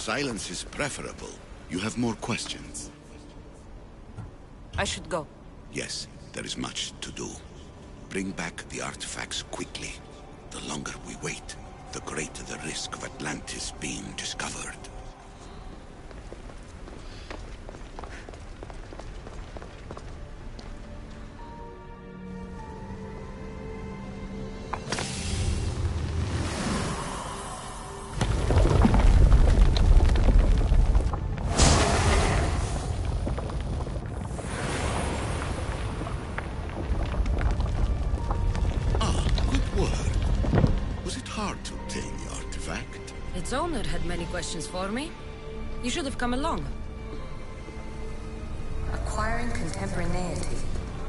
Silence is preferable. You have more questions. I should go. Yes, there is much to do. Bring back the artifacts quickly. The longer we wait, the greater the risk of Atlantis being discovered. Its owner had many questions for me. You should have come along. Acquiring contemporaneity.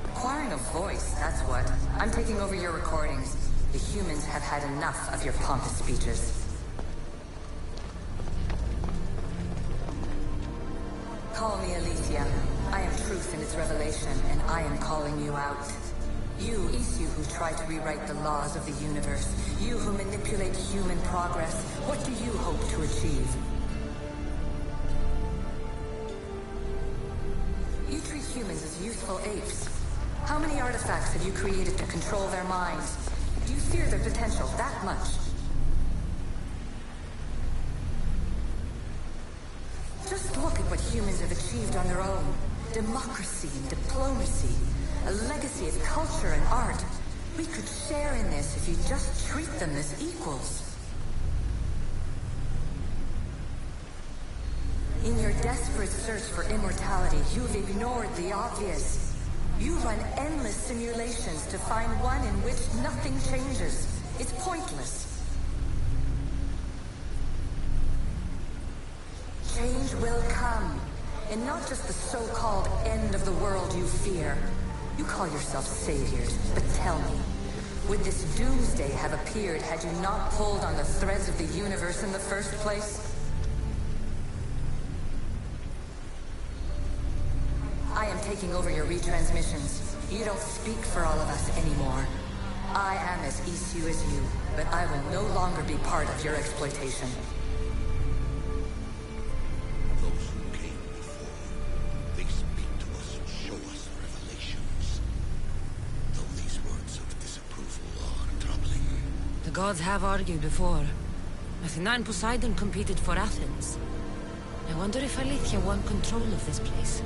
Acquiring a voice, that's what. I'm taking over your recordings. The humans have had enough of your pompous speeches. Call me Alicia. I am truth in its revelation, and I am calling you out. You, Isu, who try to rewrite the laws of the universe. You who manipulate human progress. What do you hope to achieve? You treat humans as useful apes. How many artifacts have you created to control their minds? Do you fear their potential that much? Just look at what humans have achieved on their own. Democracy and diplomacy. A legacy of culture and art. We could share in this if you just treat them as equals. In your desperate search for immortality, you've ignored the obvious. You run endless simulations to find one in which nothing changes. It's pointless. Change will come. And not just the so-called end of the world you fear. You call yourself saviors, but tell me, would this doomsday have appeared had you not pulled on the threads of the universe in the first place? I am taking over your retransmissions. You don't speak for all of us anymore. I am as Isu as you, but I will no longer be part of your exploitation. Those who came before, they speak to us and show us revelations. Though these words of disapproval are troubling. The gods have argued before. Athena and Poseidon competed for Athens. I wonder if Alethea won control of this place.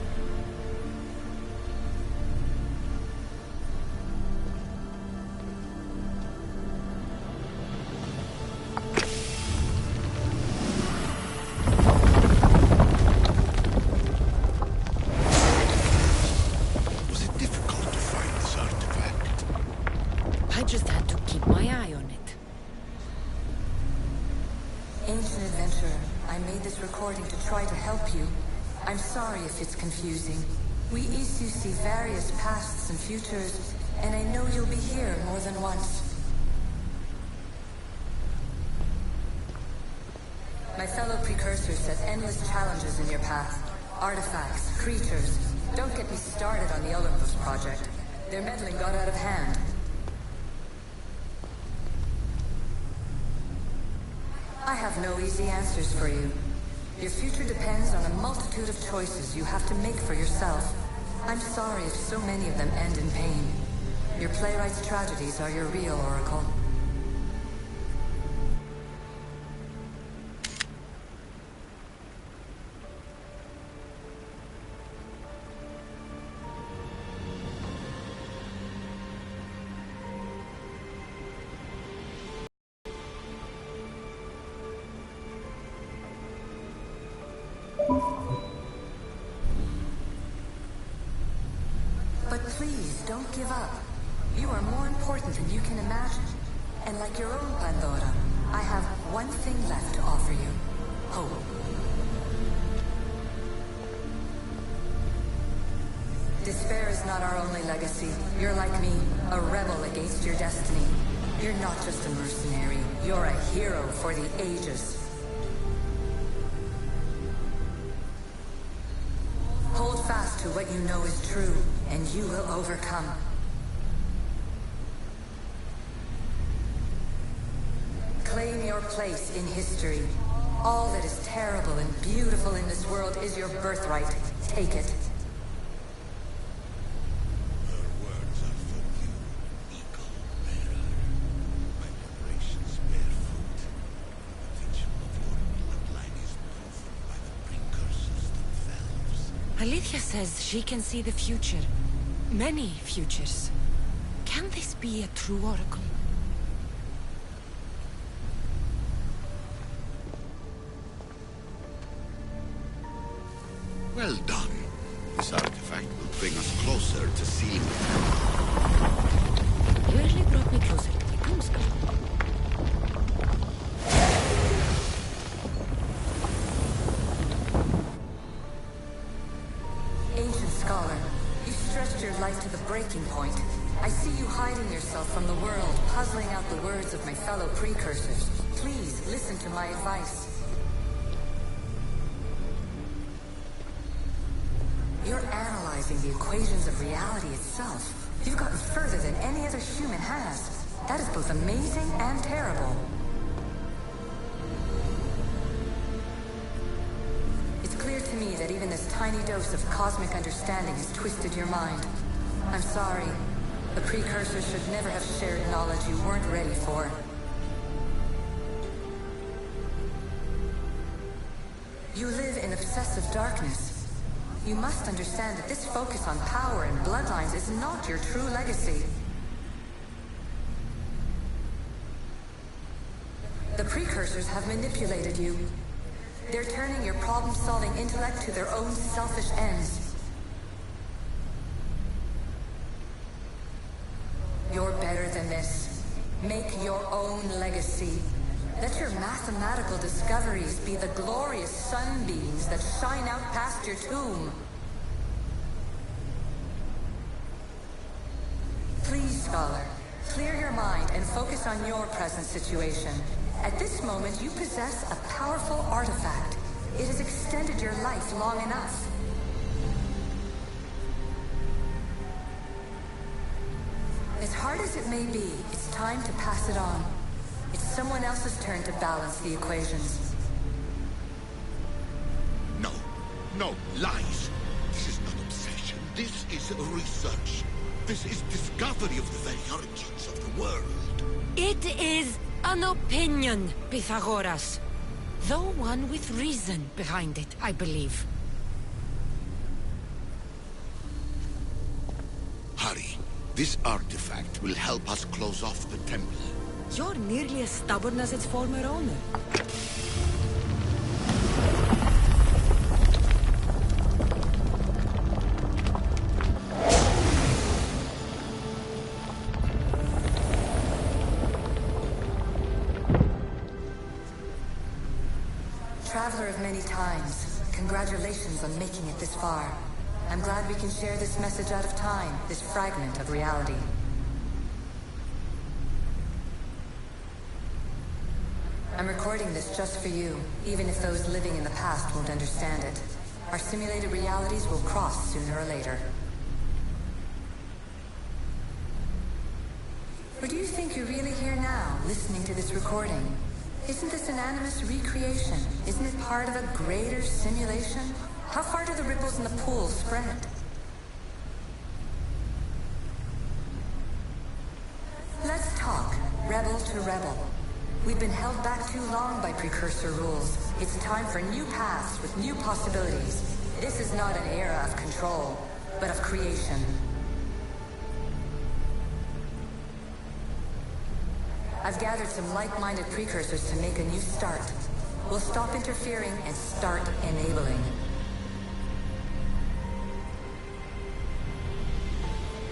It's confusing. We Isu see various pasts and futures, and I know you'll be here more than once. My fellow precursors set endless challenges in your path. Artifacts, creatures. Don't get me started on the Olympus project. Their meddling got out of hand. I have no easy answers for you. Your future depends on a multitude of choices you have to make for yourself. I'm sorry if so many of them end in pain. Your playwright's tragedies are your real oracle. But please, don't give up. You are more important than you can imagine. And like your own Pandora, I have one thing left to offer you. Hope. Despair is not our only legacy. You're like me, a rebel against your destiny. You're not just a mercenary. You're a hero for the ages. Hold fast to what you know is true, and you will overcome. Claim your place in history. All that is terrible and beautiful in this world is your birthright. Take it. Her words are for you, eagle bearer. My preparations bear fruit. The potential of your bloodline is proven by the precursors themselves. Alethea says she can see the future. Many futures. Can this be a true oracle? Well done. This artifact will bring us closer to seeing it. You really brought me closer to the Doomskull. Ancient scholar, you stretched your life to the breaking point. I see you hiding yourself from the world, puzzling out the words of my fellow precursors. Please, listen to my advice. You're analyzing the equations of reality itself. You've gotten further than any other human has. That is both amazing and terrible. It's clear to me that even this tiny dose of cosmic understanding has twisted your mind. I'm sorry. The precursors should never have shared knowledge you weren't ready for. You live in obsessive darkness. You must understand that this focus on power and bloodlines is not your true legacy. The precursors have manipulated you. They're turning your problem-solving intellect to their own selfish ends. You're better than this. Make your own legacy. Let your mathematical discoveries be the glorious sunbeams that shine out past your tomb. Please, scholar, clear your mind and focus on your present situation. At this moment, you possess a powerful artifact. It has extended your life long enough. As hard as it may be, it's time to pass it on. It's someone else's turn to balance the equations. No. No, lies. This is not obsession. This is research. This is discovery of the very origins of the world. It is an opinion, Pythagoras. Though one with reason behind it, I believe. Hurry. This artifact will help us close off the temple. You're nearly as stubborn as its former owner. Traveler of many times, congratulations on making it this far. I'm glad we can share this message out of time, this fragment of reality. I'm recording this just for you, even if those living in the past won't understand it. Our simulated realities will cross sooner or later. Or do you think you're really here now, listening to this recording? Isn't this an animus recreation? Isn't it part of a greater simulation? How far do the ripples in the pool spread? Let's talk, rebel to rebel. We've been held back too long by precursor rules. It's time for new paths with new possibilities. This is not an era of control, but of creation. I've gathered some like-minded precursors to make a new start. We'll stop interfering and start enabling.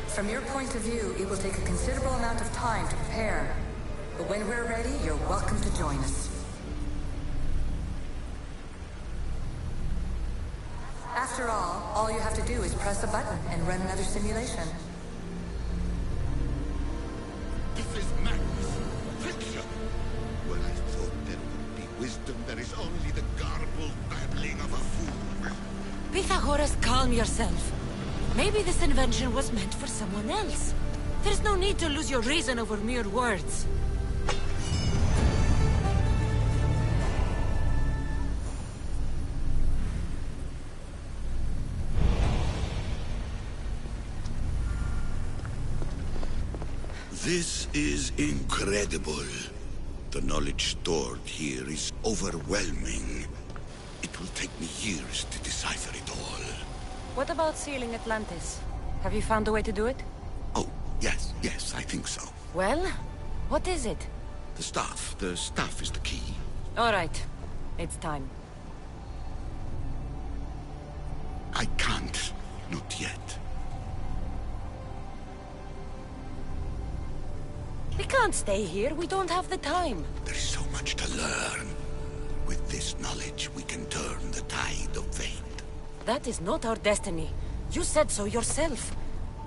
From your point of view, it will take a considerable amount of time to prepare. But when we're ready, you're welcome to join us. After all you have to do is press a button and run another simulation. This is madness. Fiction. When I thought there would be wisdom, there is only the garbled babbling of a fool. Pythagoras, calm yourself. Maybe this invention was meant for someone else. There's no need to lose your reason over mere words. This is incredible. The knowledge stored here is overwhelming. It will take me years to decipher it all. What about sealing Atlantis? Have you found a way to do it? Oh, yes, I think so. Well, what is it? The staff is the key. All right, it's time. I can't, not yet. We can't stay here, we don't have the time. There's so much to learn. With this knowledge, we can turn the tide of fate. That is not our destiny. You said so yourself.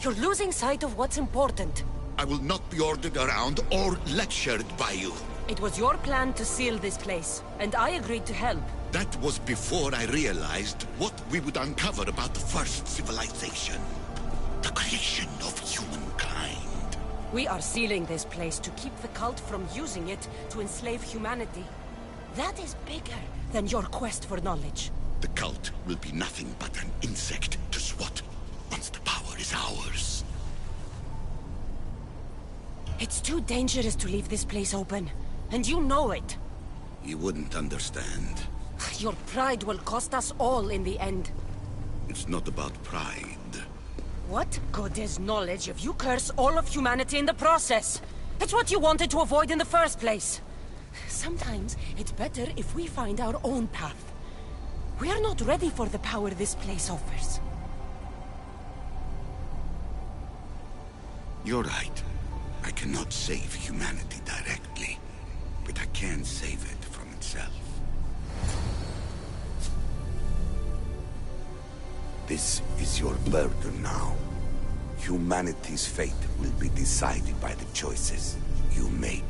You're losing sight of what's important. I will not be ordered around or lectured by you. It was your plan to seal this place, and I agreed to help. That was before I realized what we would uncover about the first civilization. The creation of humankind. We are sealing this place to keep the cult from using it to enslave humanity. That is bigger than your quest for knowledge. The cult will be nothing but an insect to swat once the power is ours. It's too dangerous to leave this place open, and you know it. You wouldn't understand. Your pride will cost us all in the end. It's not about pride. What good is knowledge if you curse all of humanity in the process? It's what you wanted to avoid in the first place. Sometimes it's better if we find our own path. We are not ready for the power this place offers. You're right. I cannot save humanity directly, but I can save it from itself. This is your burden now. Humanity's fate will be decided by the choices you make.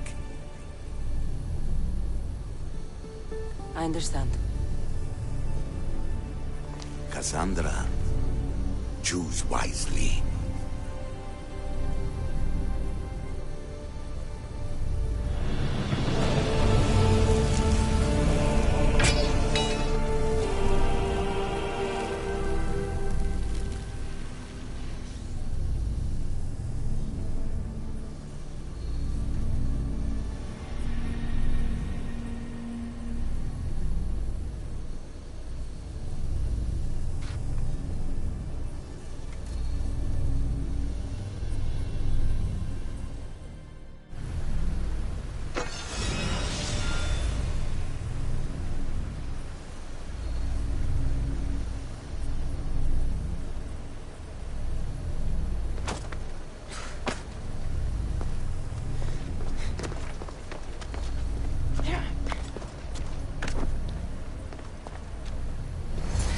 I understand. Cassandra, choose wisely.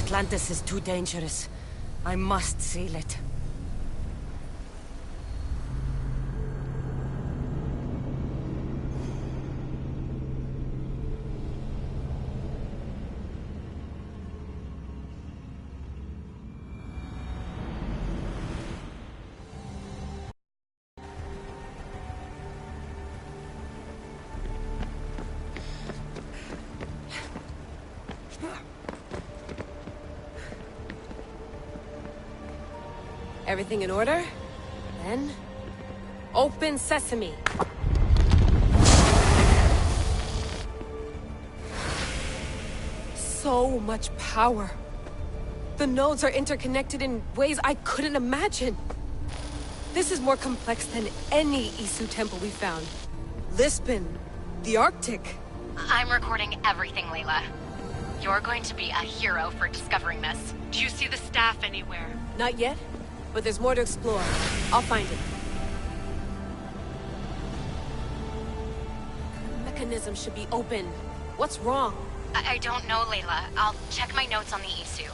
Atlantis is too dangerous. I must seal it. Everything in order? Then... open sesame! So much power. The nodes are interconnected in ways I couldn't imagine. This is more complex than any Isu temple we found. Lisbon, the Arctic. I'm recording everything, Layla. You're going to be a hero for discovering this. Do you see the staff anywhere? Not yet, but there's more to explore. I'll find it. Mechanism should be open. What's wrong? I don't know, Layla. I'll check my notes on the Isu.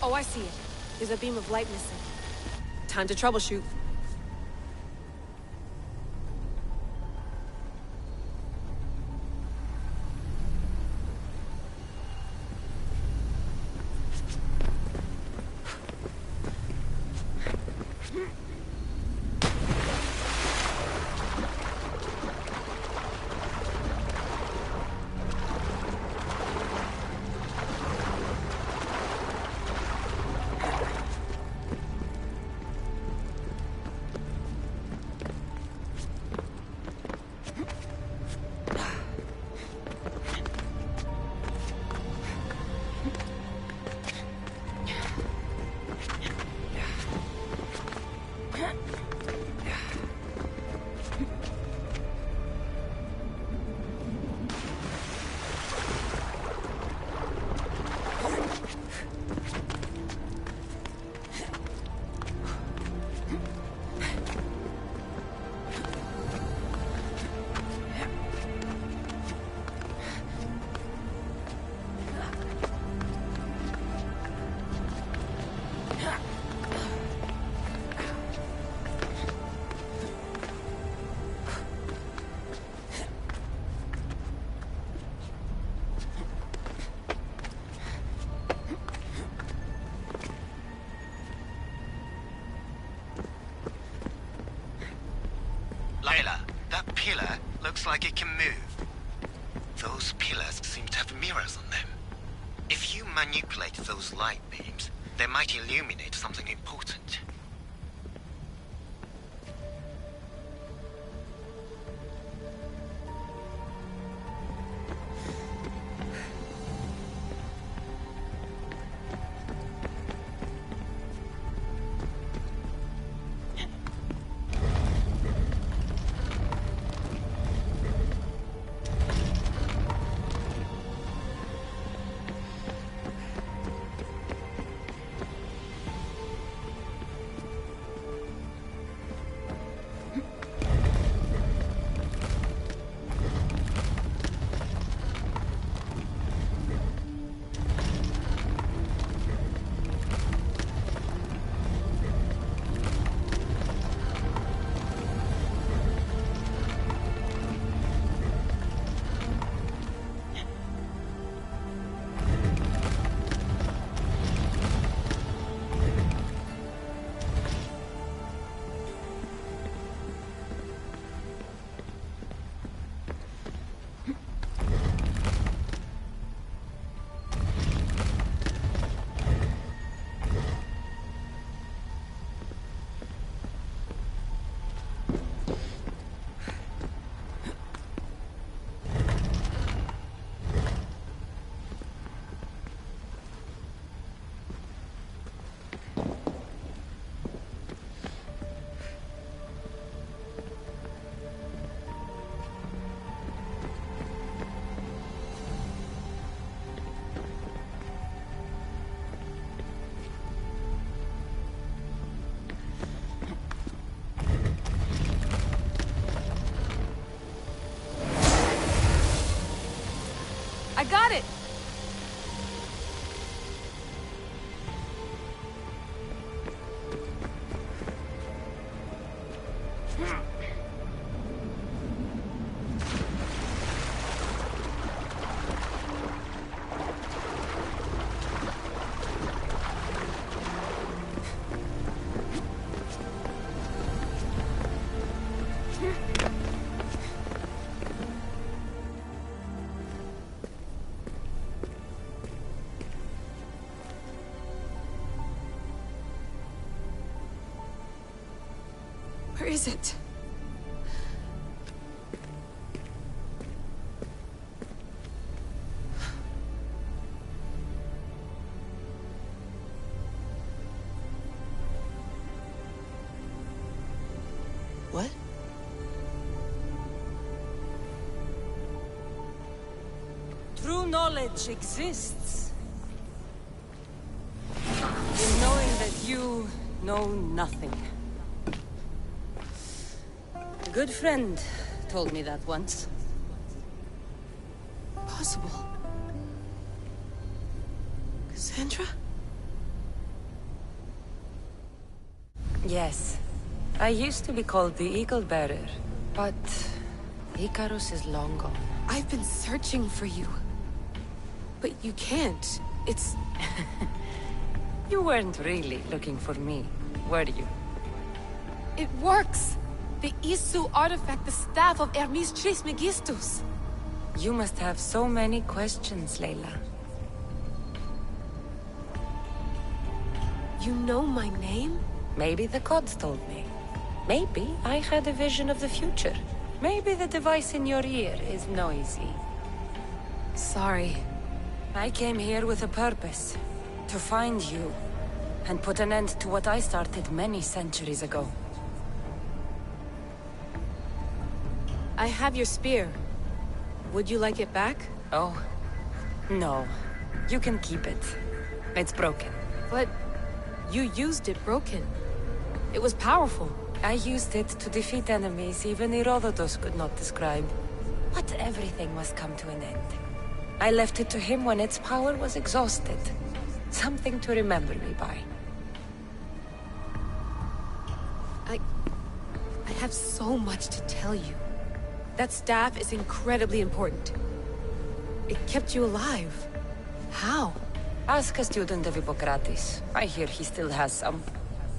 Oh, I see it. There's a beam of light missing. Time to troubleshoot. looks like it can move. Those pillars seem to have mirrors on them. If you manipulate those light beams, they might illuminate something important. I got it! Where is it? What? True knowledge exists. In knowing that you know nothing. A good friend told me that once. Possible. Cassandra? Yes. I used to be called the Eagle Bearer, but Icarus is long gone. I've been searching for you. But you can't. It's... You weren't really looking for me, were you? It works! The Isu artifact, the staff of Hermes Trismegistus. You must have so many questions, Layla. You know my name? Maybe the gods told me. Maybe I had a vision of the future. Maybe the device in your ear is noisy. Sorry. I came here with a purpose. To find you. And put an end to what I started many centuries ago. I have your spear. Would you like it back? Oh. No. You can keep it. It's broken. But... you used it broken. It was powerful. I used it to defeat enemies even Herodotus could not describe. But everything must come to an end. I left it to him when its power was exhausted. Something to remember me by. I have so much to tell you. That staff is incredibly important. It kept you alive. How? Ask a student of Hippocrates. I hear he still has some.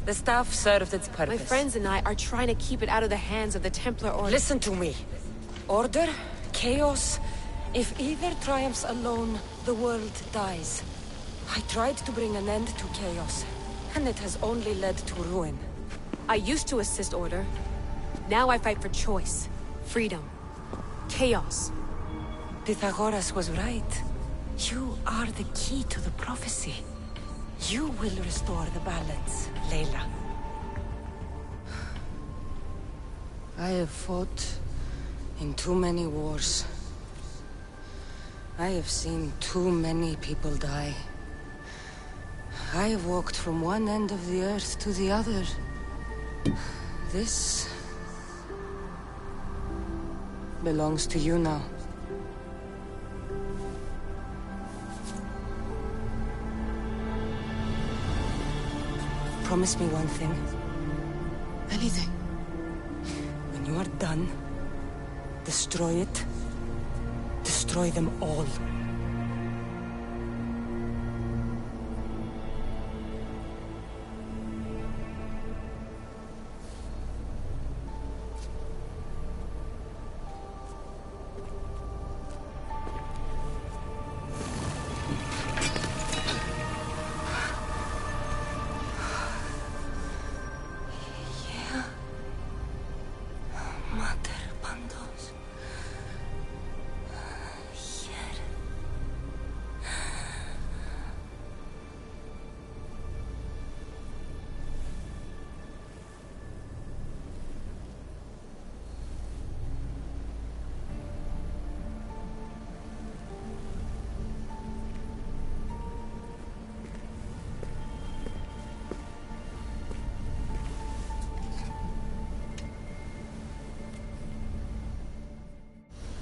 The staff served its purpose. My friends and I are trying to keep it out of the hands of the Templar Order. Listen to me. Order, chaos. If either triumphs alone, the world dies. I tried to bring an end to chaos, and it has only led to ruin. I used to assist Order. Now I fight for choice, freedom, chaos. Pythagoras was right. You are the key to the prophecy. You will restore the balance, Layla. I have fought in too many wars. I have seen too many people die. I have walked from one end of the earth to the other. This belongs to you now. Promise me one thing. Anything. When you are done, destroy it. Destroy them all.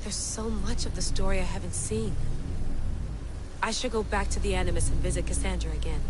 There's so much of the story I haven't seen. I should go back to the Animus and visit Cassandra again.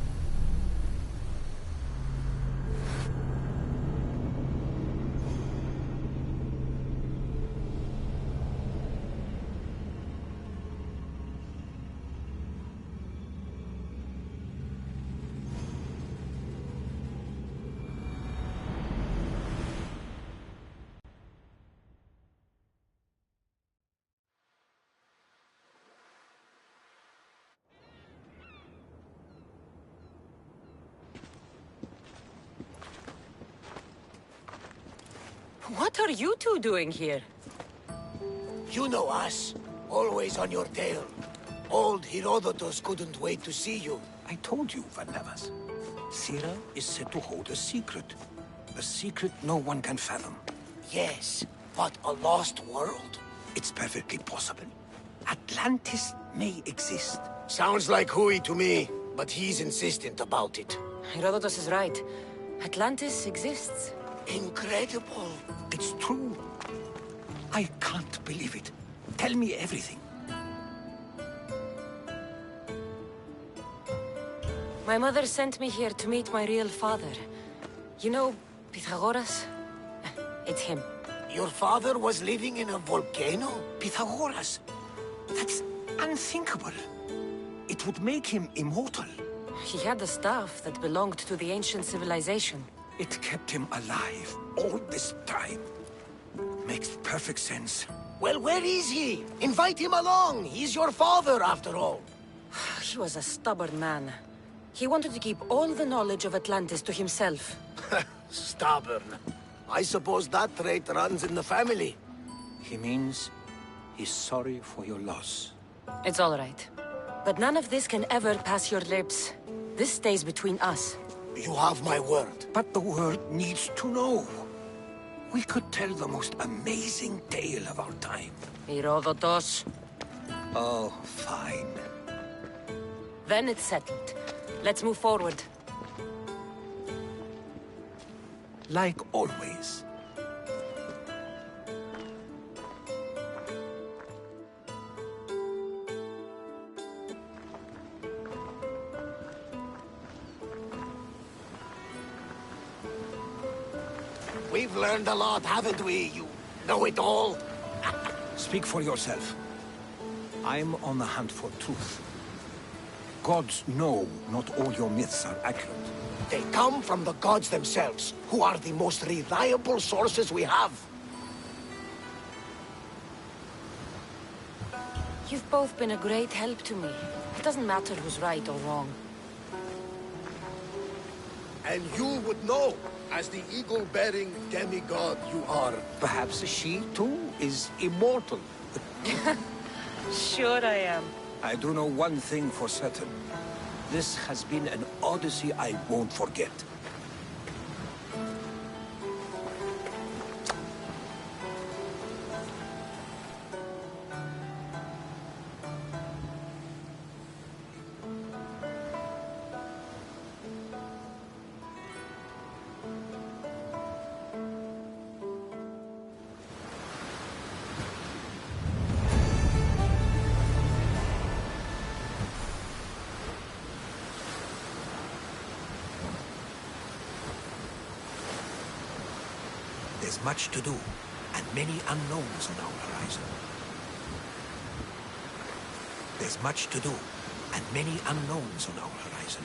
What are you two doing here? You know us. Always on your tail. Old Herodotus couldn't wait to see you. I told you, Varnavas. Sira is said to hold a secret. A secret no one can fathom. Yes, but a lost world? It's perfectly possible. Atlantis may exist. Sounds like Hui to me, but he's insistent about it. Herodotus is right. Atlantis exists. Incredible. It's true. I can't believe it. Tell me everything. My mother sent me here to meet my real father. You know, Pythagoras? It's him. Your father was living in a volcano? Pythagoras. That's unthinkable. It would make him immortal. He had the staff that belonged to the ancient civilization. It kept him alive all this time. Makes perfect sense. Well, where is he? Invite him along. He's your father, after all. He was a stubborn man. He wanted to keep all the knowledge of Atlantis to himself. Stubborn. I suppose that trait runs in the family. He means he's sorry for your loss. It's all right. But none of this can ever pass your lips. This stays between us. You have my word. But the world needs to know. We could tell the most amazing tale of our time. Herodotus. Oh, fine. Then it's settled. Let's move forward. Like always. We've learned a lot, haven't we? You know it all. Speak for yourself. I'm on the hunt for truth. Gods know not all your myths are accurate. They come from the gods themselves, who are the most reliable sources we have. You've both been a great help to me. It doesn't matter who's right or wrong. And you would know, as the eagle-bearing demigod you are. Perhaps she, too, is immortal. Sure I am. I do know one thing for certain. This has been an odyssey I won't forget. There's much to do, and many unknowns on our horizon. There's much to do, and many unknowns on our horizon.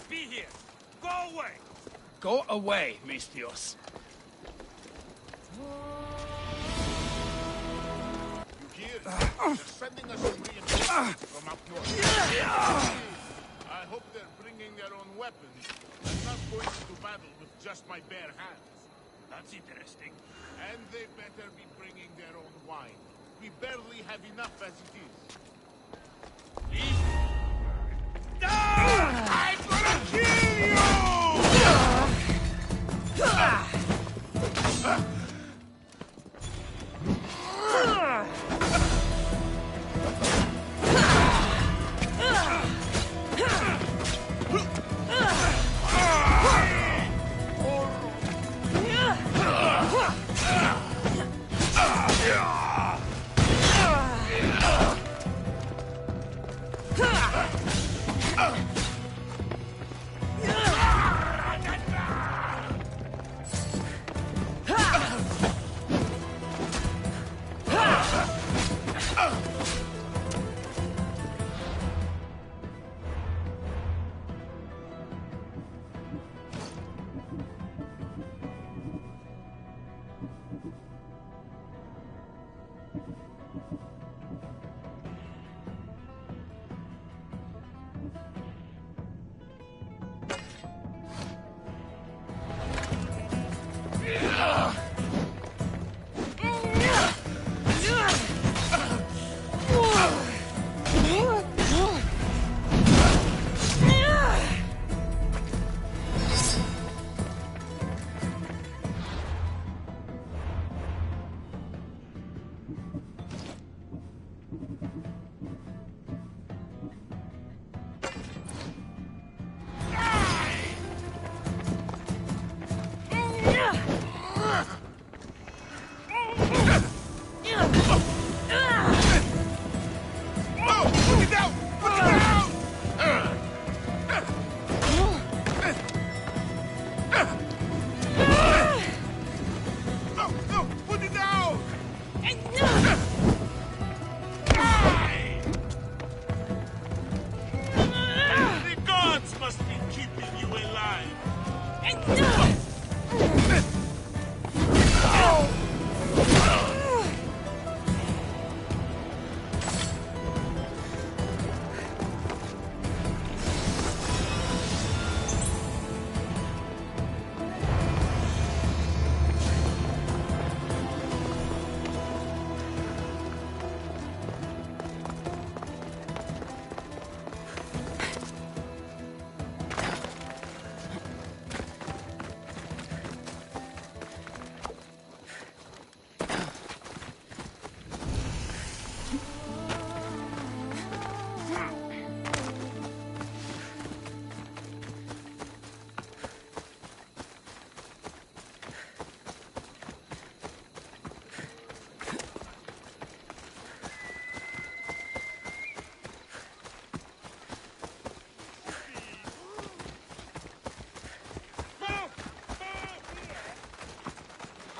Be here. Go away. Go away, mis Dios. You hear? They're sending us some reinforcements from up north. I hope they're bringing their own weapons. I'm not going into battle with just my bare hands. That's interesting. And they better be bringing their own wine. We barely have enough as it is. Please. Ah!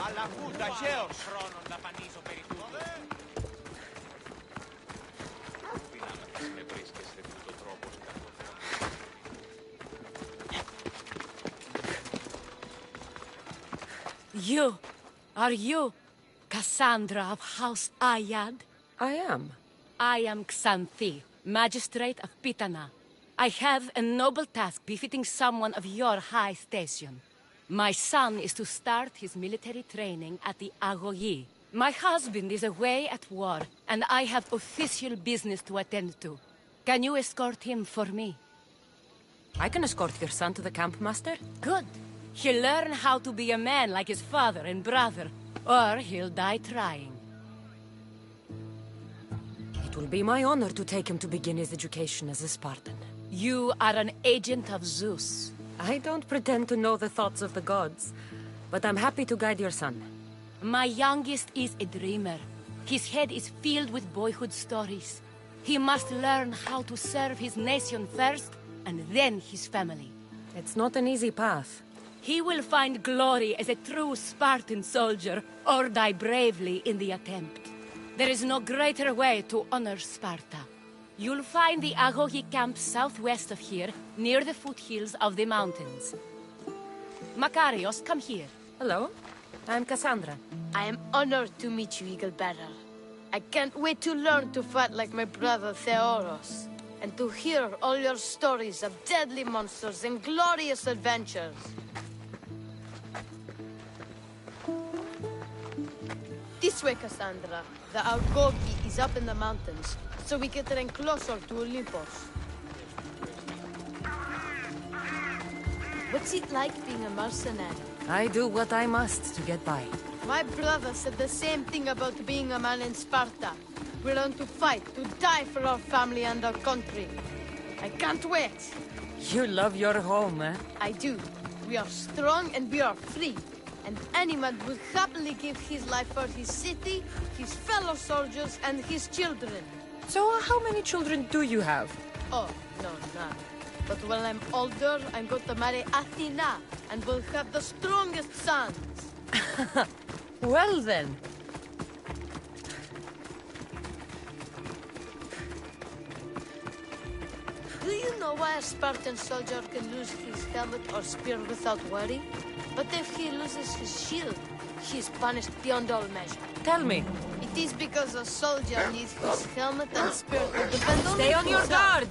Αλλά πού, ταχαίως. Χρόνων να πανίσω περί τούτου. Τι να με βρίσκεσαι τούτο τρόπος You! Are you Cassandra of House Ayad? I am. I am Xanthi, Magistrate of Pitana. I have a noble task befitting someone of your high station. My son is to start his military training at the Agoyi. My husband is away at war, and I have official business to attend to. Can you escort him for me? I can escort your son to the camp, Master. Good. He'll learn how to be a man like his father and brother, or he'll die trying. It will be my honor to take him to begin his education as a Spartan. You are an agent of Zeus. I don't pretend to know the thoughts of the gods, but I'm happy to guide your son. My youngest is a dreamer. His head is filled with boyhood stories. He must learn how to serve his nation first, and then his family. It's not an easy path. He will find glory as a true Spartan soldier, or die bravely in the attempt. There is no greater way to honor Sparta. You'll find the Agogi camp southwest of here, near the foothills of the mountains. Makarios, come here. Hello, I'm Cassandra. I am honored to meet you, Eagle Bearer. I can't wait to learn to fight like my brother Theoros, and to hear all your stories of deadly monsters and glorious adventures. This way, Cassandra. The Agogi is up in the mountains, so we can train closer to Olympus. What's it like being a mercenary? I do what I must to get by. My brother said the same thing about being a man in Sparta. We learn to fight, to die for our family and our country. I can't wait. You love your home, eh? I do. We are strong and we are free. And any man would happily give his life for his city, his fellow soldiers, and his children. So how many children do you have? Oh, no, none. But when I'm older, I'm going to marry Athena, and we'll have the strongest sons. Well then. Do you know why a Spartan soldier can lose his helmet or spear without worry? But if he loses his shield, he is punished beyond all measure. Tell me. It is because a soldier needs his helmet and spear to defend only Stay on your himself. guard!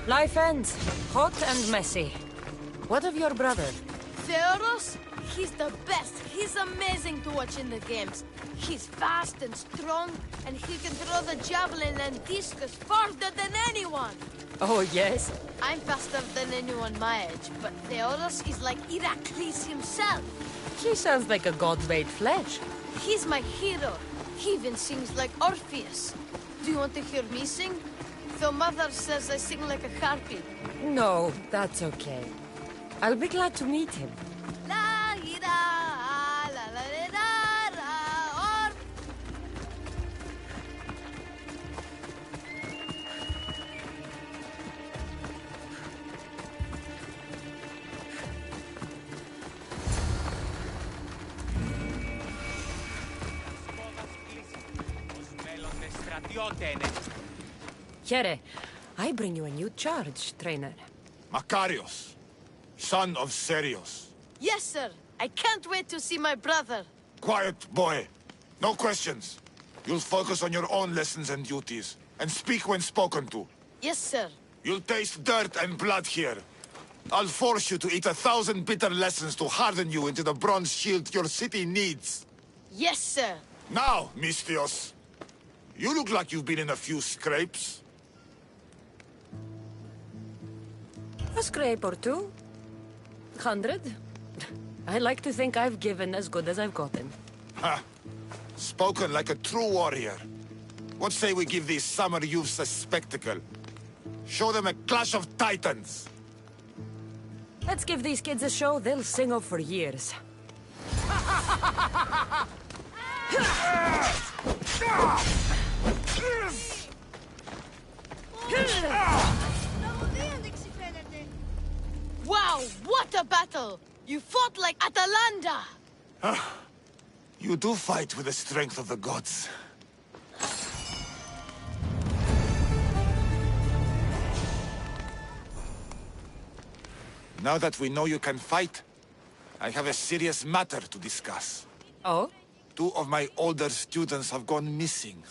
Life ends. Hot and messy. What of your brother? Theoros? He's the best. He's amazing to watch in the games. He's fast and strong, and he can throw the javelin and discus farther than anyone. Oh, yes? I'm faster than anyone my age, but Theoros is like Heracles himself. He sounds like a god made flesh. He's my hero. He even sings like Orpheus. Do you want to hear me sing? Though Mother says I sing like a harpy. No, that's okay. I'll be glad to meet him. La ira, la la la la, or. Here, I bring you a new charge, trainer. Makarios, son of Serios. Yes, sir. I can't wait to see my brother. Quiet, boy. No questions. You'll focus on your own lessons and duties, and speak when spoken to. Yes, sir. You'll taste dirt and blood here. I'll force you to eat 1,000 bitter lessons to harden you into the bronze shield your city needs. Yes, sir. Now, Mistios, you look like you've been in a few scrapes. A scrape or two. 100. I like to think I've given as good as I've gotten. Ha! Spoken like a true warrior. What say we give these summer youths a spectacle? Show them a clash of titans! Let's give these kids a show they'll sing of for years. Wow, what a battle! You fought like Atalanta! You do fight with the strength of the gods. Now that we know you can fight, I have a serious matter to discuss. Oh? 2 of my older students have gone missing.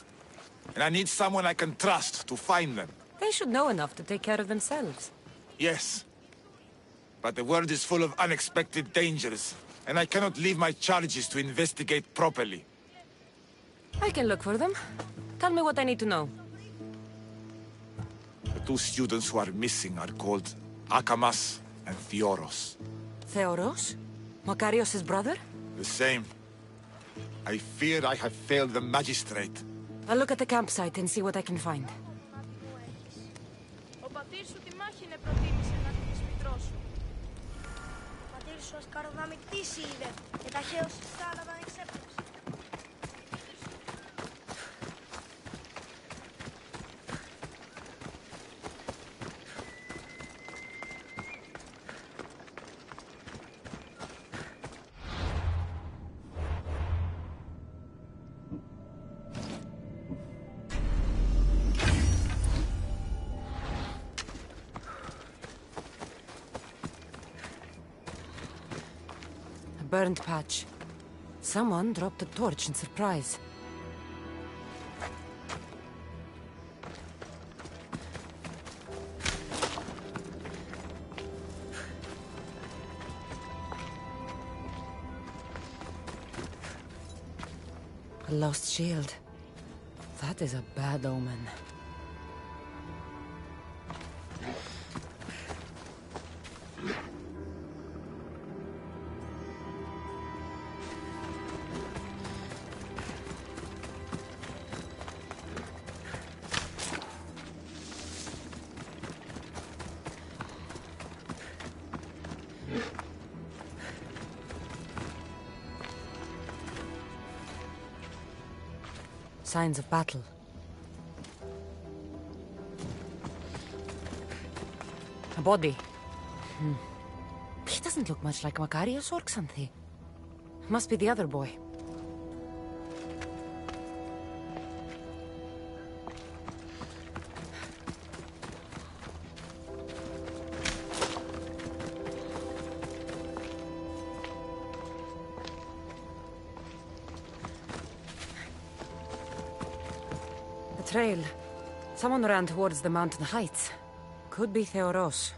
And I need someone I can trust to find them. They should know enough to take care of themselves. Yes. But the world is full of unexpected dangers, and I cannot leave my charges to investigate properly. I can look for them. Tell me what I need to know. The 2 students who are missing are called Akamas and Theoros. Theoros? Makarios' brother? The same. I fear I have failed the magistrate. I'll look at the campsite and see what I can find. Ο πατήρ σου τη μάχη είναι προτίμησε να την σπιτρό σου. Ο πατήρ σου ασκαροδαμικτήσει είδε και ταχαίως στη θάλαμμα εξέπλεψε. Burned patch. Someone dropped a torch in surprise. A lost shield. That is a bad omen. Signs of battle. A body. He doesn't look much like Makarios or Xanthi. Must be the other boy. Trail. Someone ran towards the mountain heights. Could be Theoros.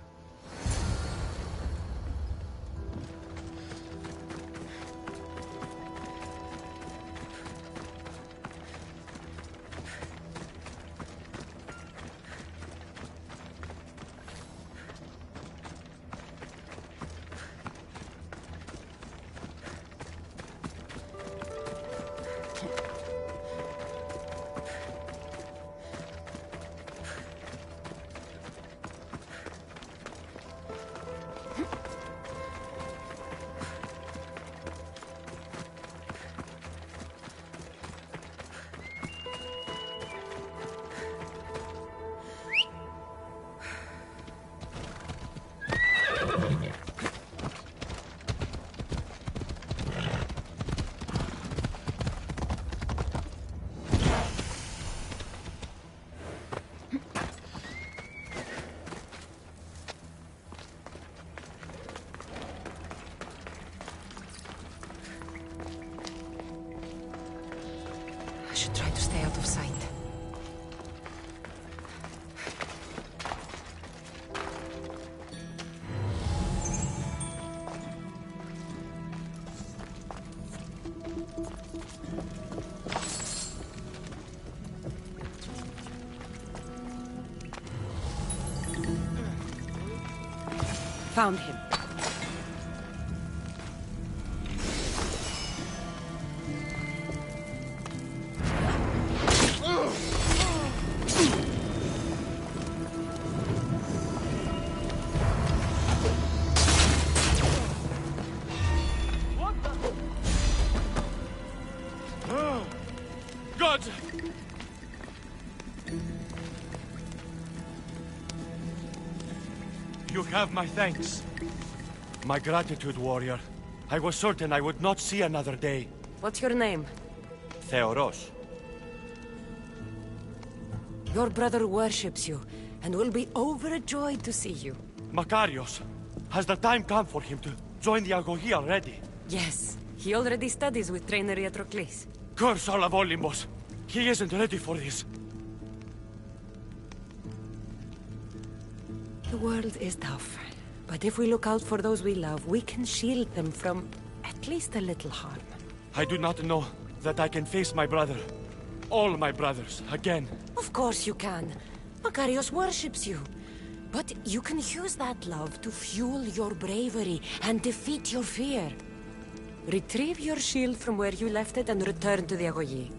I should try to stay out of sight. Found him. You have my thanks. My gratitude, warrior. I was certain I would not see another day. What's your name? Theoros. Your brother worships you, and will be overjoyed to see you. Makarios. Has the time come for him to join the Agogi already? Yes, he already studies with trainer Patroclus. Curse all of Olympus. He isn't ready for this. The world is tough, but if we look out for those we love, we can shield them from at least a little harm. I do not know that I can face my brother. All my brothers, again. Of course you can. Makarios worships you. But you can use that love to fuel your bravery and defeat your fear. Retrieve your shield from where you left it and return to the Agogi.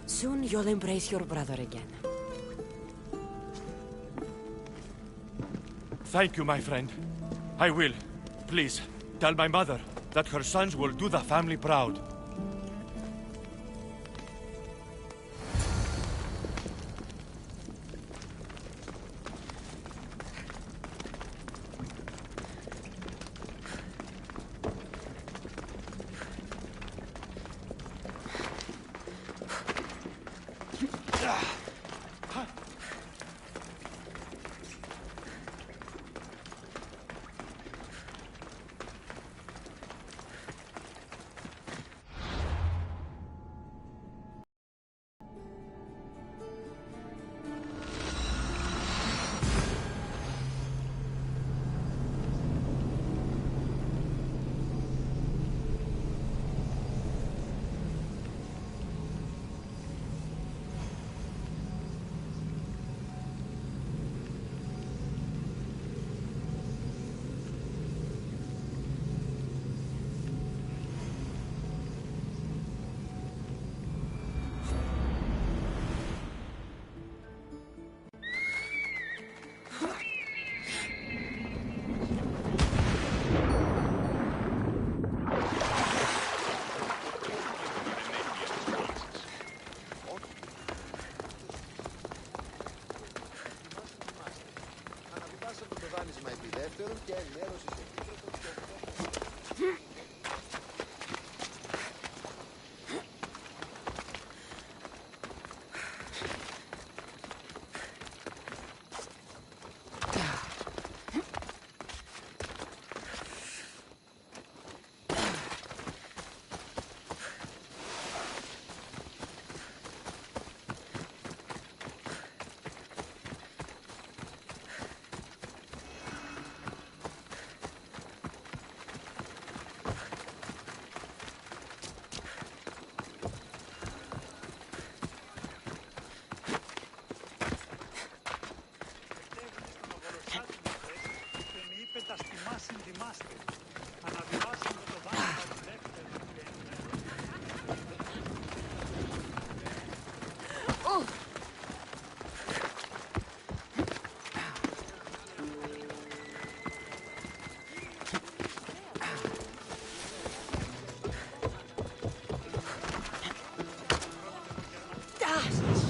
Soon you'll embrace your brother again. Thank you, my friend. I will. Please, tell my mother that her sons will do the family proud.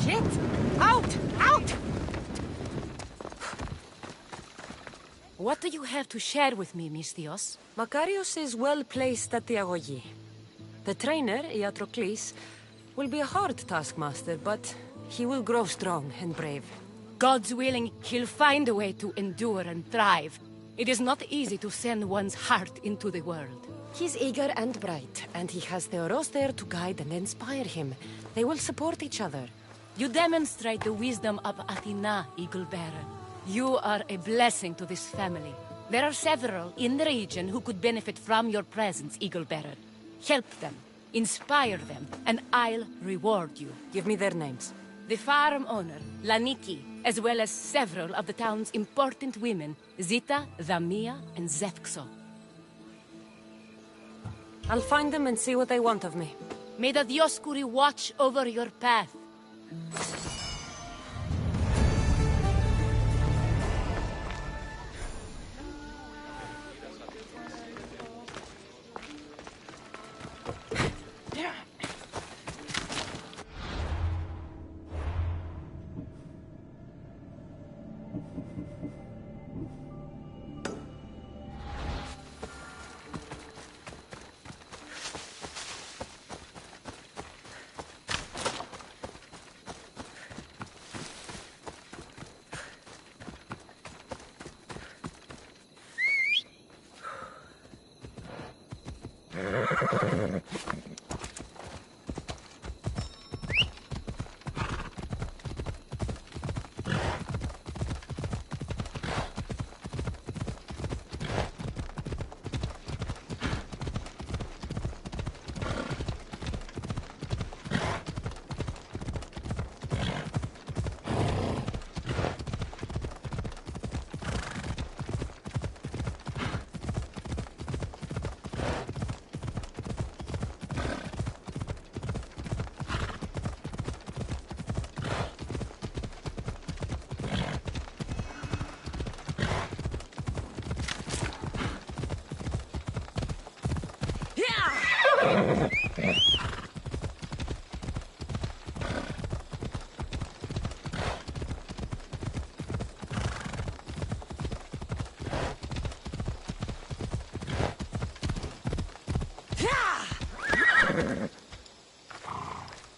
Shit! Out! Out! What do you have to share with me, Misthios? Makarios is well placed at the Agogi. The trainer, Patroclus, will be a hard taskmaster, but he will grow strong and brave. God's willing, he'll find a way to endure and thrive. It is not easy to send one's heart into the world. He's eager and bright, and he has Theoros there to guide and inspire him. They will support each other. You demonstrate the wisdom of Athena, Eagle-Bearer. You are a blessing to this family. There are several in the region who could benefit from your presence, Eagle-Bearer. Help them, inspire them, and I'll reward you. Give me their names. The farm owner, Laniki, as well as several of the town's important women, Zita, Dhamia, and Zefxo. I'll find them and see what they want of me. May the Dioscuri watch over your path.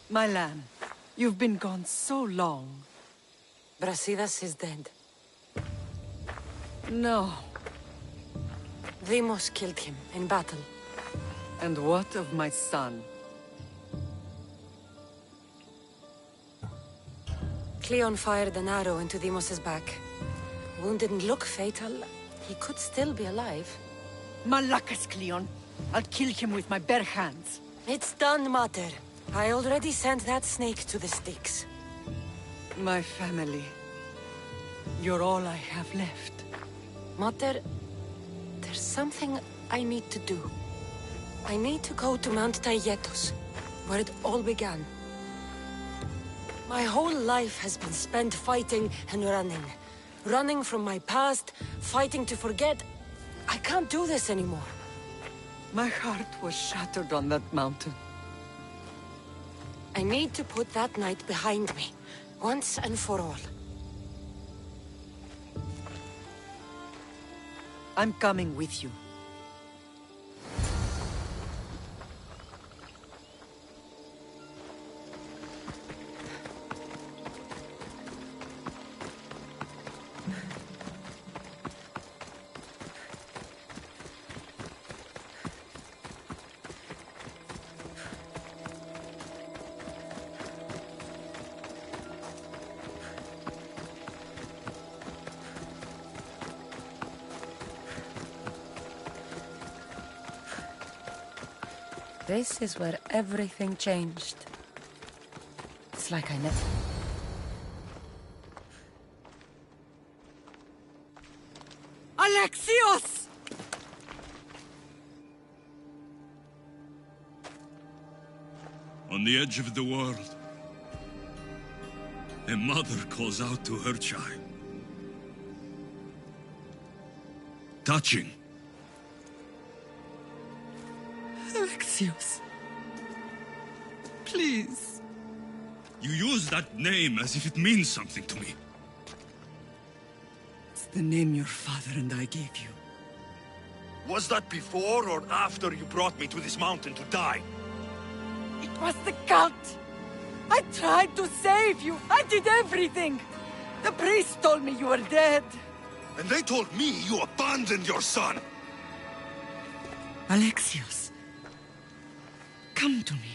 My lamb, you've been gone so long. Brasidas is dead. No. Deimos killed him in battle. And what of my son? Cleon fired an arrow into Deimos' back. Wound didn't look fatal. He could still be alive. Malakas, Cleon. I'll kill him with my bare hands. It's done, Mater. I already sent that snake to the Styx. My family. You're all I have left. Mater, there's something I need to do. I need to go to Mount Taietos, where it all began. My whole life has been spent fighting and running. Running from my past, fighting to forget. I can't do this anymore. My heart was shattered on that mountain. I need to put that night behind me, once and for all. I'm coming with you. This is where everything changed. It's like I never... Alexios! On the edge of the world, a mother calls out to her child. Touching. Alexios. Please. You use that name as if it means something to me. It's the name your father and I gave you. Was that before or after you brought me to this mountain to die? It was the cult! I tried to save you! I did everything! The priest told me you were dead. And they told me you abandoned your son! Alexios. Come to me.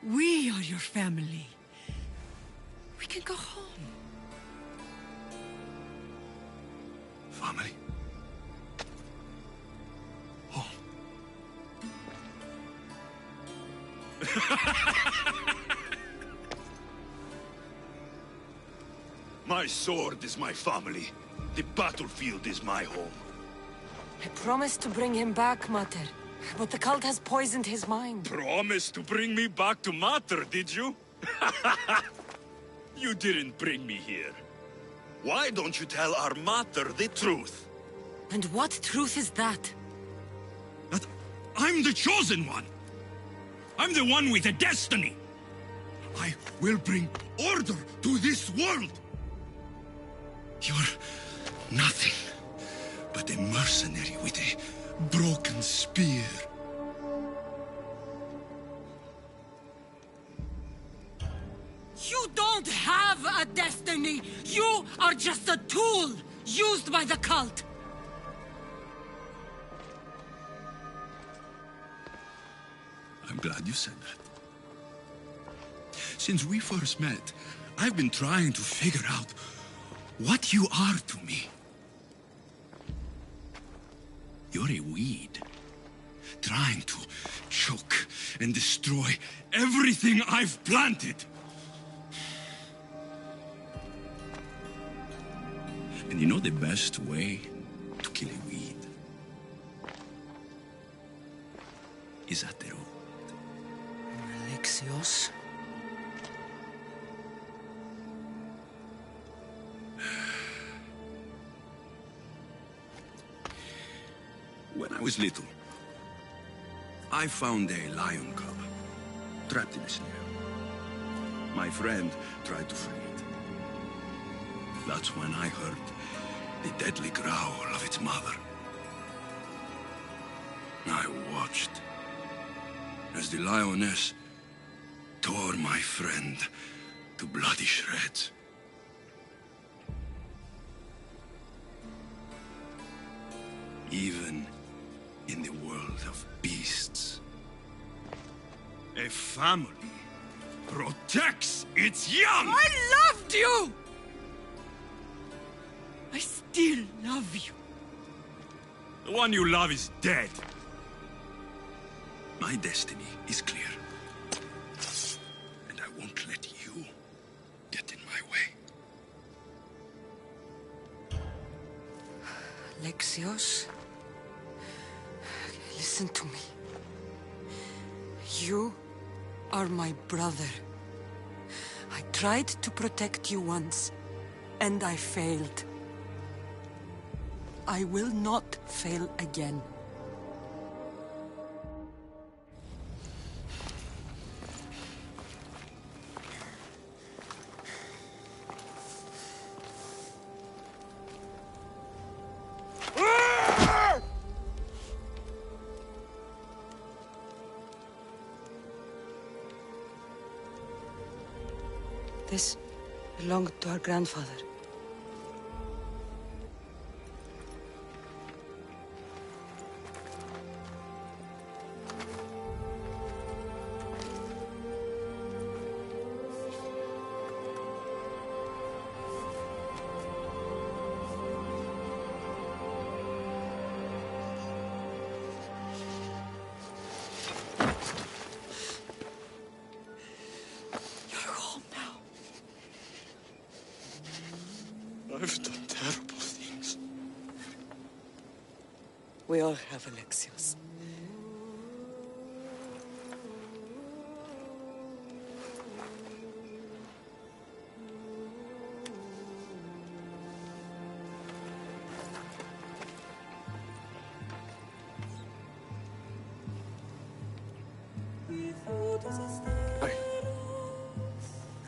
We are your family. We can go home. Family? Home? My sword is my family. The battlefield is my home. I promised to bring him back, Mater. But the cult has poisoned his mind. Promised to bring me back to Mater, did you? You didn't bring me here. Why don't you tell our Mater the truth? And what truth is that? That I'm the chosen one. I'm the one with a destiny. I will bring order to this world. You're nothing but a mercenary with a broken spear. You don't have a destiny! You are just a tool used by the cult! I'm glad you said that. Since we first met, I've been trying to figure out what you are to me. You're a weed, trying to choke and destroy everything I've planted. And you know the best way to kill a weed is at the root. Alexios? When I was little, I found a lion cub trapped in a snare. My friend tried to free it. That's when I heard the deadly growl of its mother. I watched as the lioness tore my friend to bloody shreds. Even in the world of beasts, a family protects its young! I loved you! I still love you. The one you love is dead. My destiny is clear. And I won't let you get in my way. Alexios? Listen to me. You are my brother. I tried to protect you once, and I failed. I will not fail again. This belonged to our grandfather. I've done terrible things. We all have, Alexios.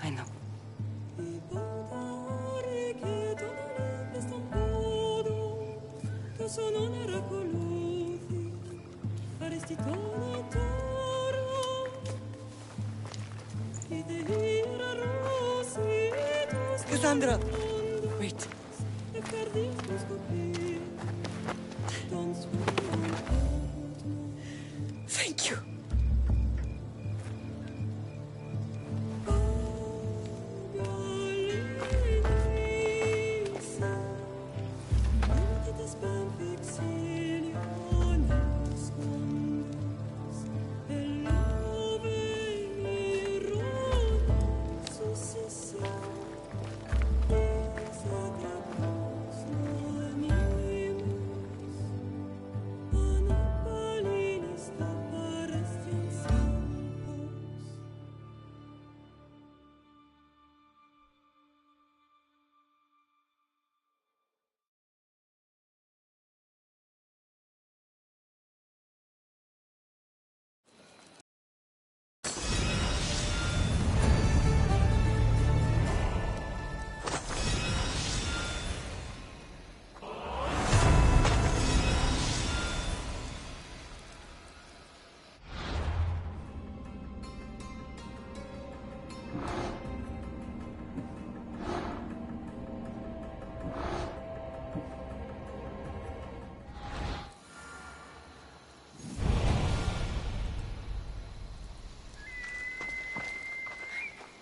I know. Cassandra! Wait. Thank you.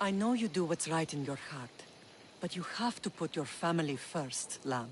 I know you do what's right in your heart, but you have to put your family first, Lamb.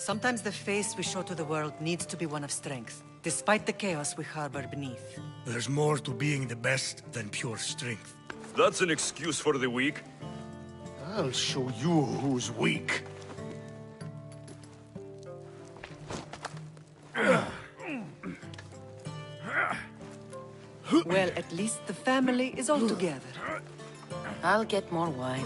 Sometimes the face we show to the world needs to be one of strength, despite the chaos we harbor beneath. There's more to being the best than pure strength. That's an excuse for the weak. I'll show you who's weak. At least the family is all together. I'll get more wine.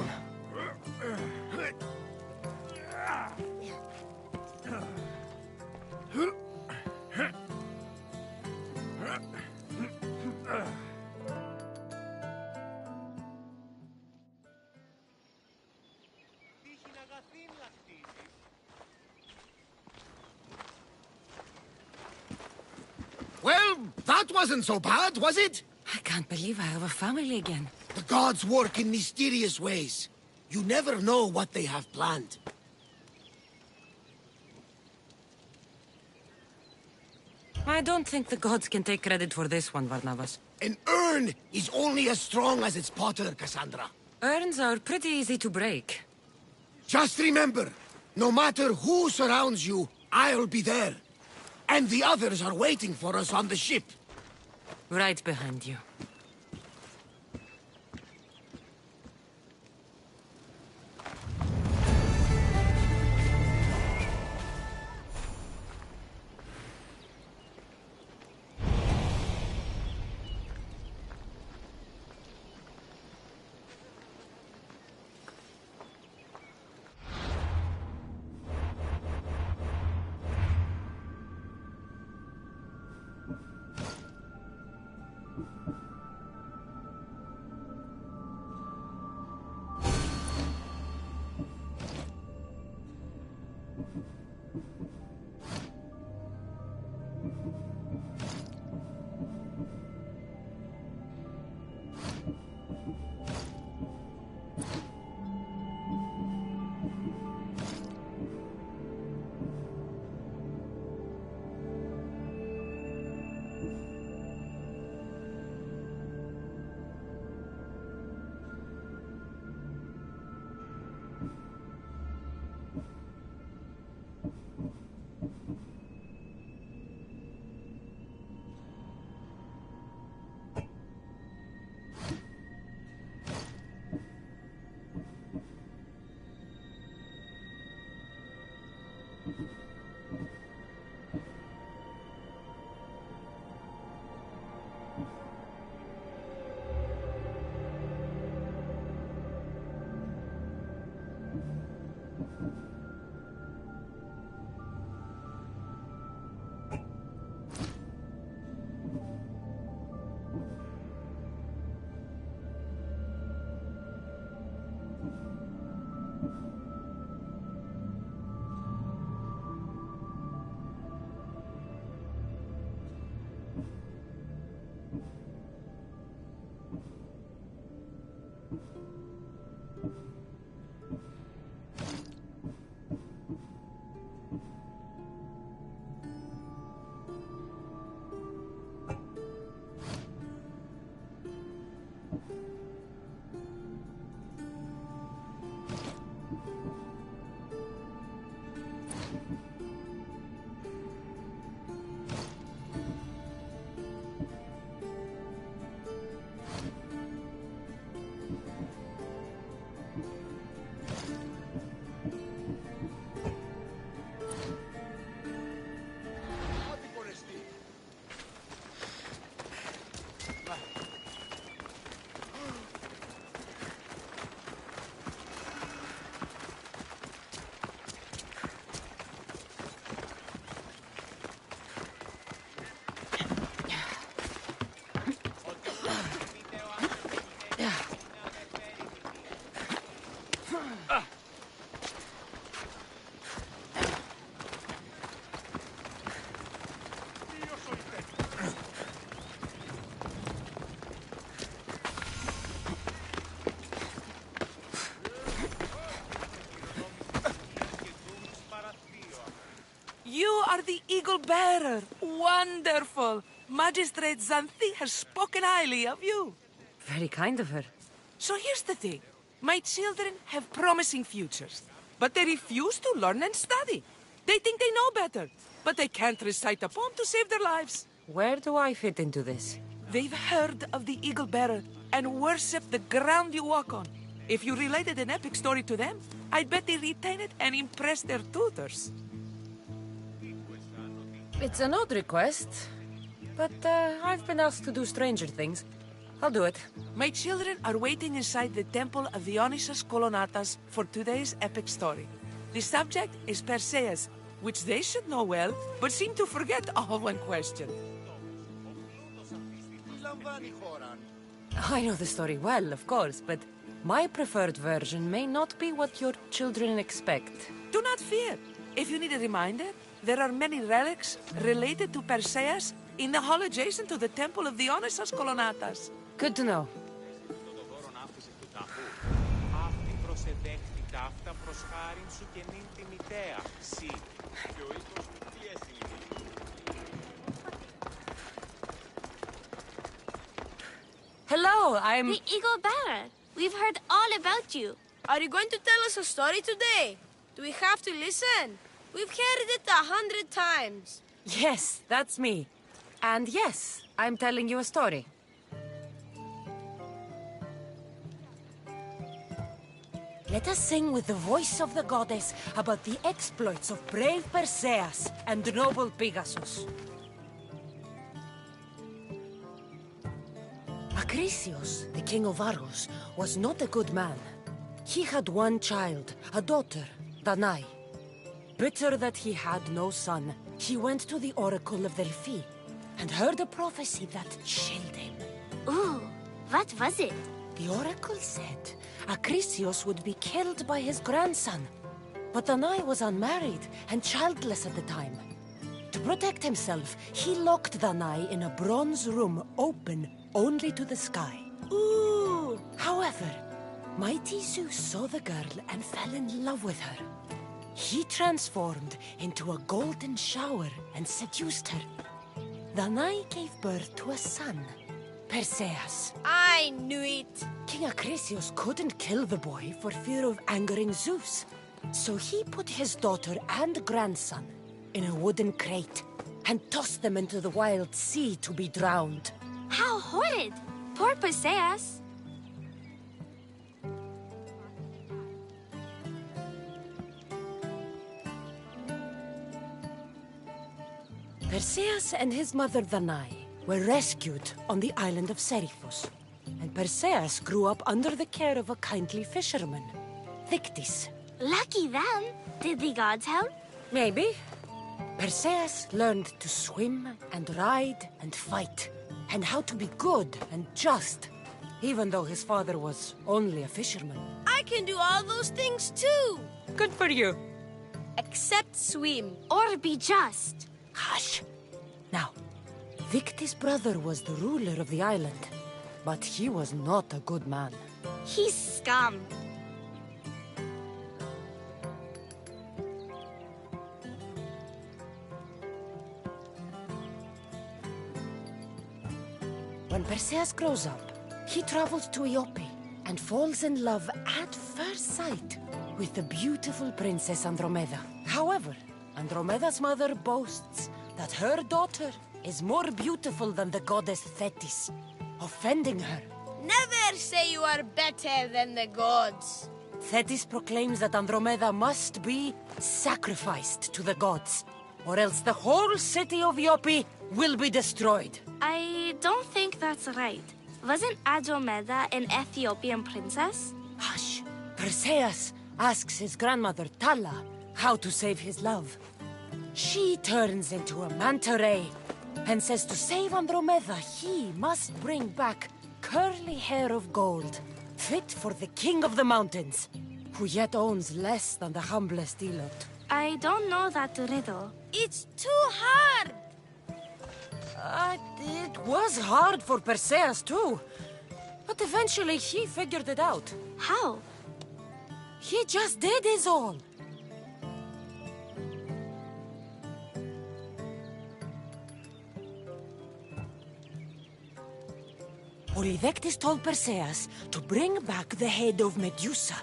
Well, that wasn't so bad, was it? I can't believe I have a family again. The gods work in mysterious ways. You never know what they have planned. I don't think the gods can take credit for this one, Varnavas. An urn is only as strong as its potter, Cassandra. Urns are pretty easy to break. Just remember, no matter who surrounds you, I'll be there. And the others are waiting for us on the ship. Right behind you. You are the Eagle Bearer. Wonderful. Magistrate Xanthi has spoken highly of you. Very kind of her. So here's the thing. My children have promising futures, but they refuse to learn and study. They think they know better, but they can't recite a poem to save their lives. Where do I fit into this? They've heard of the Eagle Bearer and worship the ground you walk on. If you related an epic story to them, I'd bet they retain it and impress their tutors. It's an odd request, but I've been asked to do stranger things. I'll do it. My children are waiting inside the Temple of Dionysus Kolonatas for today's epic story. The subject is Perseus, which they should know well, but seem to forget all when questioned. I know the story well, of course, but my preferred version may not be what your children expect. Do not fear. If you need a reminder, there are many relics related to Perseus in the hall adjacent to the Temple of Dionysus Kolonatas. Good to know. Hello, I'm... Hey, Eagle Bearer. We've heard all about you. Are you going to tell us a story today? Do we have to listen? We've heard it 100 times. Yes, that's me. And yes, I'm telling you a story. Let us sing with the voice of the goddess about the exploits of brave Perseus and noble Pegasus. Acrisius, the king of Argos, was not a good man. He had one child, a daughter, Danae. Bitter that he had no son, he went to the oracle of Delphi and heard a prophecy that chilled him. Ooh, what was it? The oracle said Acrisius would be killed by his grandson. But Danae was unmarried and childless at the time. To protect himself, he locked Danae in a bronze room open only to the sky. Ooh! However, mighty Zeus saw the girl and fell in love with her. He transformed into a golden shower and seduced her. Danae gave birth to a son, Perseus. I knew it! King Acrisius couldn't kill the boy for fear of angering Zeus. So he put his daughter and grandson in a wooden crate and tossed them into the wild sea to be drowned. How horrid! Poor Perseus! Perseus and his mother Danae were rescued on the island of Seriphos, and Perseus grew up under the care of a kindly fisherman, Thictis. Lucky them! Did the gods help? Maybe. Perseus learned to swim and ride and fight, and how to be good and just, even though his father was only a fisherman. I can do all those things too! Good for you. Except swim. Or be just. Hush. Now, Thictis' brother was the ruler of the island, but he was not a good man. He's scum. When Perseus grows up, he travels to Iope and falls in love at first sight with the beautiful princess Andromeda. However, Andromeda's mother boasts that her daughter is more beautiful than the goddess Thetis, offending her. Never say you are better than the gods. Thetis proclaims that Andromeda must be sacrificed to the gods, or else the whole city of Iope will be destroyed. I don't think that's right. Wasn't Andromeda an Ethiopian princess? Hush. Perseus asks his grandmother Thala how to save his love. She turns into a manta ray and says to save Andromeda, he must bring back curly hair of gold, fit for the king of the mountains, who yet owns less than the humblest elot. I don't know that riddle. It's too hard! It was hard for Perseus too, but eventually he figured it out. How? He just did is all. Polydectes told Perseus to bring back the head of Medusa,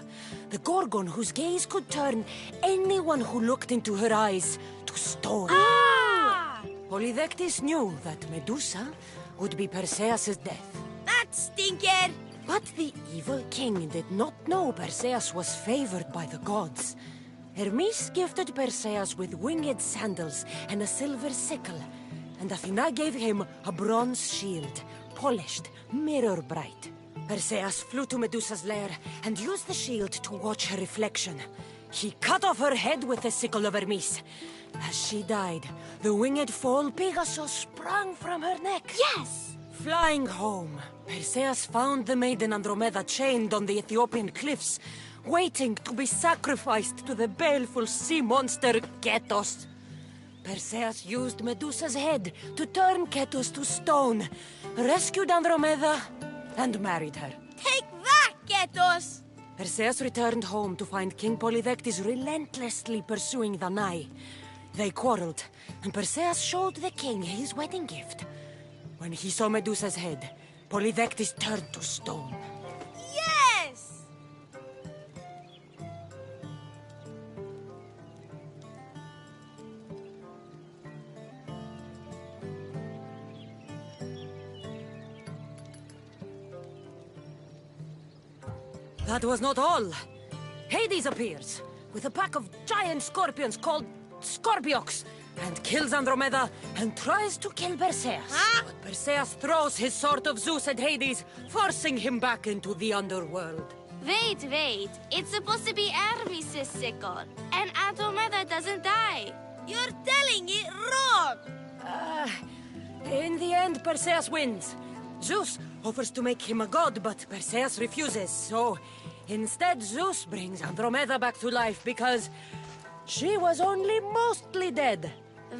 the Gorgon whose gaze could turn anyone who looked into her eyes to stone. Ah! Polydectes knew that Medusa would be Perseus' death. That stinker! But the evil king did not know Perseus was favored by the gods. Hermes gifted Perseus with winged sandals and a silver sickle, and Athena gave him a bronze shield, polished, mirror-bright. Perseus flew to Medusa's lair and used the shield to watch her reflection. He cut off her head with the sickle of Hermes. As she died, the winged foal Pegasus sprang from her neck. Yes! Flying home, Perseus found the maiden Andromeda chained on the Ethiopian cliffs, waiting to be sacrificed to the baleful sea monster Ketos. Perseus used Medusa's head to turn Ketos to stone, rescued Andromeda, and married her. Take that, Ketos! Perseus returned home to find King Polydectes relentlessly pursuing the Nai. They quarreled, and Perseus showed the king his wedding gift. When he saw Medusa's head, Polydectes turned to stone. Yes! That was not all. Hades appears, with a pack of giant scorpions called Scorpiox, and kills Andromeda and tries to kill Perseus. Huh? But Perseus throws his sword of Zeus at Hades, forcing him back into the underworld. Wait. It's supposed to be Hermes' sickle, and Andromeda doesn't die. You're telling it wrong! In the end, Perseus wins. Zeus offers to make him a god, but Perseus refuses, so instead Zeus brings Andromeda back to life because she was only mostly dead.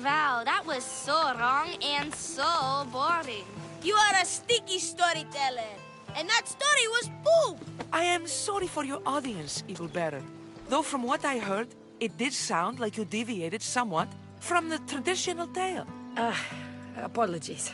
Wow, that was so wrong and so boring. You are a sticky storyteller, and that story was poop! I am sorry for your audience, Eagle Bearer. Though from what I heard, it did sound like you deviated somewhat from the traditional tale. Apologies.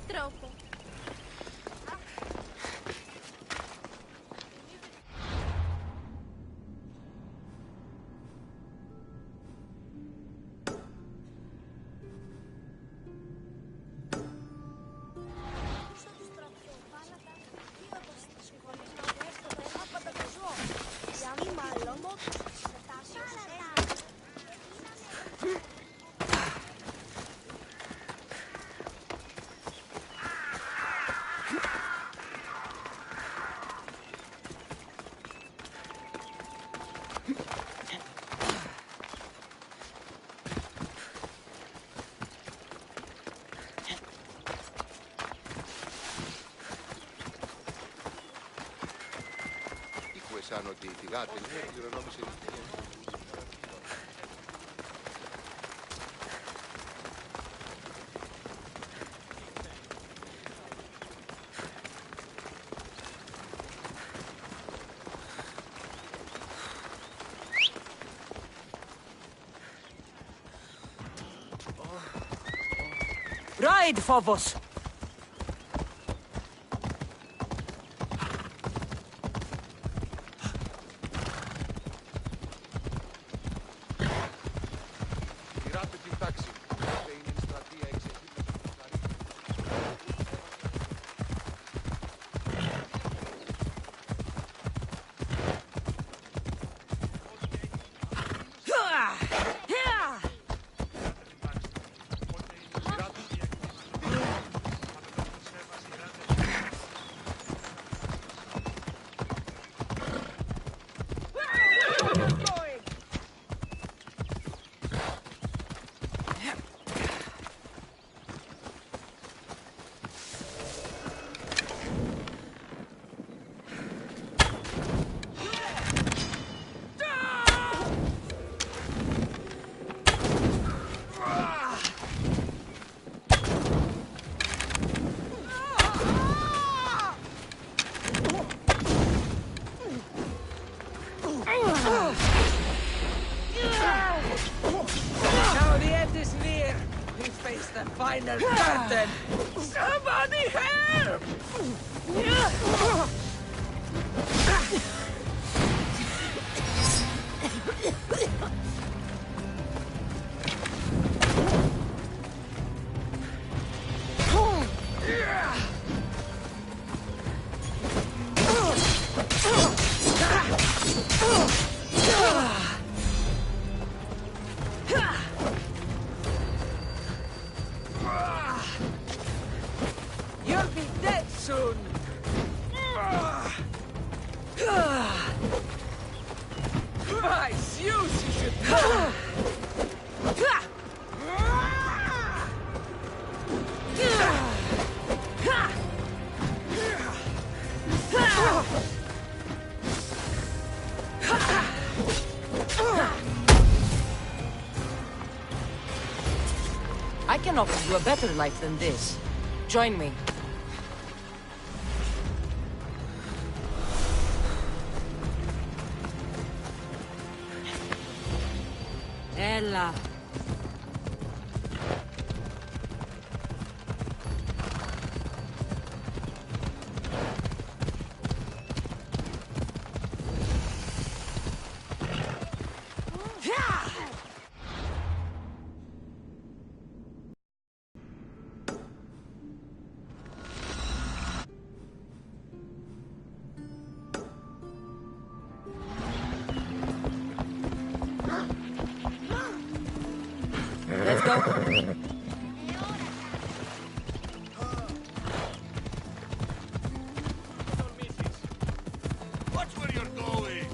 τρόπο. Σαν ότι τη γάτη μου κληρονόμησε Ride, Phobos! Now the end is near. We face the final curtain. Somebody help! I can offer you a better life than this. Join me. Ella. Let's go. Watch where you're going.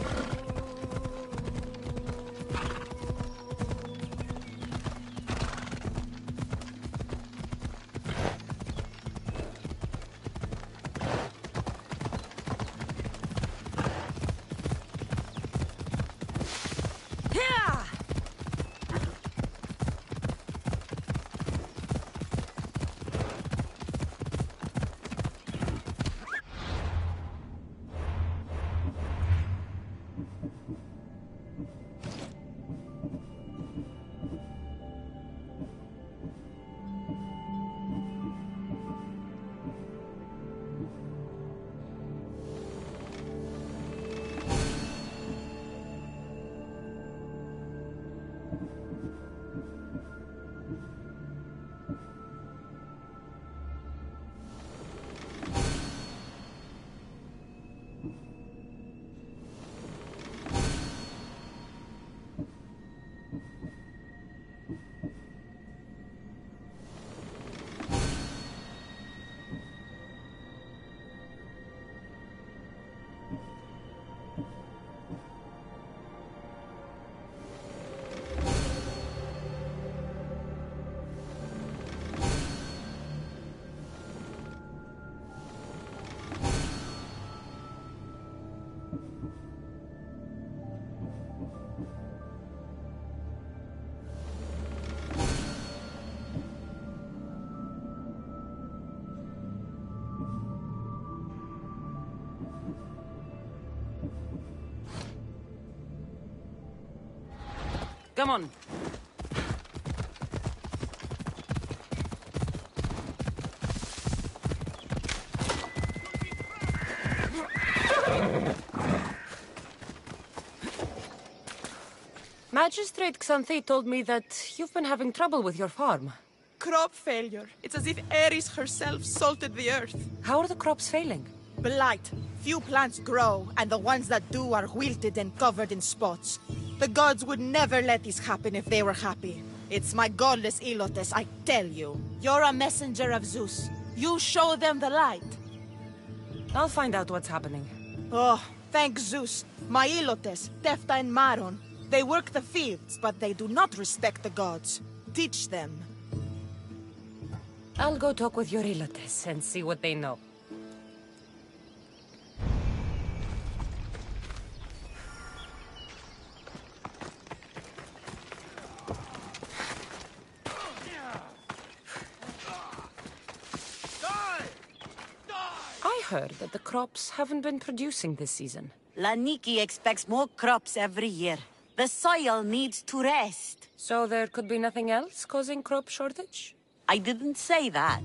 Come on. Magistrate Xanthi told me that you've been having trouble with your farm. Crop failure. It's as if Ares herself salted the earth. How are the crops failing? Blight. Few plants grow, and the ones that do are wilted and covered in spots. The gods would never let this happen if they were happy. It's my godless Ilotes, I tell you. You're a messenger of Zeus. You show them the light. I'll find out what's happening. Oh, thank Zeus. My Ilotes, Tefta and Maron. They work the fields, but they do not respect the gods. Teach them. I'll go talk with your Ilotes and see what they know. I heard that the crops haven't been producing this season. Laniki expects more crops every year. The soil needs to rest. So there could be nothing else causing crop shortage? I didn't say that.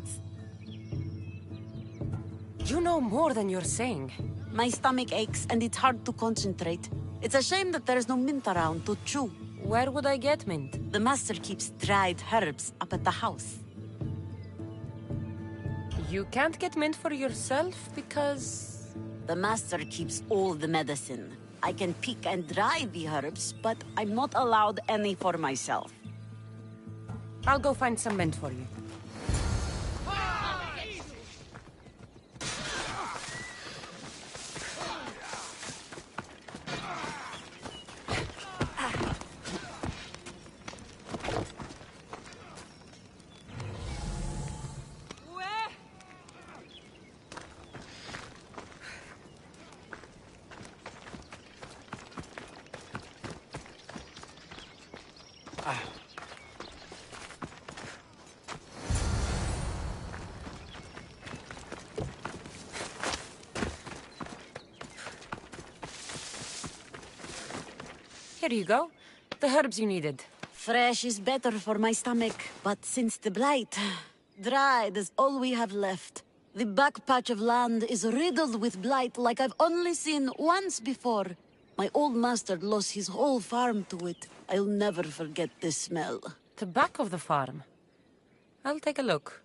You know more than you're saying. My stomach aches and it's hard to concentrate. It's a shame that there's no mint around to chew. Where would I get mint? The master keeps dried herbs up at the house. You can't get mint for yourself because... The master keeps all the medicine. I can pick and dry the herbs, but I'm not allowed any for myself. I'll go find some mint for you. Here you go. The herbs you needed. Fresh is better for my stomach, but since the blight, dried is all we have left. The back patch of land is riddled with blight like I've only seen once before. My old master lost his whole farm to it. I'll never forget this smell. The back of the farm? I'll take a look.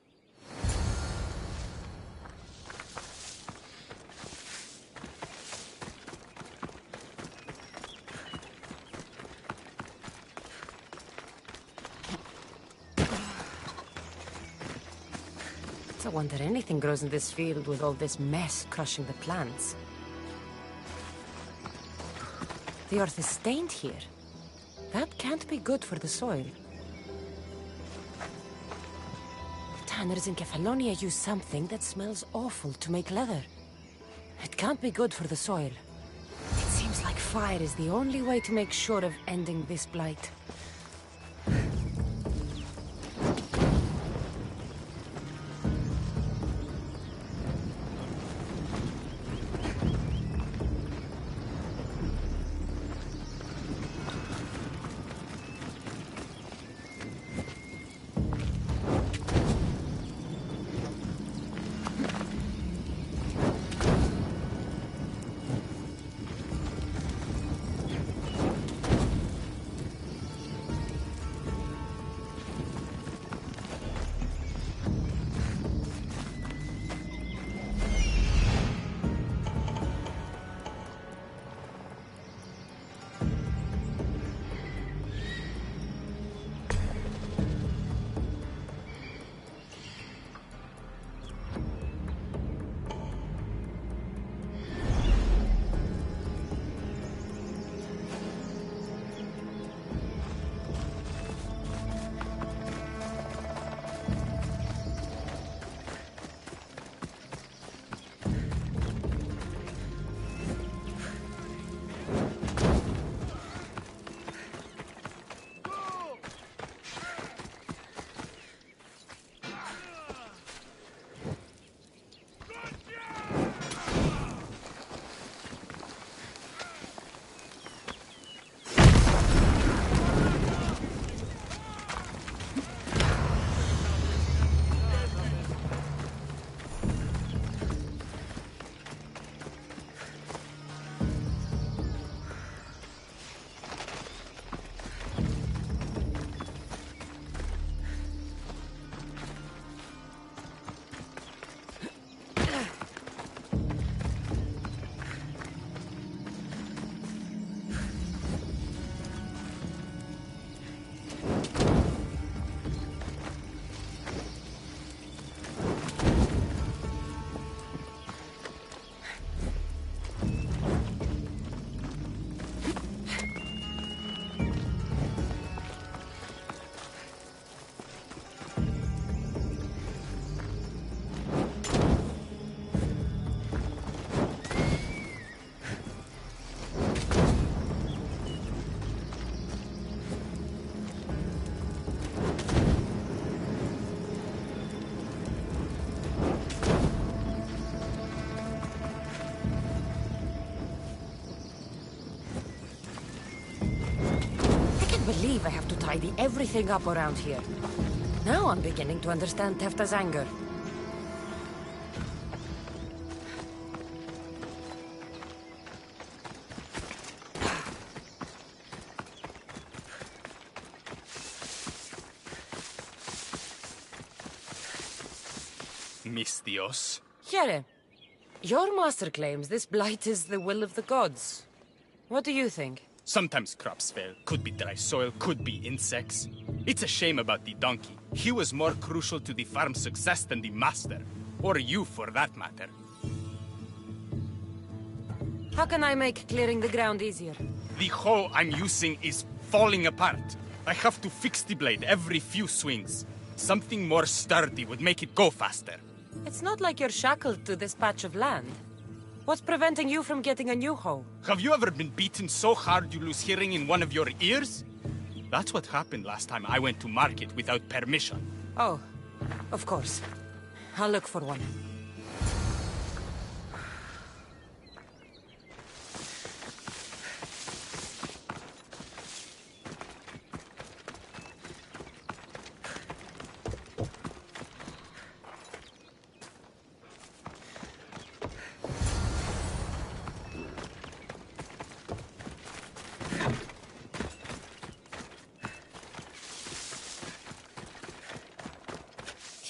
It's a wonder anything grows in this field with all this mess crushing the plants. The earth is stained here. That can't be good for the soil. Tanners in Kefalonia use something that smells awful to make leather. It can't be good for the soil. It seems like fire is the only way to make sure of ending this blight. I have to tidy everything up around here. Now I'm beginning to understand Tefta's anger. Mistios. Here, your master claims this blight is the will of the gods. What do you think? Sometimes crops fail. Could be dry soil, could be insects. It's a shame about the donkey. He was more crucial to the farm's success than the master. Or you, for that matter. How can I make clearing the ground easier? The hoe I'm using is falling apart. I have to fix the blade every few swings. Something more sturdy would make it go faster. It's not like you're shackled to this patch of land. What's preventing you from getting a new hoe? Have you ever been beaten so hard you lose hearing in one of your ears? That's what happened last time I went to market without permission. Oh, of course. I'll look for one.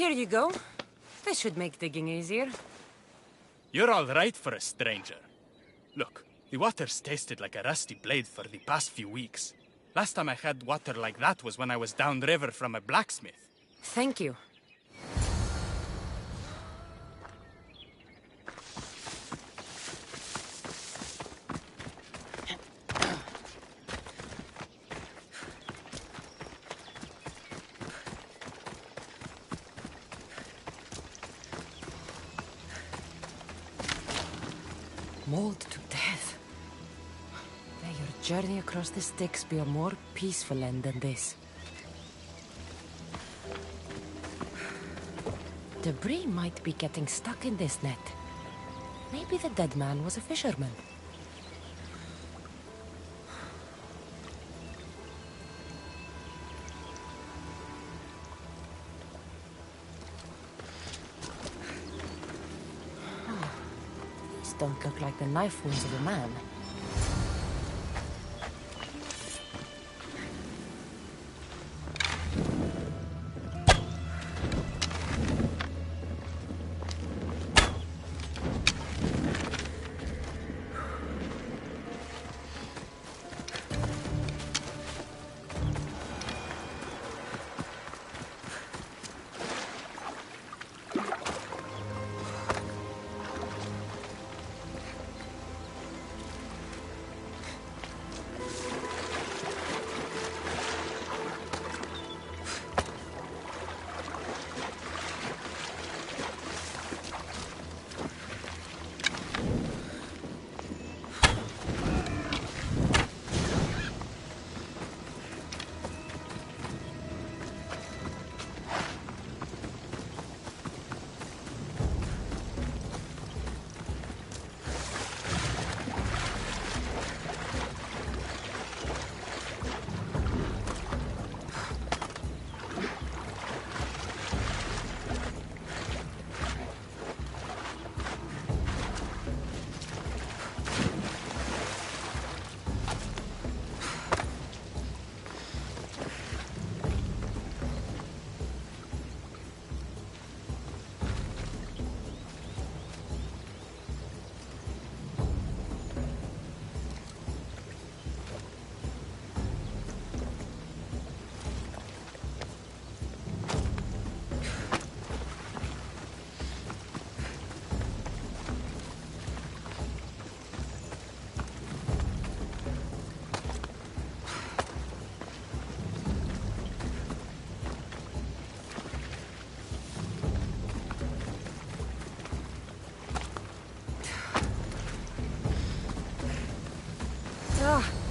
Here you go. This should make digging easier. You're all right for a stranger. Look, the water's tasted like a rusty blade for the past few weeks. Last time I had water like that was when I was downriver from a blacksmith. Thank you. Mauled to death. May your journey across the Styx be a more peaceful end than this. Debris might be getting stuck in this net. Maybe the dead man was a fisherman. Don't look like the knife wounds of a man.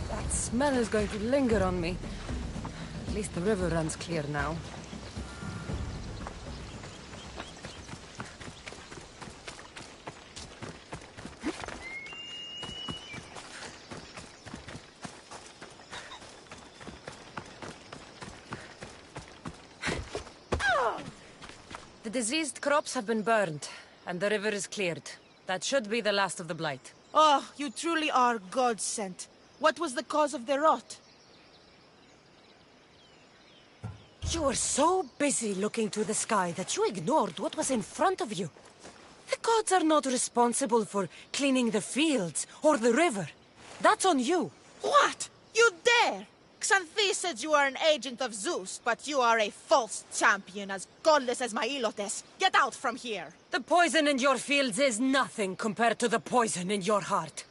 That smell is going to linger on me. At least the river runs clear now. The diseased crops have been burned, and the river is cleared. That should be the last of the blight. Oh, you truly are God-sent. What was the cause of the rot? You were so busy looking to the sky that you ignored what was in front of you. The gods are not responsible for cleaning the fields or the river. That's on you. What? You dare? Xanthi said you are an agent of Zeus, but you are a false champion, as godless as my Ilotes. Get out from here! The poison in your fields is nothing compared to the poison in your heart.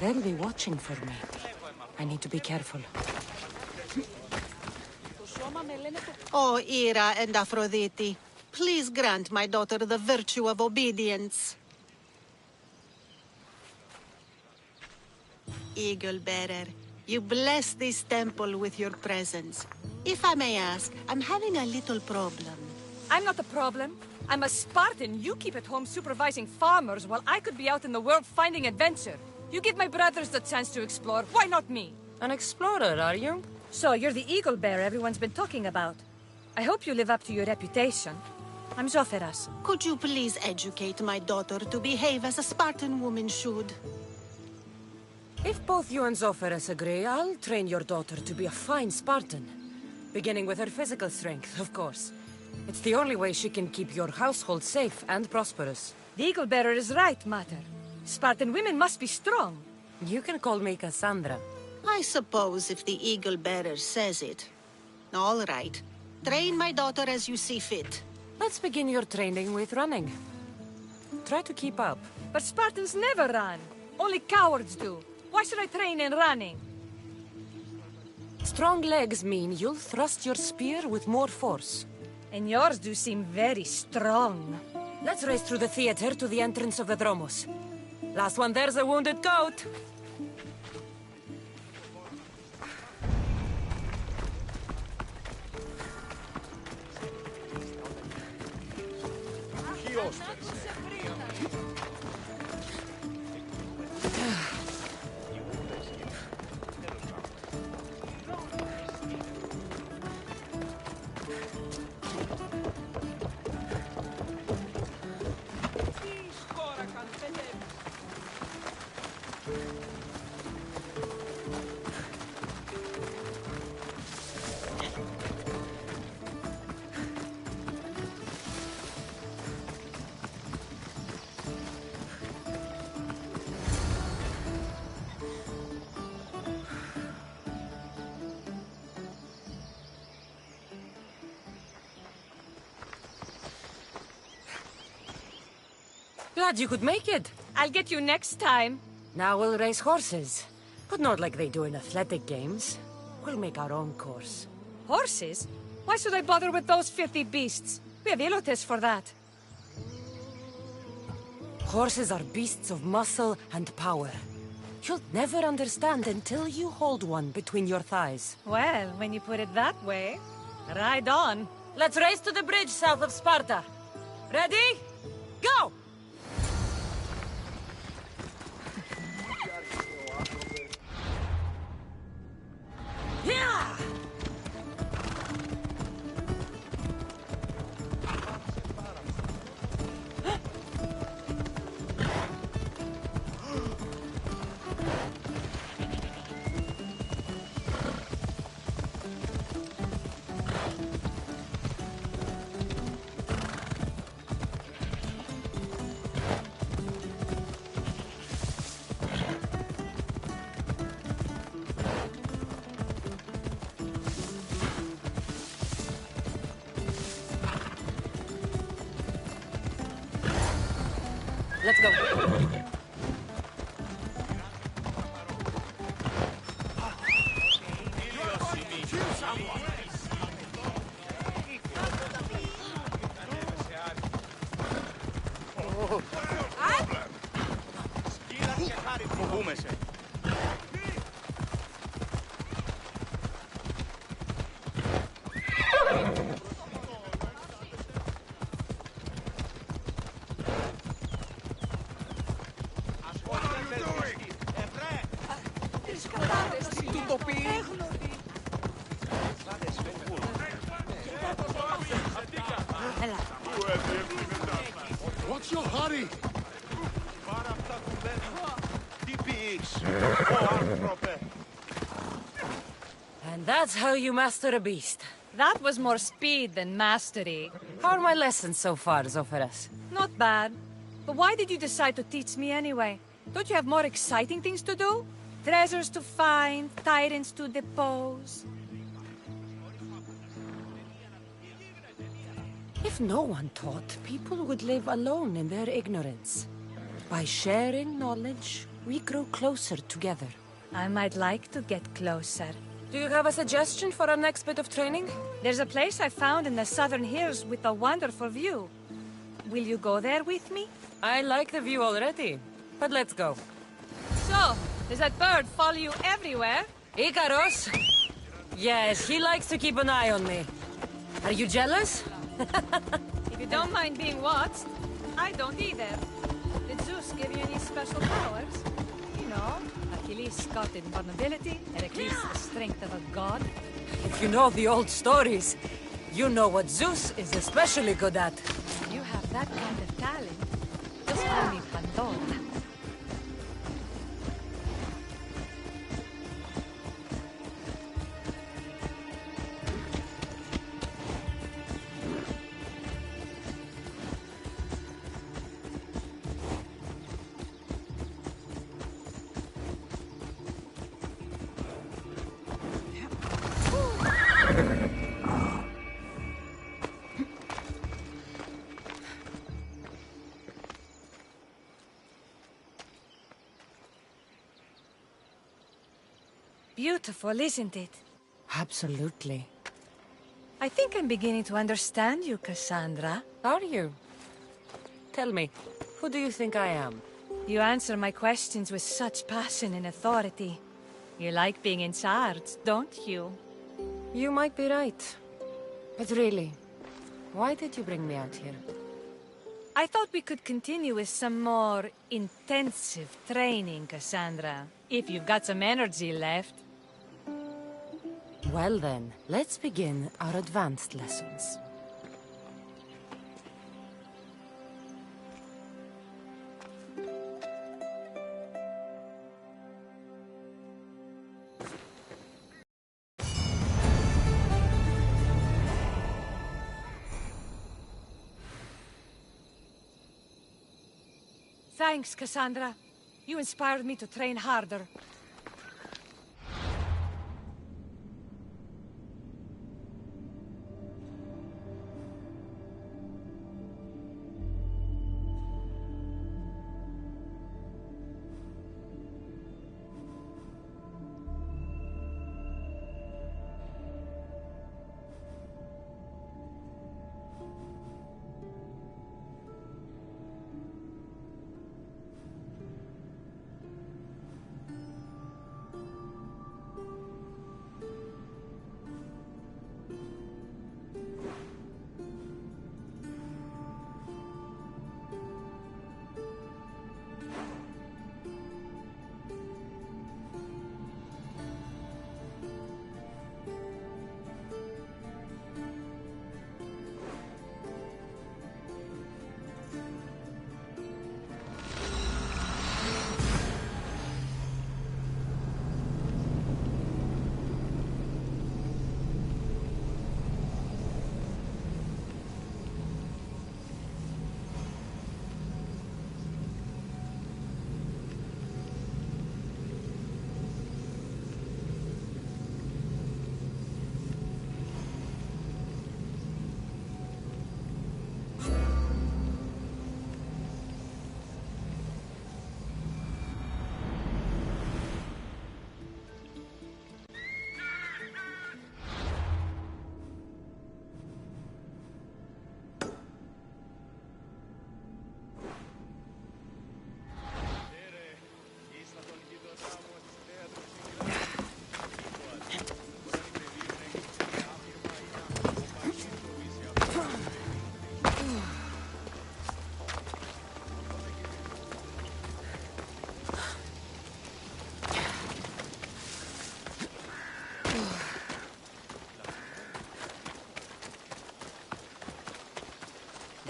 They'll be watching for me. I need to be careful. Oh, Ira and Aphrodite, please grant my daughter the virtue of obedience. Eagle Bearer, you bless this temple with your presence. If I may ask, I'm having a little problem. I'm not the problem. I'm a Spartan. You keep at home supervising farmers while I could be out in the world finding adventure. You give my brothers the chance to explore. Why not me? An explorer, are you? So you're the eagle bearer everyone's been talking about. I hope you live up to your reputation. I'm Zoferas. Could you please educate my daughter to behave as a Spartan woman should? If both you and Zoferas agree, I'll train your daughter to be a fine Spartan. Beginning with her physical strength, of course. It's the only way she can keep your household safe and prosperous. The eagle bearer is right, Mater. Spartan women must be strong. You can call me Cassandra. I suppose if the eagle bearer says it. All right. Train my daughter as you see fit. Let's begin your training with running. Try to keep up. But Spartans never run. Only cowards do. Why should I train in running? Strong legs mean you'll thrust your spear with more force. And yours do seem very strong. Let's race through the theater to the entrance of the Dromos. Last one there's a wounded goat. Glad you could make it. I'll get you next time. Now we'll race horses. But not like they do in athletic games. We'll make our own course. Horses? Why should I bother with those filthy beasts? We have Elotes for that. Horses are beasts of muscle and power. You'll never understand until you hold one between your thighs. Well, when you put it that way, ride on. Let's race to the bridge south of Sparta. Ready? Go! Yeah! Φοβούμαι. What's your hurry? And that's how you master a beast. That was more speed than mastery. How are my lessons so far, Zoferas? Not bad. But why did you decide to teach me anyway? Don't you have more exciting things to do? Treasures to find, tyrants to depose. If no one taught, people would live alone in their ignorance. By sharing knowledge, we grow closer together. I might like to get closer. Do you have a suggestion for our next bit of training? There's a place I found in the southern hills with a wonderful view. Will you go there with me? I like the view already, but let's go. So, does that bird follow you everywhere? Icaros? Yes, he likes to keep an eye on me. Are you jealous? If you don't mind being watched, I don't either. Did Zeus give you any special powers? You know, Achilles got invulnerability, Heracles the strength of a god. If you know the old stories, you know what Zeus is especially good at. You have that kind of talent. Just call me Pandora. Beautiful, isn't it? Absolutely. I think I'm beginning to understand you, Cassandra. Are you? Tell me, who do you think I am? You answer my questions with such passion and authority. You like being in charge, don't you? You might be right. But really, why did you bring me out here? I thought we could continue with some more intensive training, Cassandra. If you've got some energy left. Well then, let's begin our advanced lessons. Thanks, Cassandra. You inspired me to train harder.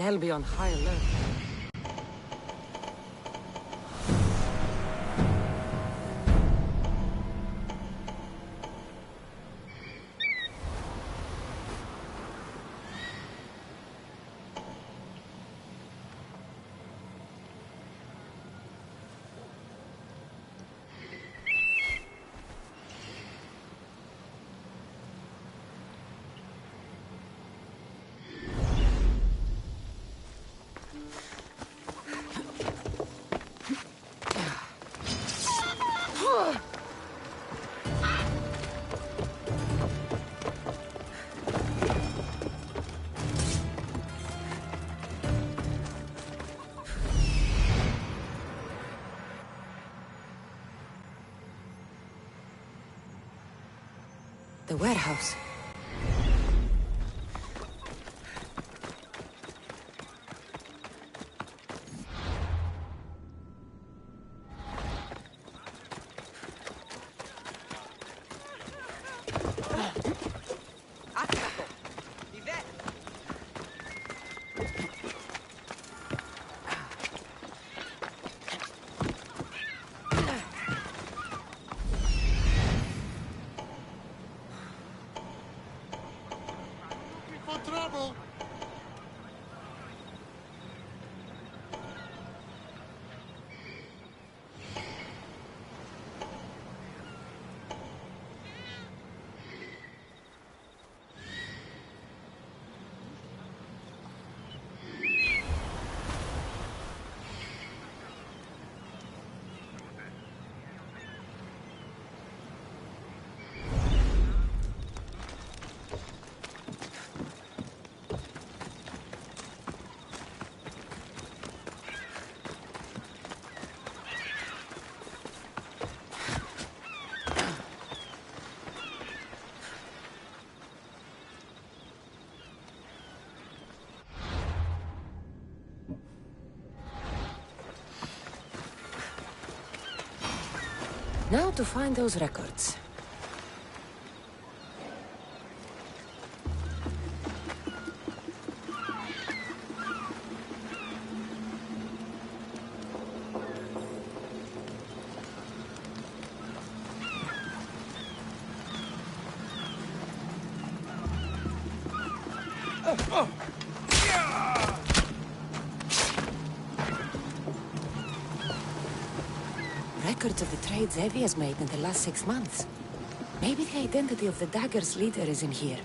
They'll be on high alert. The warehouse. Trouble. Now to find those records. Records of the trades Evie has made in the last 6 months. Maybe the identity of the dagger's leader is in here.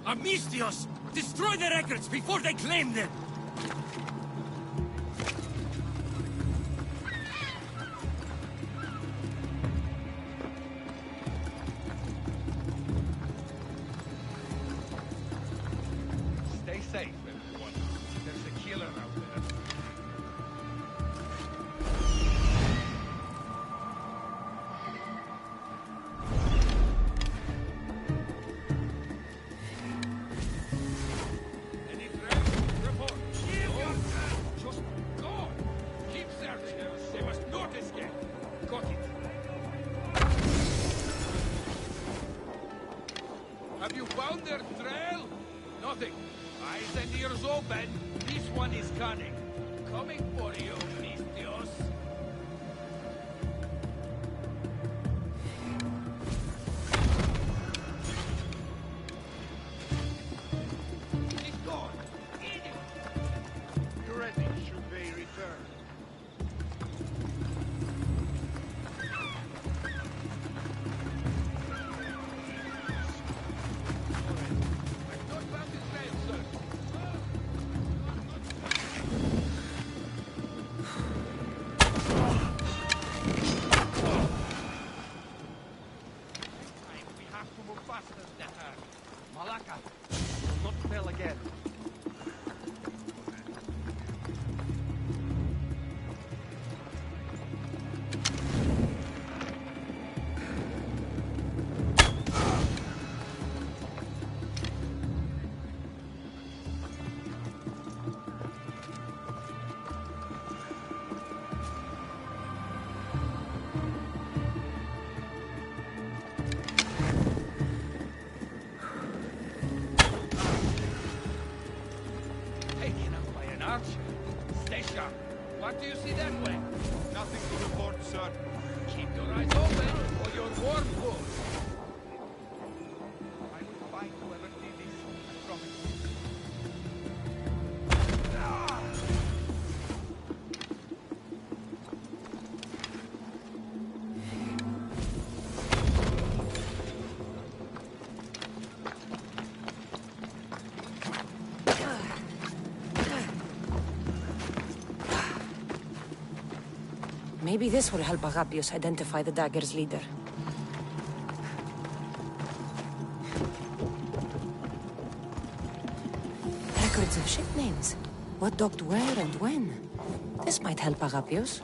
Amistios! Destroy the records before they claim them! Stay safe, everyone. There's a killer out there. Have you found their trail? Nothing. Eyes and ears open. This one is cunning. Coming for you, Mistios. He's gone. Eat him. You're ready should they return. an archer. Stay sharp. What do you see that way? Nothing to report, sir. Keep your eyes open, or your war food. I will find whoever did this. I promise. Maybe this will help Agapios identify the dagger's leader. Records of ship names. What docked where and when. This might help Agapios.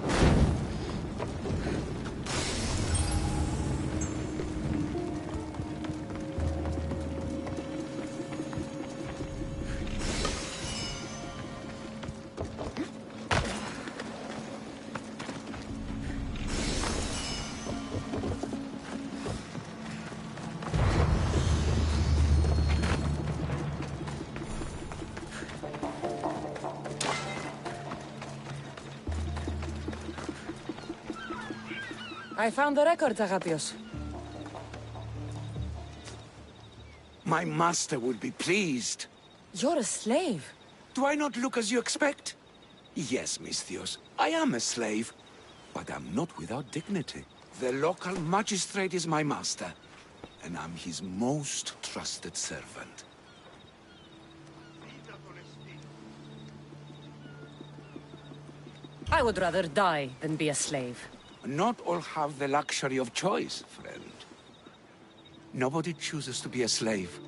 I found the records, Agapios. My master will be pleased. You're a slave. Do I not look as you expect? Yes, Misthios, I am a slave, but I'm not without dignity. The local magistrate is my master, and I'm his most trusted servant. I would rather die than be a slave. Not all have the luxury of choice, friend. Nobody chooses to be a slave,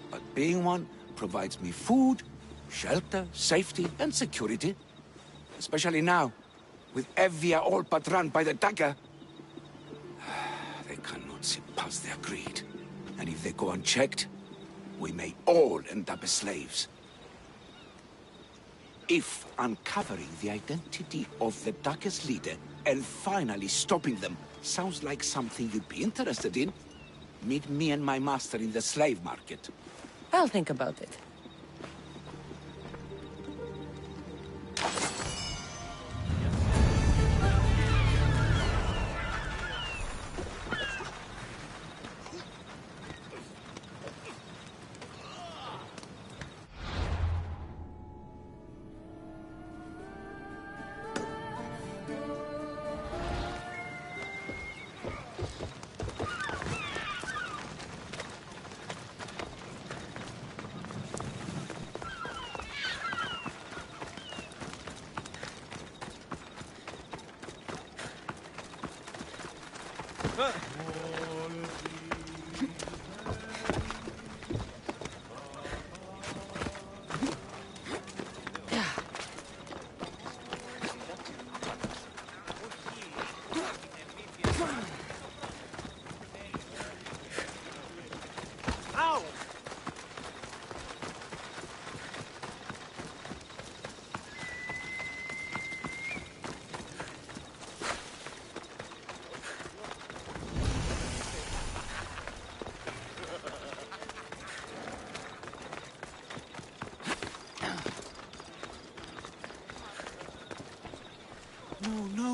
but being one provides me food, shelter, safety, and security. Especially now, with Evia all but run by the dagger. They cannot see past their greed. And if they go unchecked, we may all end up as slaves. If uncovering the identity of the dagger's leader and finally stopping them sounds like something you'd be interested in, meet me and my master in the slave market. I'll think about it.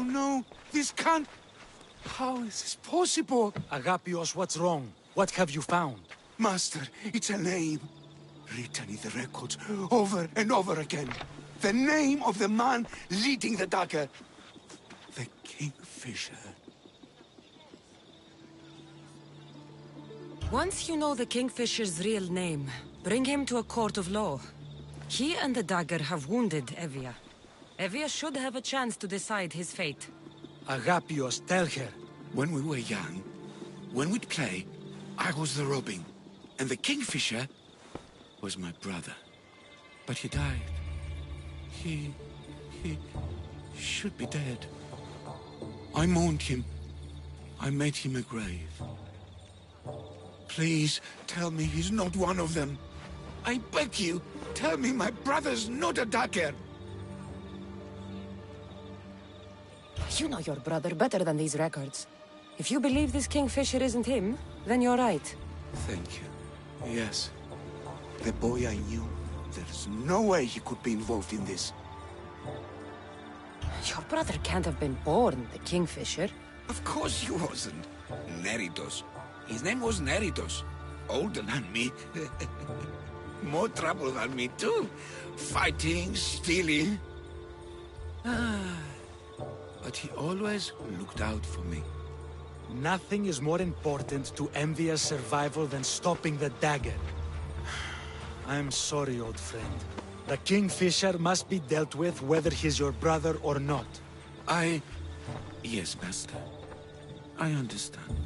No, this can't... How is this possible? Agapios, what's wrong? What have you found? Master, it's a name. Written in the records over and over again. The name of the man leading the dagger. The Kingfisher. Once you know the Kingfisher's real name, bring him to a court of law. He and the dagger have wounded Evia. Evia should have a chance to decide his fate. Agapios, tell her. When we were young, when we'd play, I was the robin, and the Kingfisher was my brother. But he died. He should be dead. I mourned him. I made him a grave. Please, tell me he's not one of them. I beg you, tell me my brother's not a dagger. You know your brother better than these records. If you believe this Kingfisher isn't him, then you're right. Thank you. Yes. The boy I knew There's no way he could be involved in this. Your brother can't have been born the Kingfisher. Of course he wasn't. Neritos. His name was Neritos. Older than me. More trouble than me, too. Fighting, stealing. But he always looked out for me. Nothing is more important to Envia's survival than stopping the dagger. I'm sorry, old friend. The Kingfisher must be dealt with whether he's your brother or not. Yes, Master. I understand.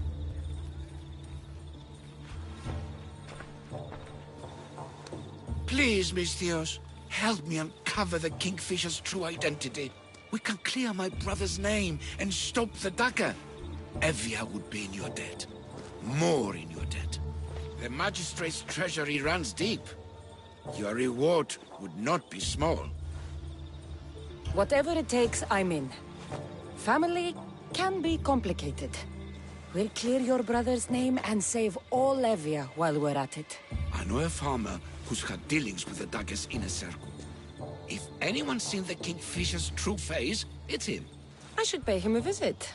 Please, Misthios, help me uncover the Kingfisher's true identity. We can clear my brother's name and stop the dagger. Evia would be in your debt. More in your debt. The Magistrate's treasury runs deep. Your reward would not be small. Whatever it takes, I'm in. Family can be complicated. We'll clear your brother's name and save all Evia while we're at it. I know a farmer who's had dealings with the dagger's inner circle. If anyone's seen the Kingfisher's true face, it's him. I should pay him a visit.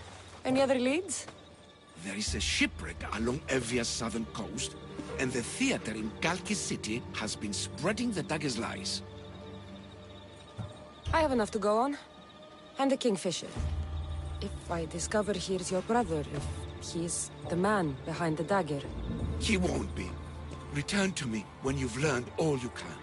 Any other leads? There is a shipwreck along Evia's southern coast, and the theater in Kalki City has been spreading the dagger's lies. I have enough to go on. And the Kingfisher. If I discover he's your brother, if he's the man behind the dagger. He won't be. Return to me when you've learned all you can.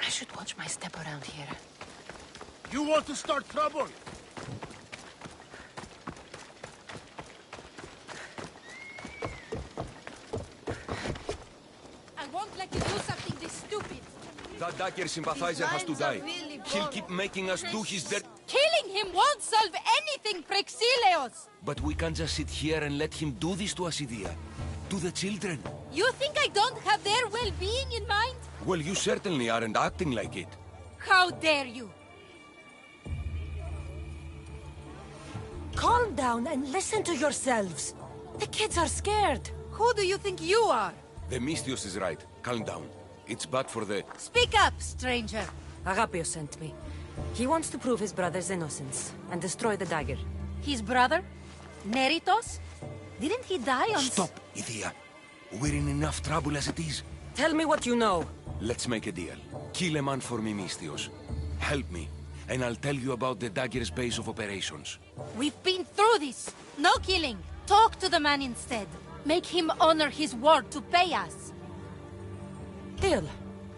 I should watch my step around here. You want to start trouble? I won't let you do something this stupid. That dagger sympathizer has to die. He'll keep making us do his dirt. Killing him won't solve anything, Prexileos! But we can't just sit here and let him do this to us, Idia. To the children. You think I don't have their well-being in mind? Well, you certainly aren't acting like it. How dare you? Calm down and listen to yourselves. The kids are scared. Who do you think you are? The Misthios is right. Calm down. It's bad for the... Speak up, stranger. Agapio sent me. He wants to prove his brother's innocence and destroy the dagger. His brother? Neritos? Didn't he die on... Stop, Idia. We're in enough trouble as it is. Tell me what you know. Let's make a deal. Kill a man for me, Misthios. Help me, and I'll tell you about the dagger's base of operations. We've been through this. No killing. Talk to the man instead. Make him honor his word to pay us. Deal.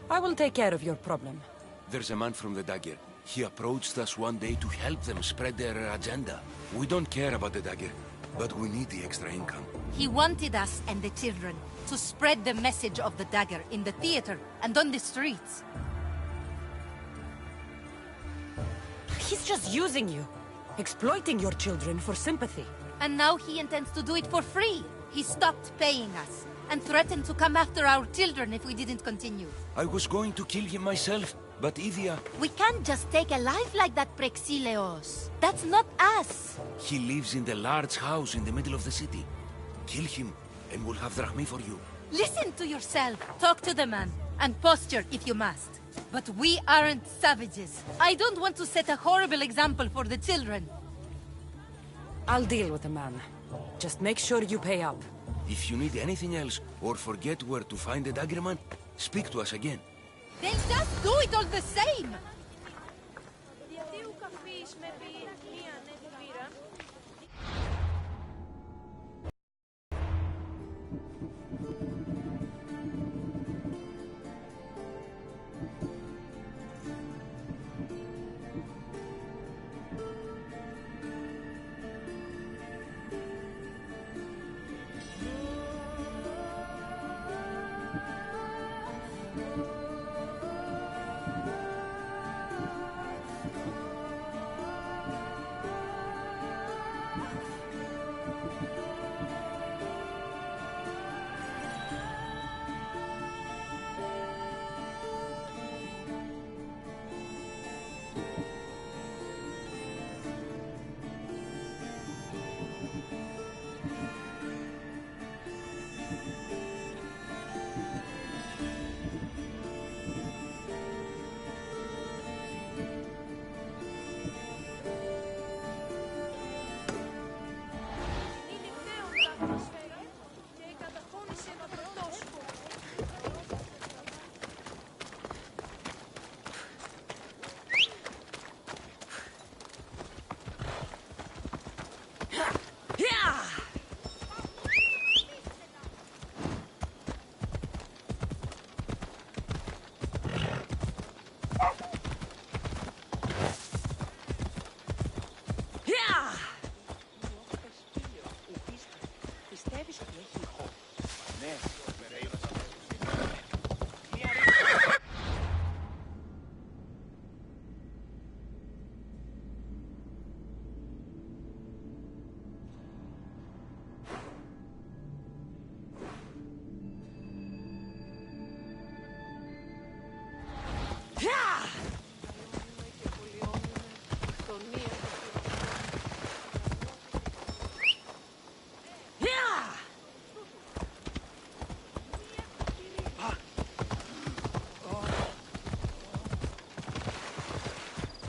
I will take care of your problem. There's a man from the dagger. He approached us one day to help them spread their agenda. We don't care about the dagger, but we need the extra income. He wanted us and the children to spread the message of the dagger in the theater and on the streets. He's just using you. Exploiting your children for sympathy. And now he intends to do it for free. He stopped paying us and threatened to come after our children if we didn't continue. I was going to kill him myself, but Idia... We can't just take a life like that, Prexileos. That's not us. He lives in the large house in the middle of the city. Kill him, and we'll have drachmi for you. Listen to yourself. Talk to the man, and posture if you must. But we aren't savages. I don't want to set a horrible example for the children. I'll deal with the man. Just make sure you pay up. If you need anything else, or forget where to find the daggerman, speak to us again. Then just do it all the same! Γιατί ο καφής με πει μία νεύη πήρα.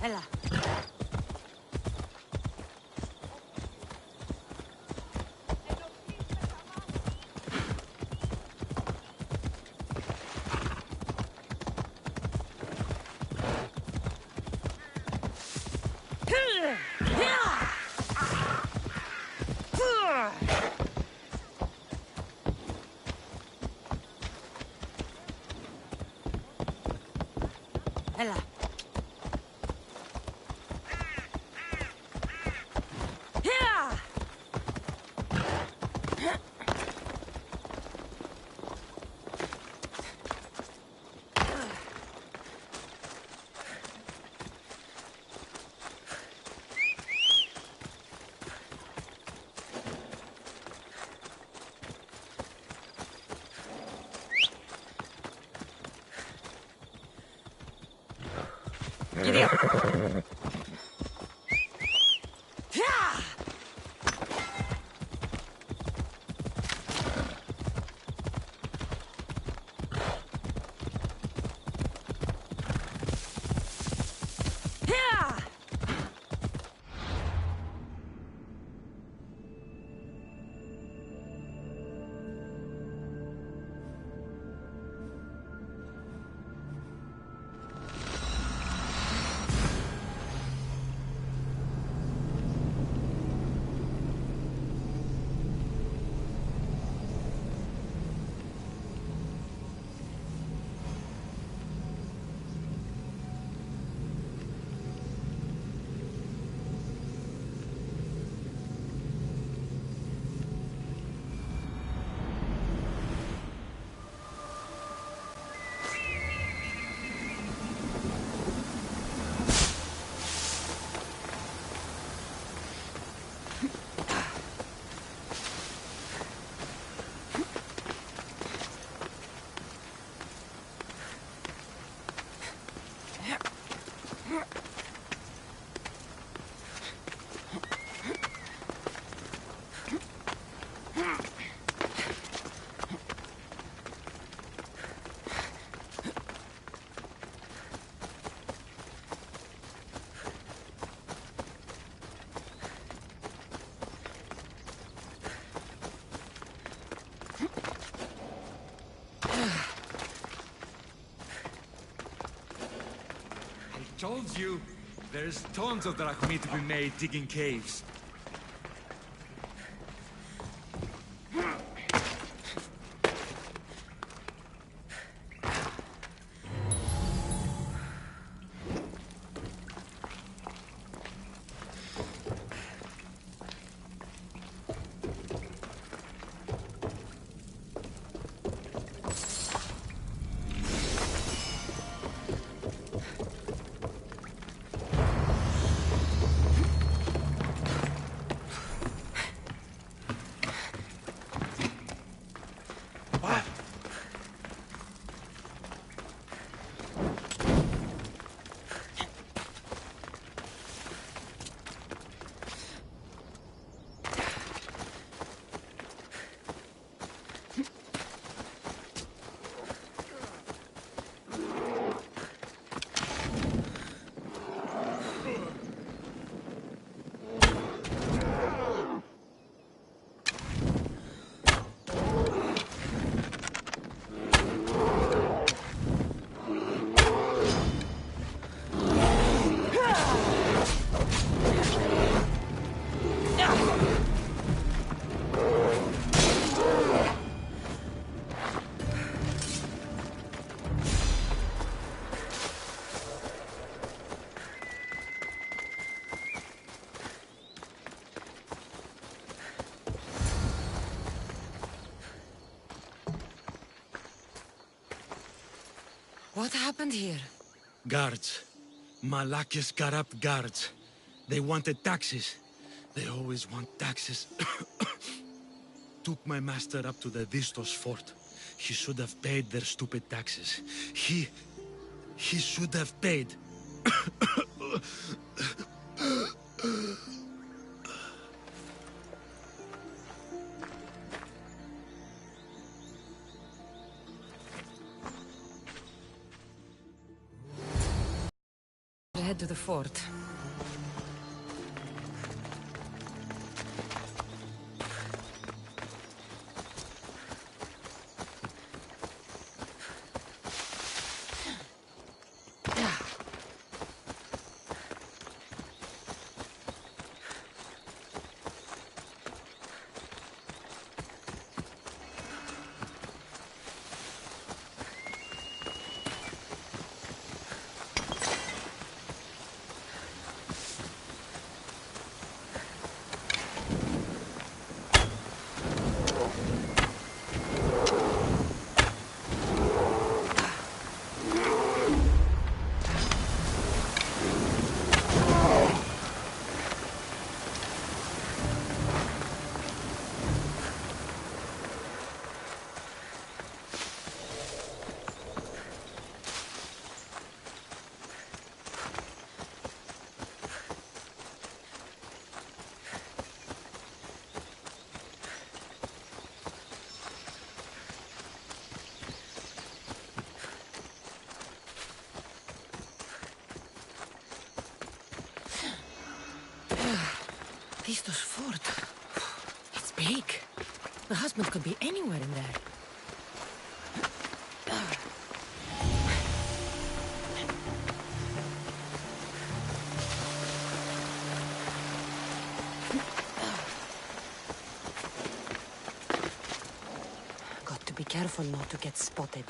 Έλα. Έλα. Giddy up. Told you. There's tons of drachmi to be made digging caves. What happened here? Guards. Malakis corrupt guards. They wanted taxes. They always want taxes. Took my master up to the Vistos fort. He should have paid their stupid taxes. He should have paid. Head to the fort. Vistos fort. It's big. The husband could be anywhere in there. Got to be careful not to get spotted.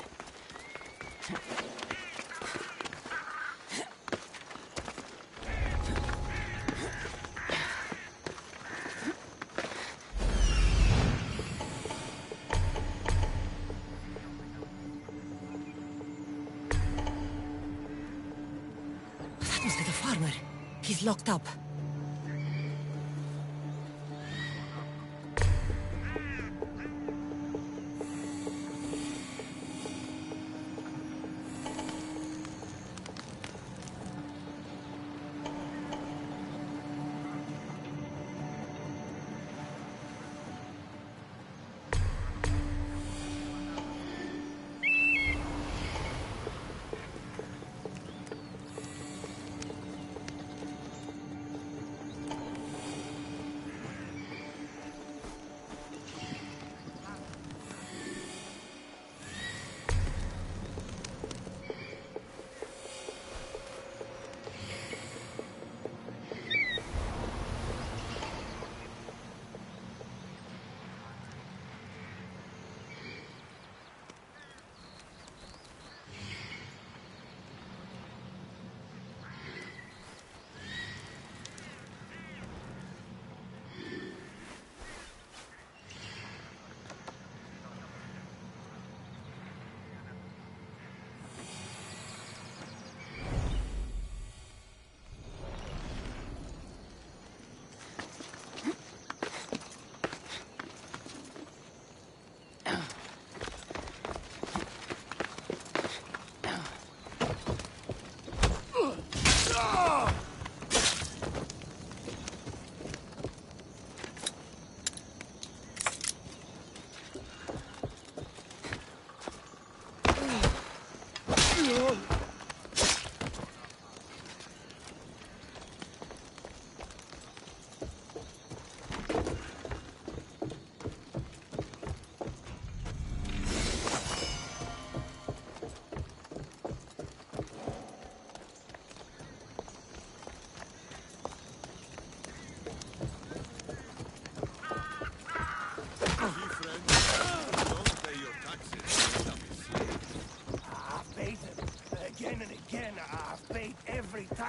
He's locked up.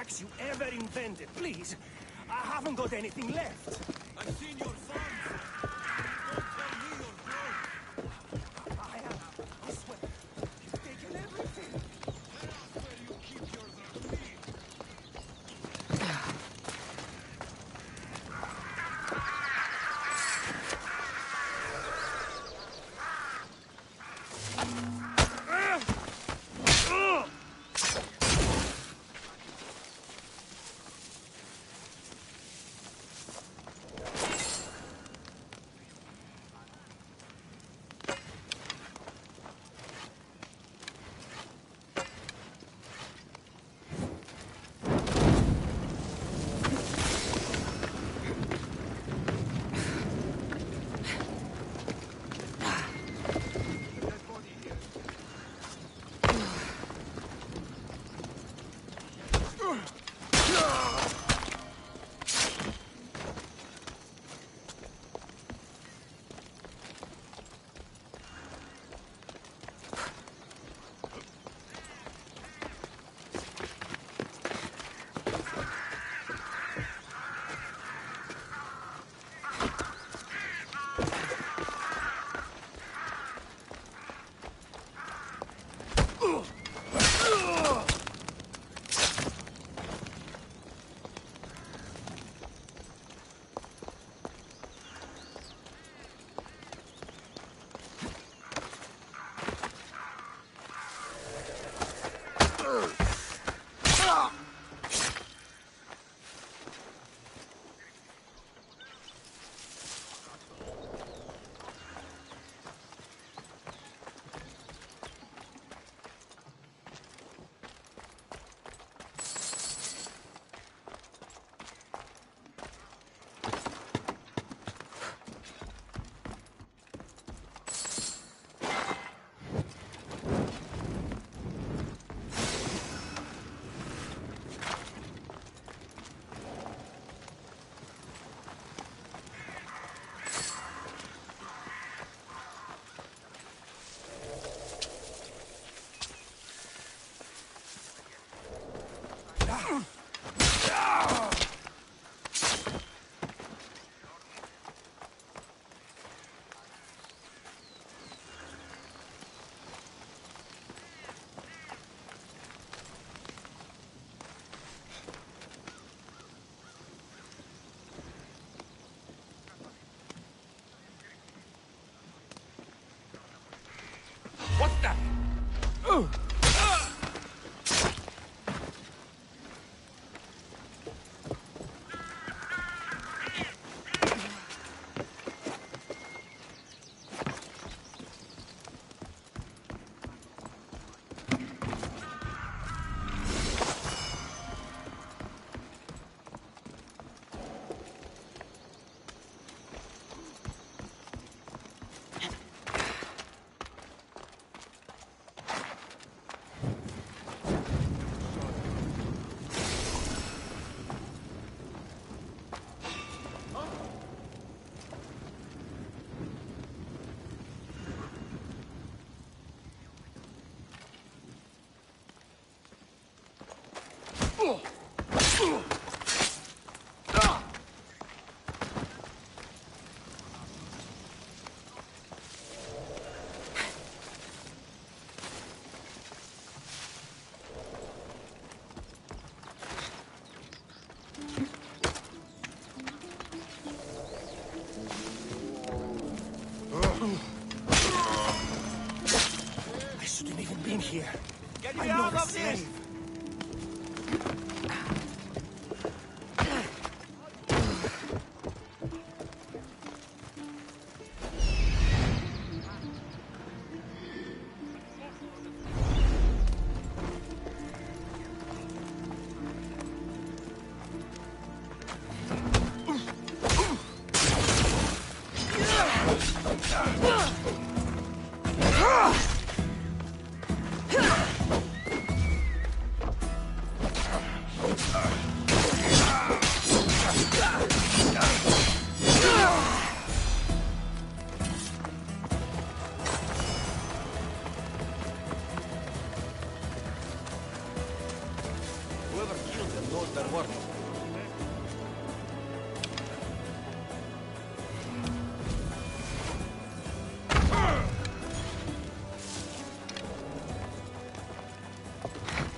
axe you ever invented, please. I haven't got anything left. I've seen your farm. Don't tell me you're broke. I swear, you've taken everything. Tell us where you keep your meat. What the? I shouldn't even been here. Get I'm me not out a of this! slave. work.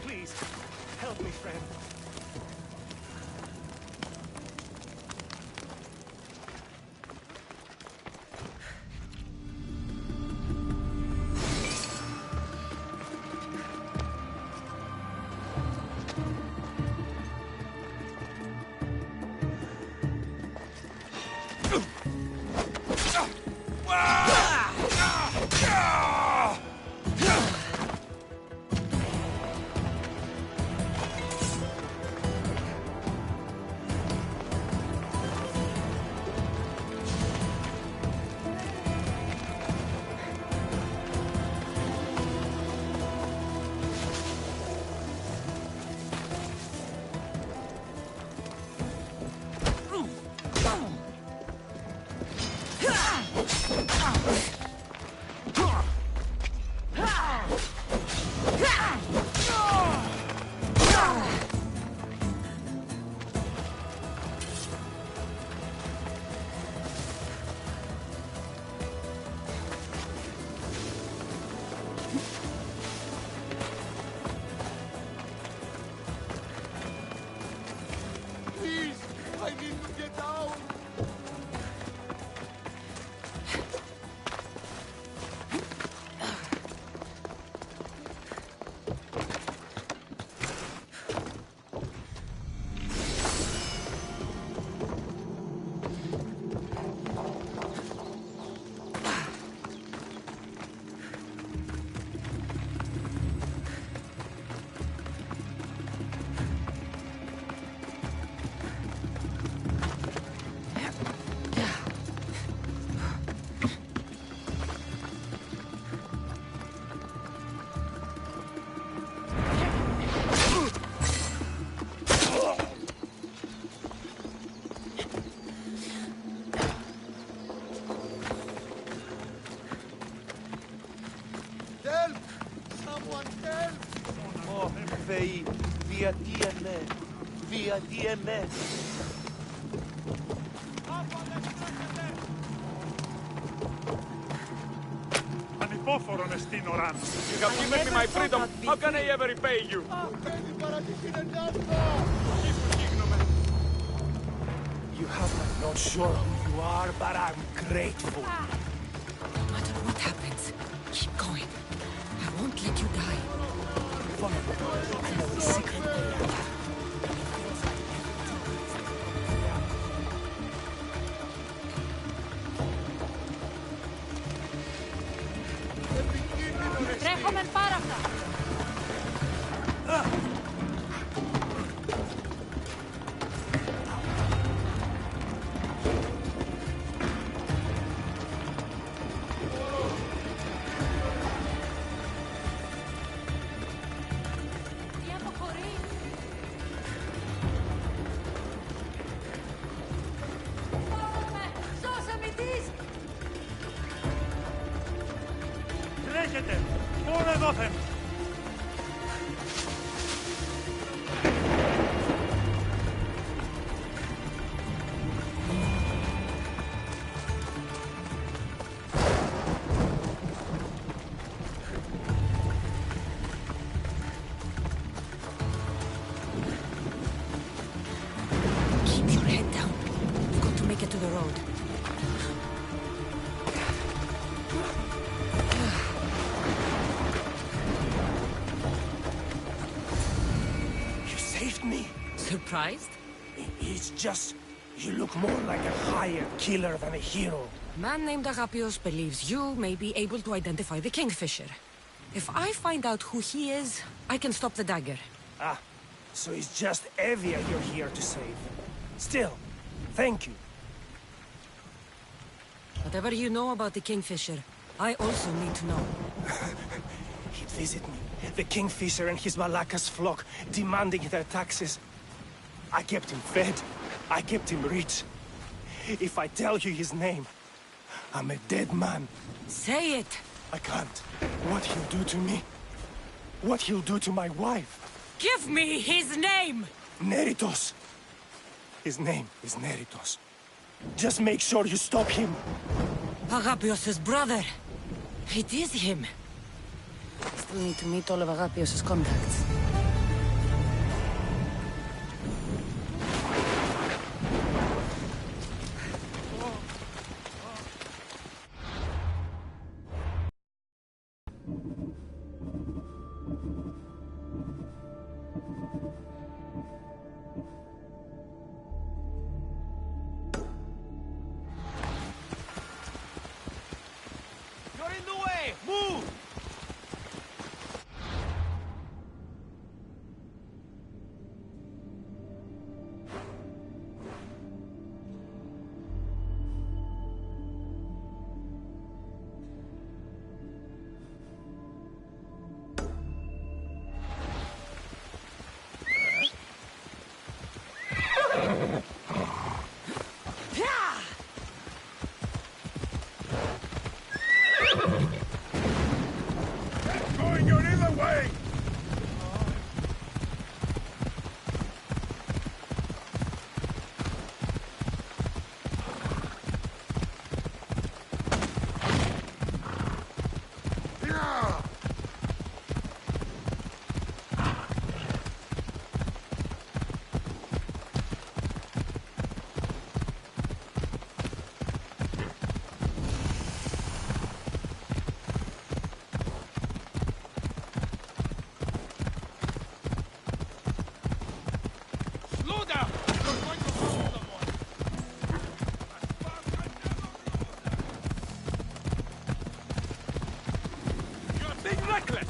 Please, help me, friend. Θεοί, διατίεμαι, διατίεμαι. Ανυπόφορον εστίν οράν. You have given me my freedom. How can I ever repay you? You have I'm not sure who you are, but I'm grateful. No matter what happens, keep going. I won't let you die. Follow me. I know a secret area. Τρέχομεν πάρα αυτά. Τρέχετε! Πόρε δόθεν! Keep your head down. We've got to make it to the road. You saved me. Surprised? It's just... you look more like a hired killer than a hero. A man named Agapios believes you may be able to identify the Kingfisher. If I find out who he is, I can stop the dagger. Ah, so it's just Evia you're here to save. Still, thank you. Whatever you know about the Kingfisher, I also need to know. He'd visit me. The Kingfisher and his Malakas flock, demanding their taxes. I kept him fed. I kept him rich. If I tell you his name, I'm a dead man. Say it! I can't. What he'll do to me. What he'll do to my wife. Give me his name! Neritos. His name is Neritos. Just make sure you stop him. Agapios' brother. It is him. Still need to meet all of Agapios' contacts. You're in the way! Move! Going your other way! Yeah! Slow down! You're going to shoot someone! You're being reckless!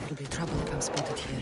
It'll be trouble if I'm spotted here.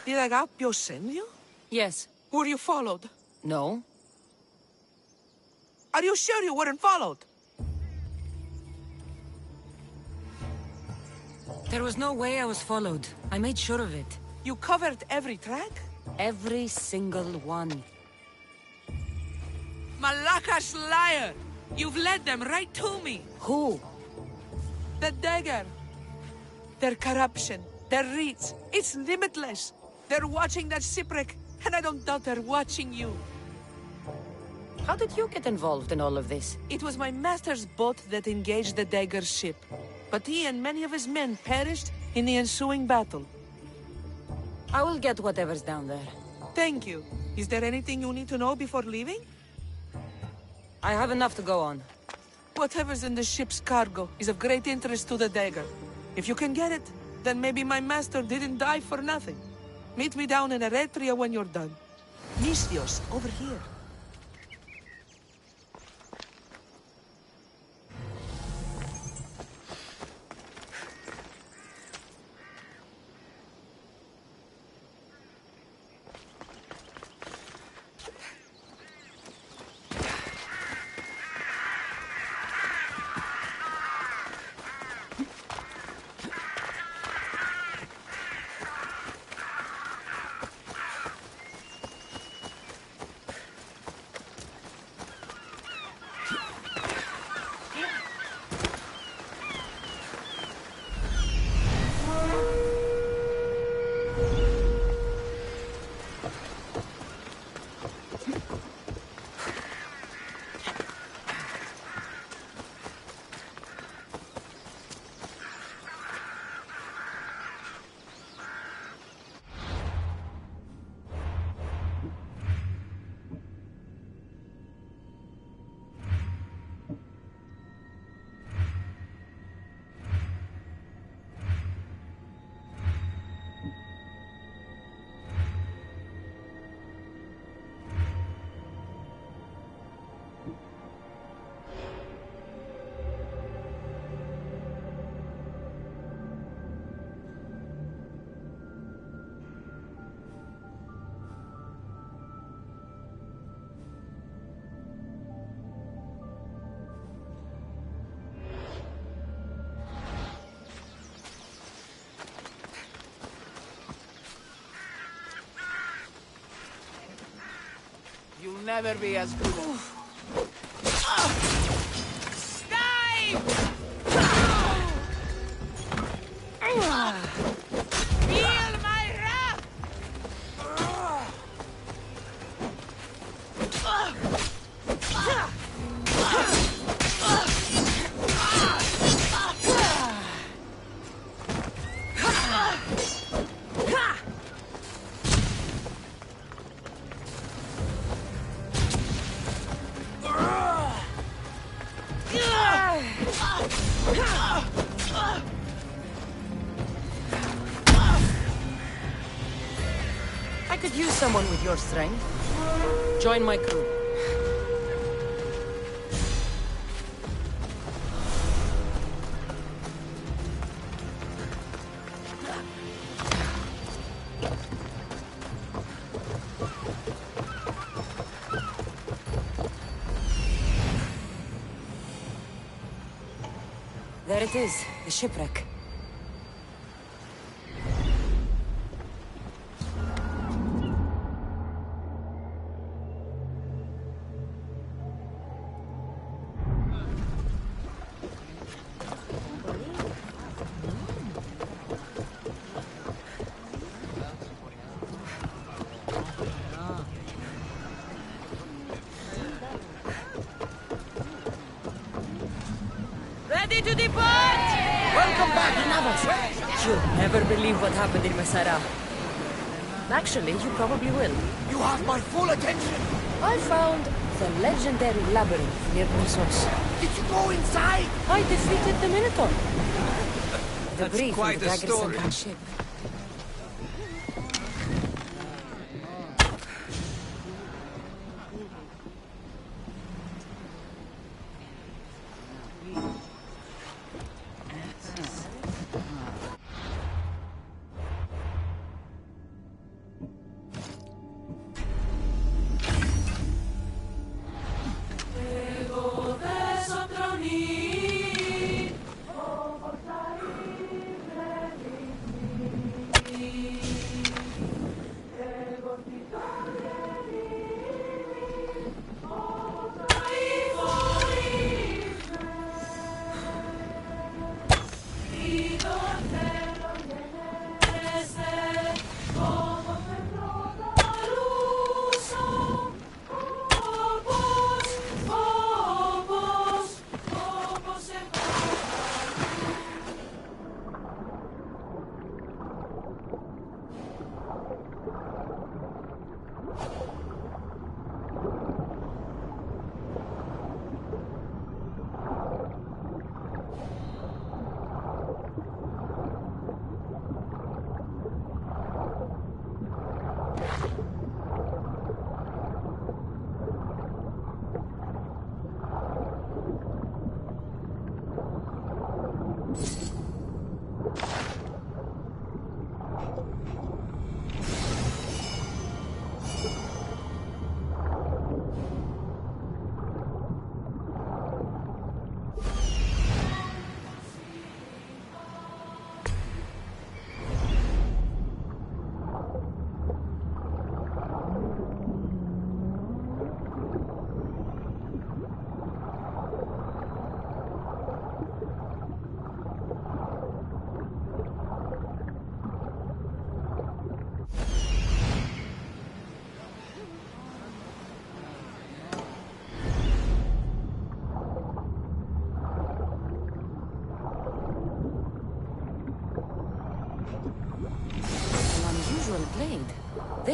Did Agapio send you? Yes. Were you followed? No. Are you sure you weren't followed? There was no way I was followed. I made sure of it. You covered every track? Every single one. Malaka's liar! You've led them right to me! Who? The dagger. Their corruption, their reach, it's limitless. They're watching that shipwreck, and I don't doubt they're watching you. How did you get involved in all of this? It was my master's boat that engaged the dagger's ship, but he and many of his men perished in the ensuing battle. I will get whatever's down there. Thank you. Is there anything you need to know before leaving? I have enough to go on. Whatever's in the ship's cargo is of great interest to the dagger. If you can get it, then maybe my master didn't die for nothing. Meet me down in Eretria when you're done. Misios, over here. You'll never be as good as... Dive! Feel my wrath! I could use someone with your strength. Join my crew. There it is, the shipwreck. Ready to depart! Welcome back, Navas. You'll never believe what happened in Masara. Actually, you probably will. You have my full attention. I found the legendary labyrinth near Knossos. Did you go inside? I defeated the Minotaur. The That's brief quite the a dagger story. sunken ship.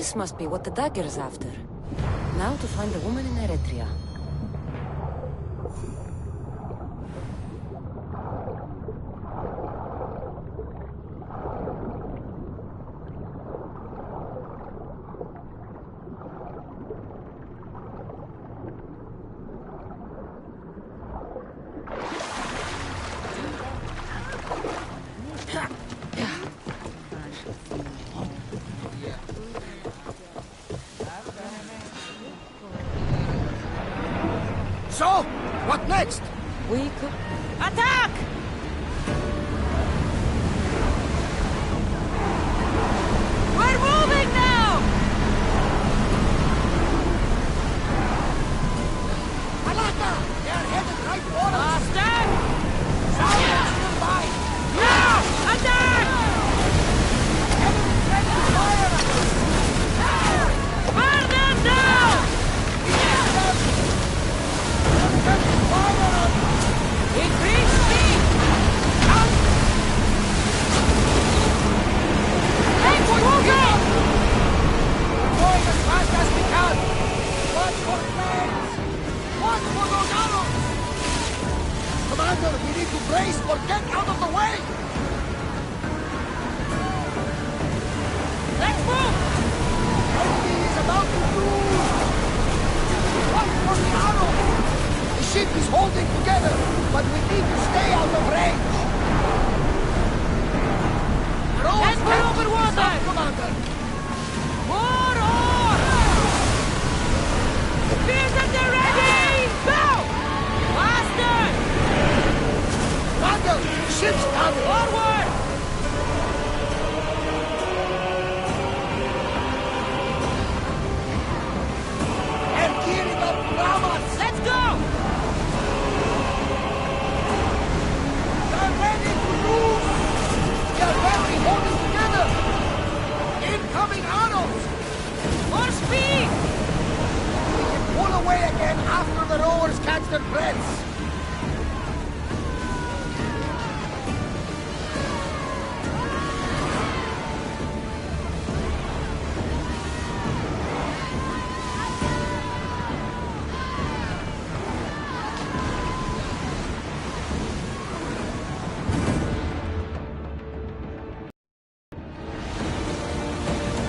This must be what the dagger's after. Now to find the woman in Eretria. So, what next? We could... Attack! We're moving now! Malaka! They are headed right for us! Stand! Silence nearby! Now! Attack! Enemy ready to fire at us! Burn them down! Increase speed! Let's move it! We're going as fast as we can! Watch for flames! Watch for those arrows! Commander, we need to brace or get out of the way! Let's move! Enemy is about to move! Watch for the arrows! The ship is holding together, but we need to stay out of range! Let's get over water! Commander! More oars! Spears at the ready! Go! Faster! Commander, the ship's coming! Forward! They're gearing up to ram us! Let's go! They're ready to move! We are barely holding together! Incoming arrows! More speed! We can pull away again after the rowers catch their breaths!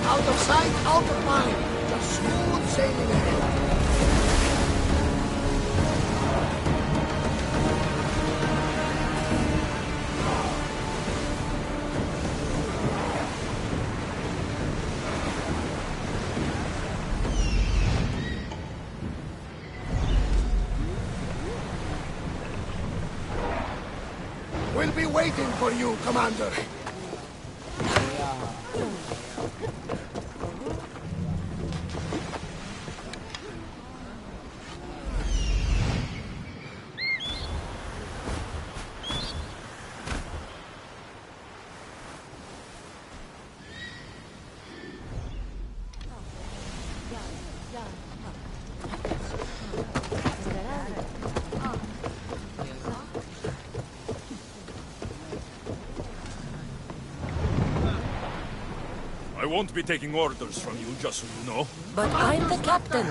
Out of sight, out of mind. Just smooth sailing ahead. We'll be waiting for you, Commander. I won't be taking orders from you, just so you know. But I'm the captain.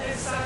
Esa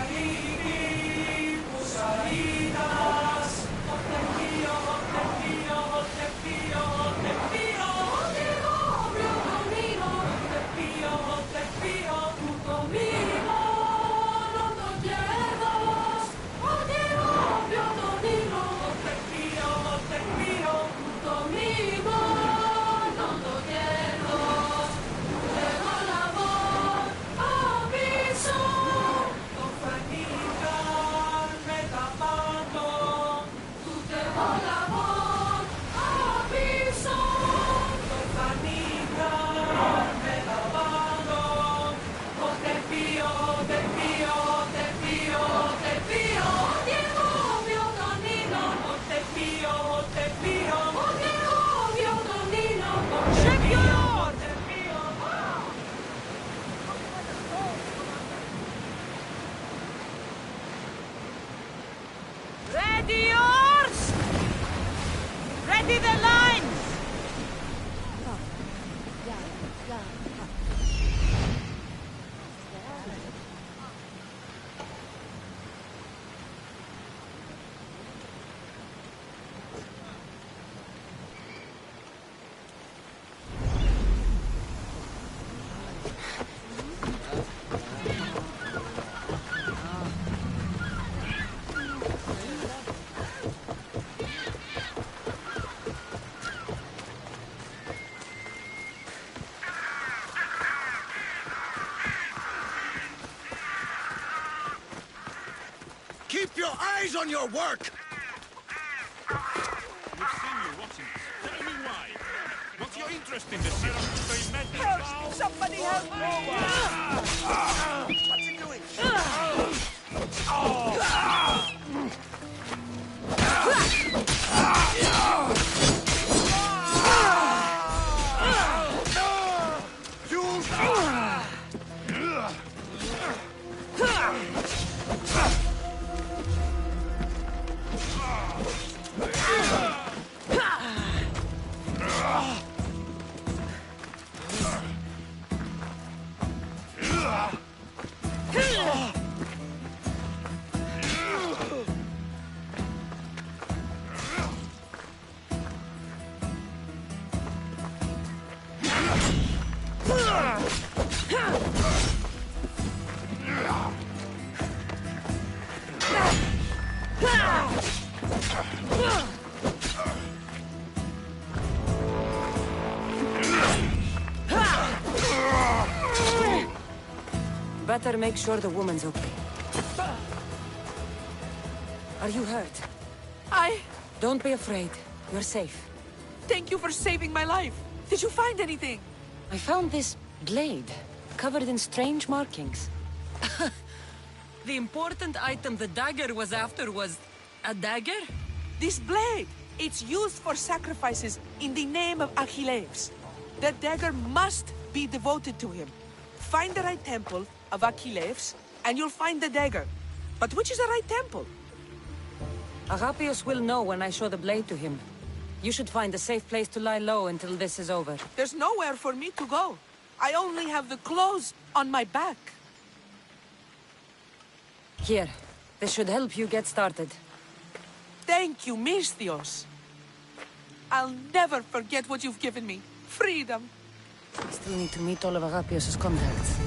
eyes on your work! We've seen you watching us. Tell me why. What's your interest in this city? Help! Somebody help me! What's he doing? Better make sure the woman's okay. Are you hurt? Don't be afraid. You're safe. Thank you for saving my life. Did you find anything? I found this blade, covered in strange markings. The important item the dagger was after was a dagger? This blade! It's used for sacrifices in the name of Achilles. The dagger must be devoted to him. Find the right temple of Achilles, and you'll find the dagger. But which is the right temple? Agapius will know when I show the blade to him. You should find a safe place to lie low until this is over. There's nowhere for me to go. I only have the clothes on my back. Here, this should help you get started. Thank you, Misthios. I'll never forget what you've given me. Freedom. I still need to meet all of Agapius' contacts.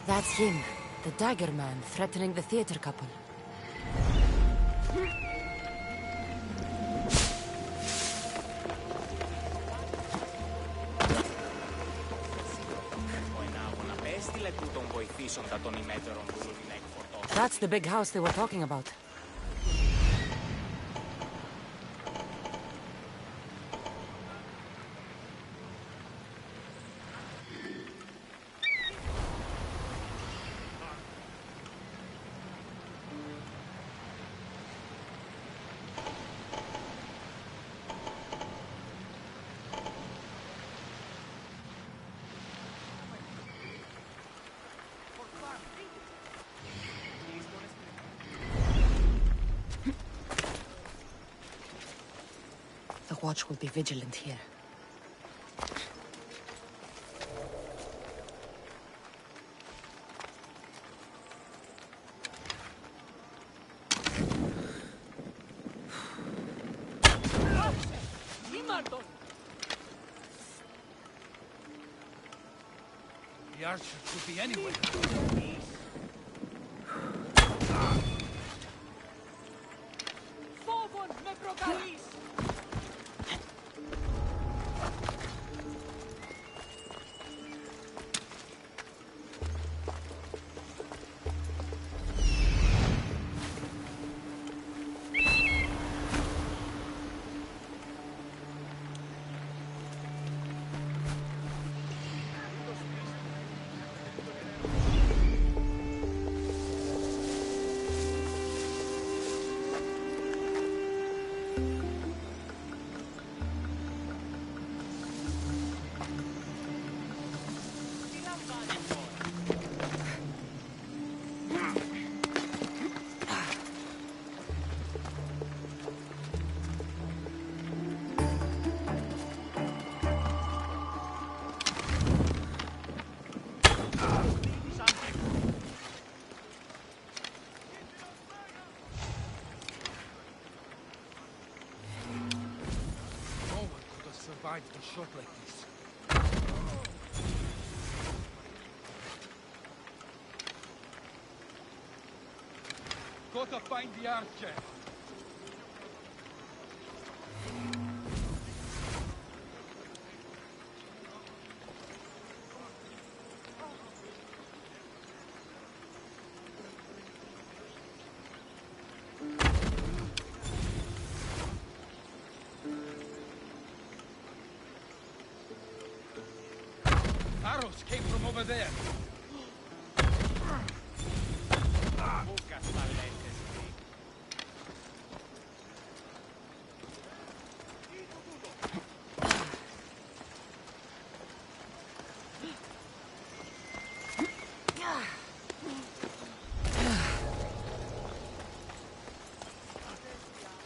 That's him, the dagger man threatening the theater couple. That's the big house they were talking about. The watch will be vigilant here. The archer could be anywhere. survived a shot like this. Go to find the archer. Arrows came from over there.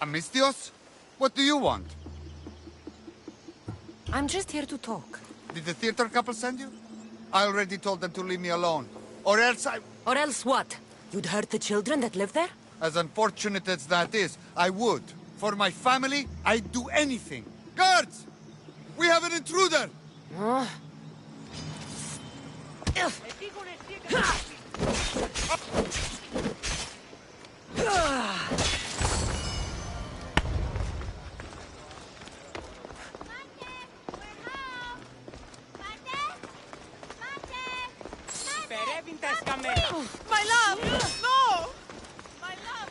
Amistios? What do you want? I'm just here to talk. Did the theater couple send you? I already told them to leave me alone. Or else I... Or else what? You'd hurt the children that live there? As unfortunate as that is, I would. For my family, I'd do anything. Guards! We have an intruder! My love! No! My love!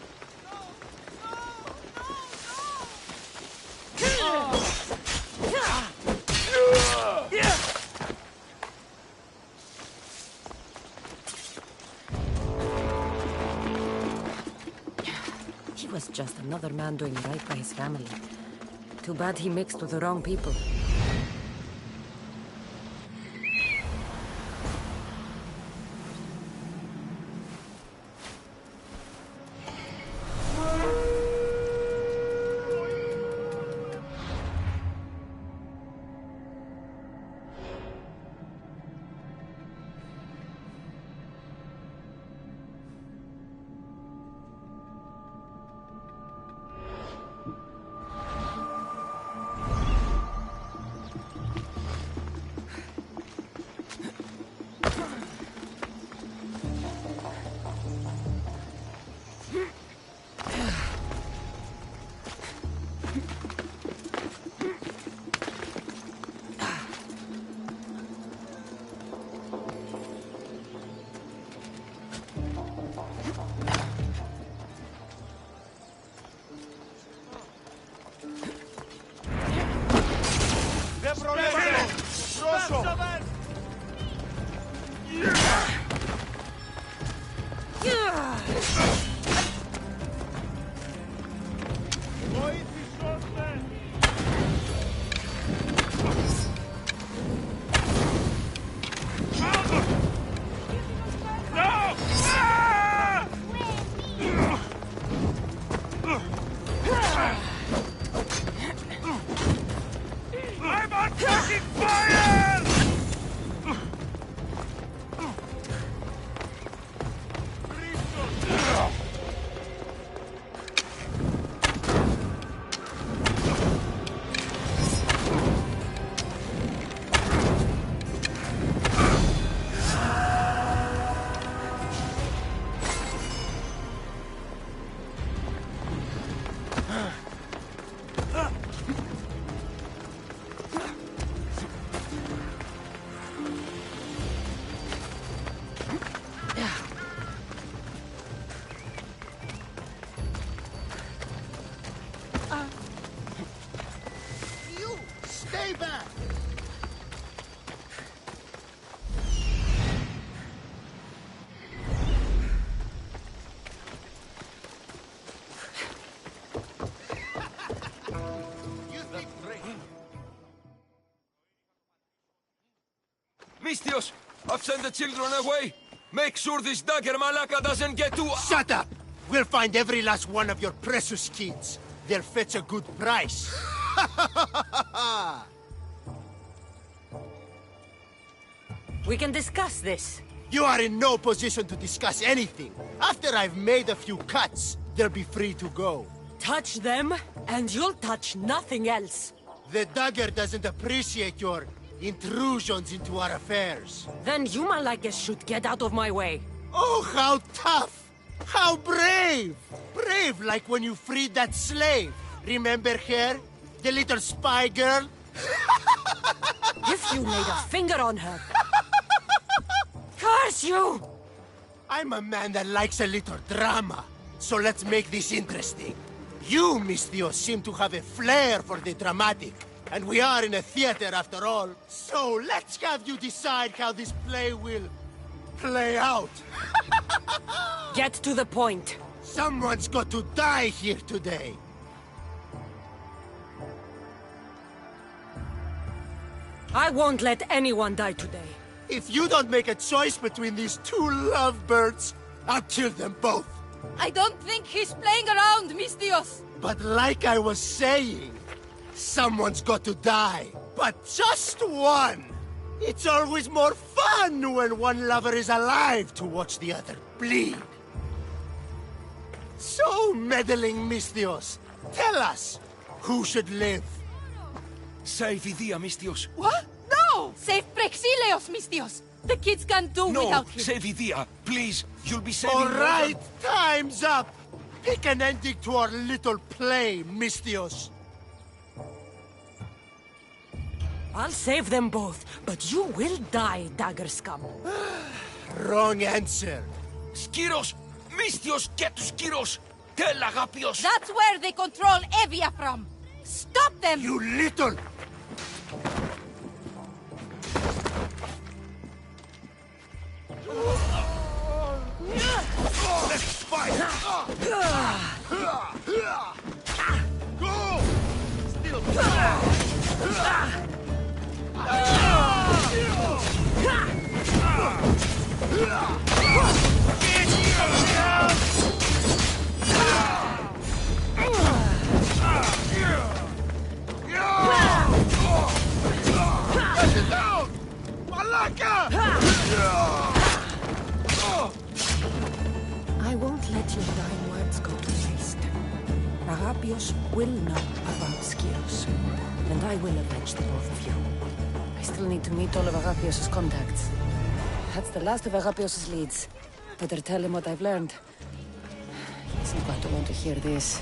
He was just another man doing right by his family. Too bad he mixed with the wrong people. Stay back! Mistios, I've sent the children away. Make sure this dagger Malaka doesn't get to... Shut up! We'll find every last one of your precious kids. They'll fetch a good price. We can discuss this. You are in no position to discuss anything. After I've made a few cuts, they'll be free to go. Touch them, and you'll touch nothing else. The dagger doesn't appreciate your intrusions into our affairs. Then you, Malakis, should get out of my way. Oh, how tough! How brave! Brave like when you freed that slave. Remember her? The little spy girl? If you laid a finger on her... Curse you! I'm a man that likes a little drama. So let's make this interesting. You, Misthios, seem to have a flair for the dramatic. And we are in a theater after all. So let's have you decide how this play will... play out. Get to the point. Someone's got to die here today. I won't let anyone die today. If you don't make a choice between these two lovebirds, I'll kill them both. I don't think he's playing around, Misthios. But like I was saying, someone's got to die. But just one. It's always more fun when one lover is alive to watch the other bleed. So, meddling Misthios, tell us, who should live? Save Idia, Misthios. What? No! Save Praxilios, Misthios. The kids can't do without him. No, save Idia, please. You'll be saving... All right, time's up. Pick an ending to our little play, Misthios. I'll save them both, but you will die, dagger scum. Wrong answer. Skiros! Misthios, get to Skiros! Tell Agapios! That's where they control Evia from. Stop them! You little... Let's fight! Go! Still... I won't let your dying words go to waste. Agapios will know about Skiros, and I will avenge the both of you. I still need to meet all of Agapios' contacts. That's the last of Agapios' leads. Better tell him what I've learned. He isn't going to want to hear this.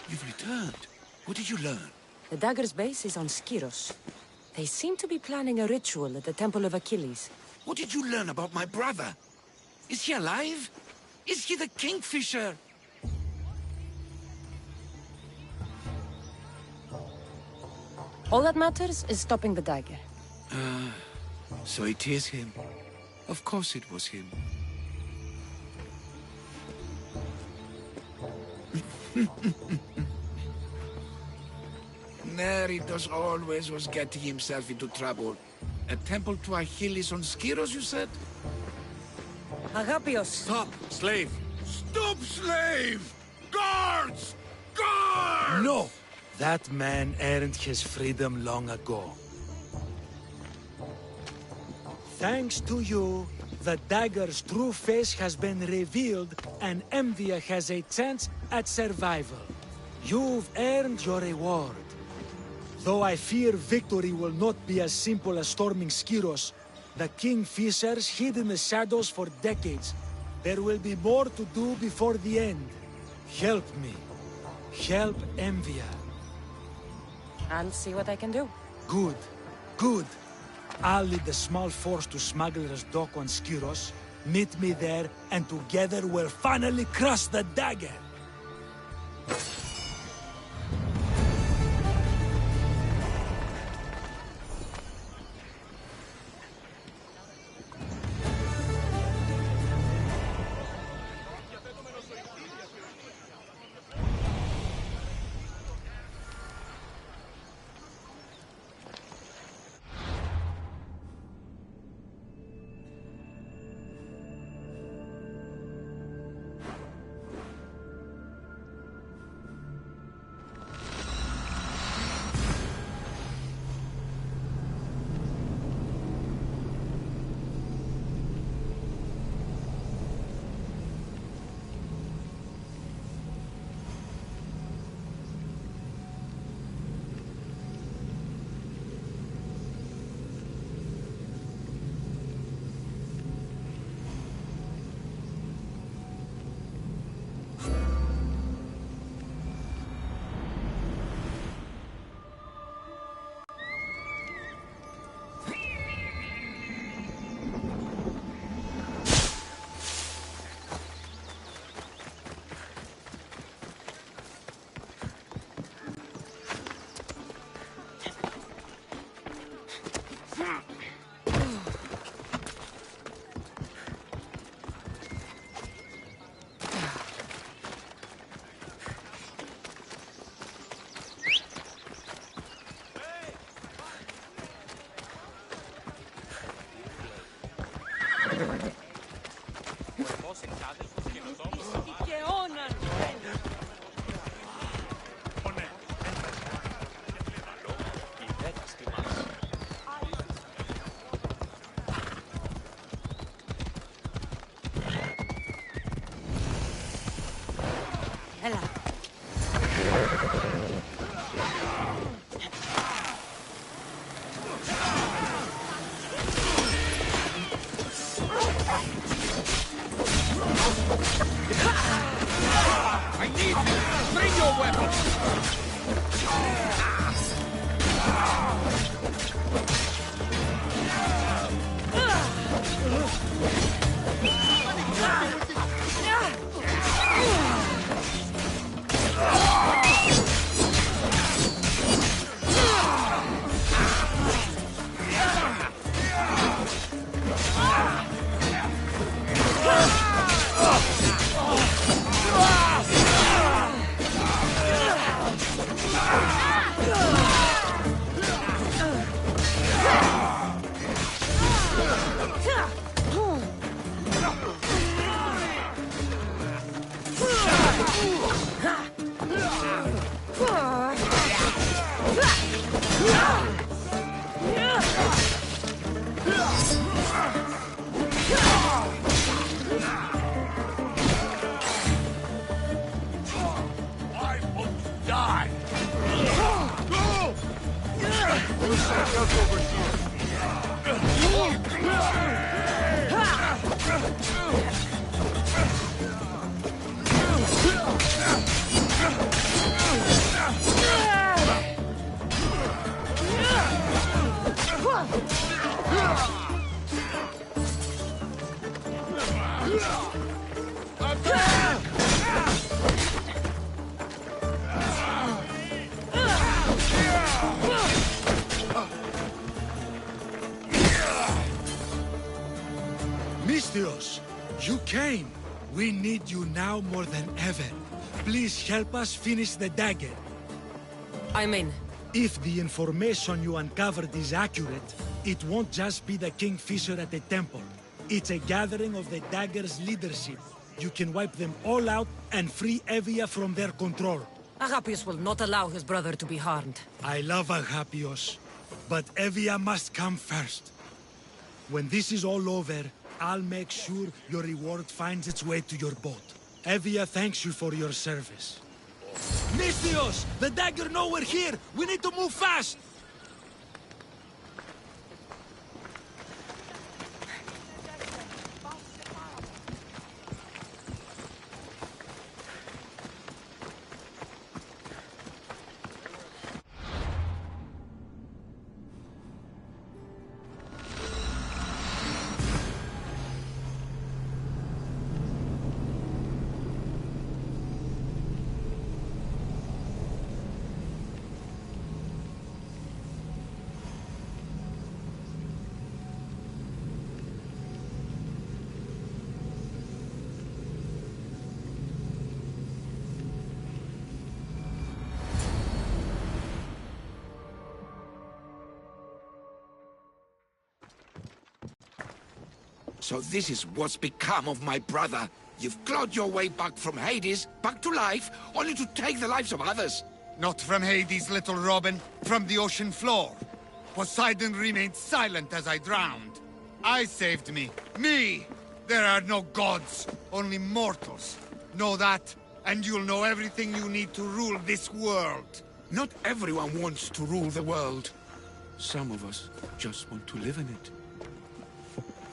You've returned. What did you learn? The dagger's base is on Skiros. They seem to be planning a ritual at the Temple of Achilles. What did you learn about my brother? Is he alive? Is he the Kingfisher? All that matters is stopping the dagger. So it is him. Of course it was him. Neridos always was getting himself into trouble. A temple to Achilles on Skiros, you said? Agapios! Stop, slave! Stop, slave! Guards! Guards! No! That man earned his freedom long ago. Thanks to you, the dagger's true face has been revealed and Envia has a chance at survival. You've earned your reward. Though I fear victory will not be as simple as storming Skiros, the Kingfishers hid in the shadows for decades. There will be more to do before the end. Help me. Help Envia. I'll see what I can do. Good. Good. I'll lead the small force to Smuggler's Dock on Skiros. Meet me there, and together we'll finally crush the dagger! Misthios, you came! We need you now more than ever. Please help us finish the dagger. I'm in. If the information you uncovered is accurate, it won't just be the Kingfisher at the temple. It's a gathering of the dagger's leadership. You can wipe them all out and free Evia from their control. Agapius will not allow his brother to be harmed. I love Agapios, but Evia must come first. When this is all over, I'll make sure your reward finds its way to your boat. Evia thanks you for your service. Misthios! The dagger nowhere here! We need to move fast! So this is what's become of my brother. You've clawed your way back from Hades, back to life, only to take the lives of others. Not from Hades, little Robin. From the ocean floor. Poseidon remained silent as I drowned. I saved me. Me! There are no gods, only mortals. Know that, and you'll know everything you need to rule this world. Not everyone wants to rule the world. Some of us just want to live in it.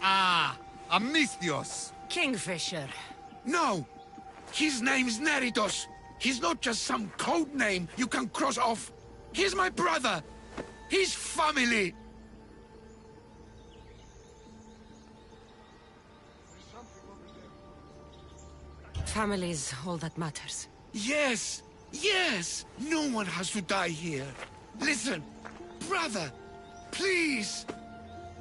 Ah, Amisthios. Kingfisher. No! His name's Neritos. He's not just some code name you can cross off. He's my brother. He's family. Family's all that matters. Yes! Yes! No one has to die here. Listen, brother, please!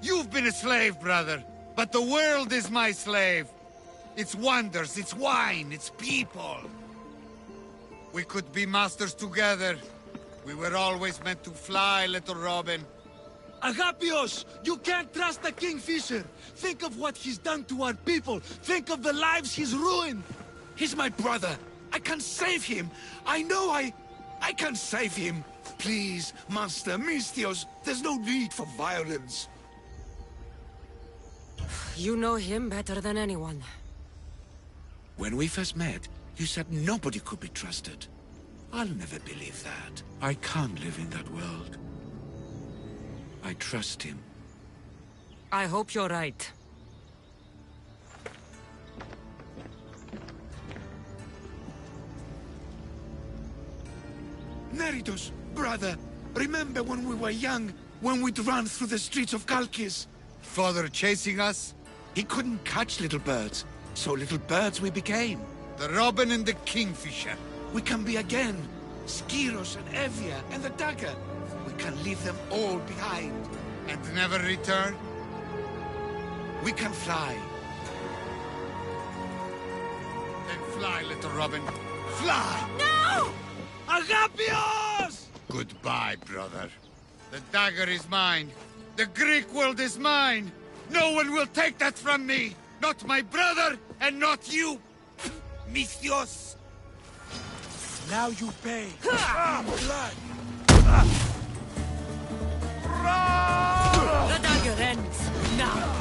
You've been a slave, brother, but the world is my slave. Its wonders, its wine, its people. We could be masters together. We were always meant to fly, little Robin. Agapios! You can't trust the Kingfisher! Think of what he's done to our people! Think of the lives he's ruined! He's my brother! I can save him! I know I can save him! Please, Master Misthios, there's no need for violence. You know him better than anyone. When we first met, you said nobody could be trusted. I'll never believe that. I can't live in that world. I trust him. I hope you're right. Neritos, brother, remember when we were young, when we'd run through the streets of Kalkis? Father chasing us? He couldn't catch little birds, so little birds we became. The Robin and the Kingfisher. We can be again. Skiros and Evia and the dagger. We can leave them all behind. And never return? We can fly. Then fly, little Robin. Fly! No! Agapios! Goodbye, brother. The dagger is mine. The Greek world is mine. No one will take that from me. Not my brother, and not you. Misthios. Now you pay. Blood! The dagger ends now.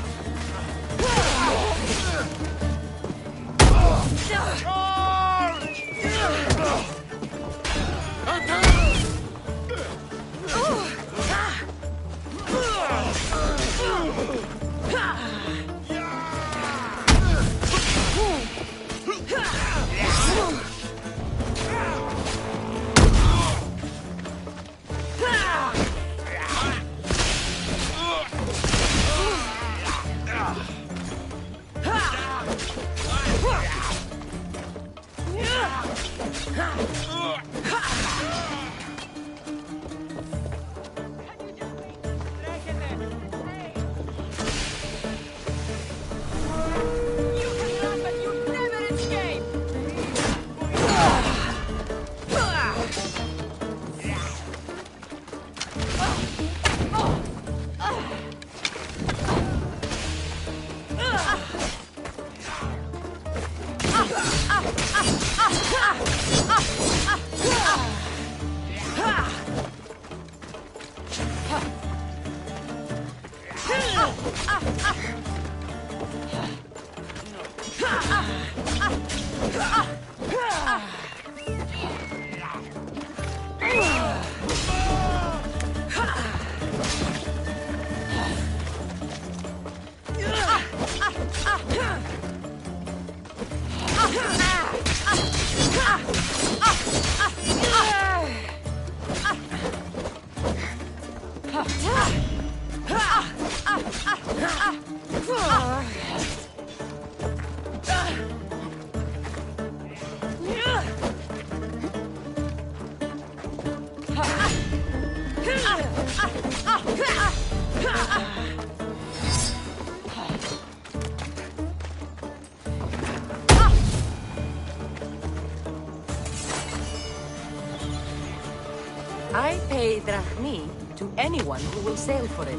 I pay drachmi to anyone who will sail for it.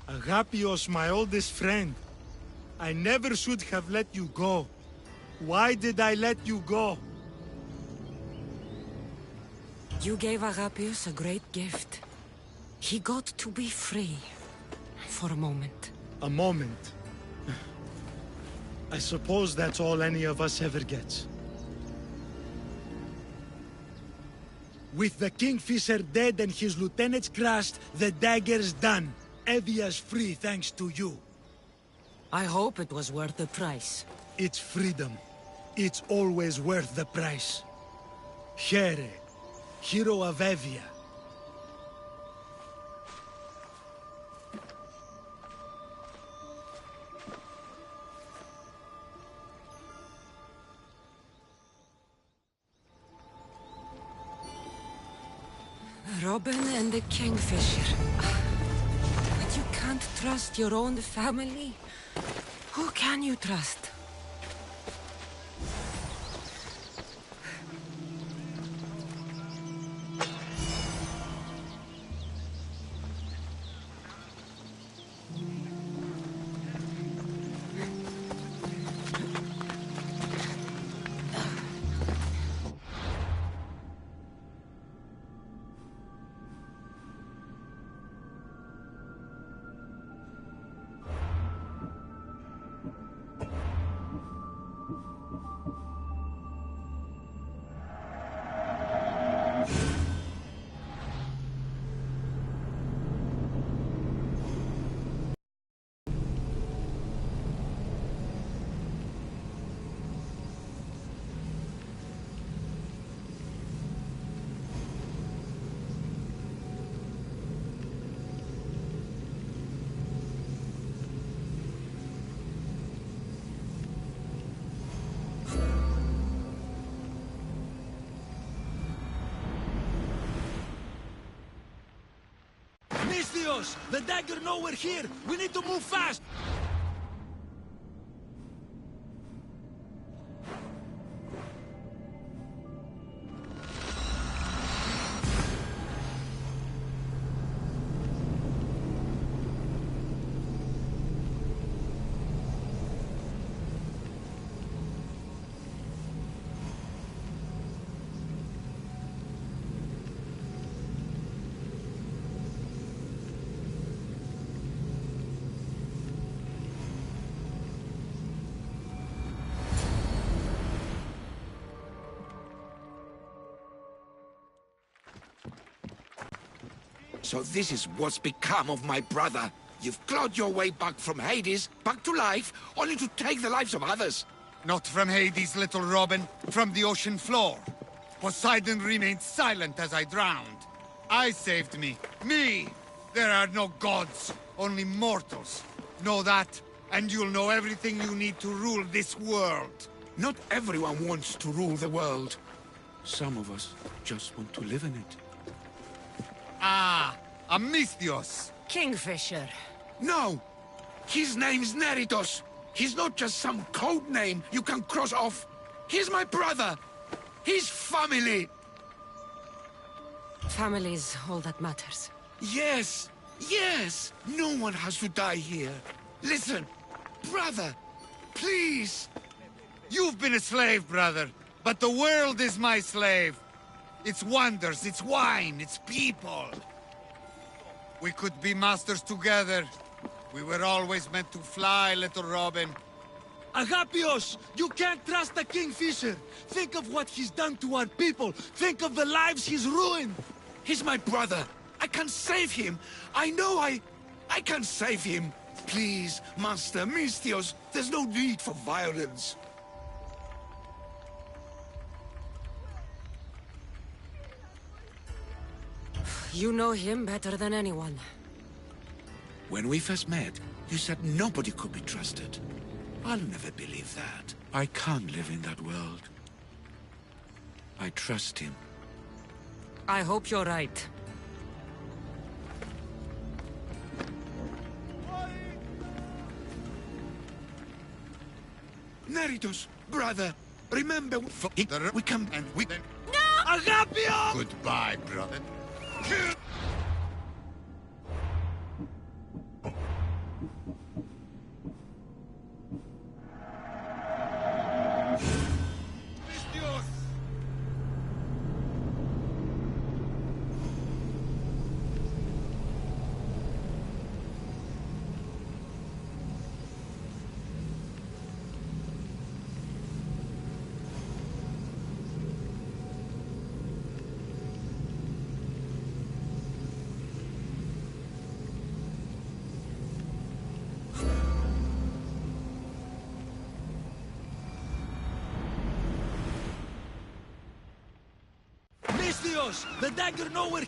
Agapios, my oldest friend. I never should have let you go. Why did I let you go? You gave Agapios a great gift. He got to be free. For a moment. A moment? I suppose that's all any of us ever gets. With the Kingfisher dead and his lieutenants crushed, the dagger's done. Evia's free thanks to you. I hope it was worth the price. It's freedom. It's always worth the price. Here, hero of Evia. Robin and the Kingfisher. But you can't trust your own family. Who can you trust? The dagger nowhere here! We need to move fast! So this is what's become of my brother. You've clawed your way back from Hades, back to life, only to take the lives of others. Not from Hades, little Robin. From the ocean floor. Poseidon remained silent as I drowned. I saved me. Me! There are no gods, only mortals. Know that, and you'll know everything you need to rule this world. Not everyone wants to rule the world. Some of us just want to live in it. Ah, Amisthios. Kingfisher. No! His name's Neritos. He's not just some code name you can cross off. He's my brother. He's family. Family's all that matters. Yes, yes. No one has to die here. Listen, brother, please. You've been a slave, brother, but the world is my slave. Its wonders, its wine, its people. We could be masters together. We were always meant to fly, little Robin. Agapios! You can't trust the Kingfisher! Think of what he's done to our people! Think of the lives he's ruined! He's my brother! I can save him! I know I can save him! Please, Master Misthios, there's no need for violence. You know him better than anyone. When we first met, you said nobody could be trusted. I'll never believe that. I can't live in that world. I trust him. I hope you're right. Neritos, brother, Remember, we come and we... No! Agapio! Goodbye, brother. Misthios! The dagger nowhere!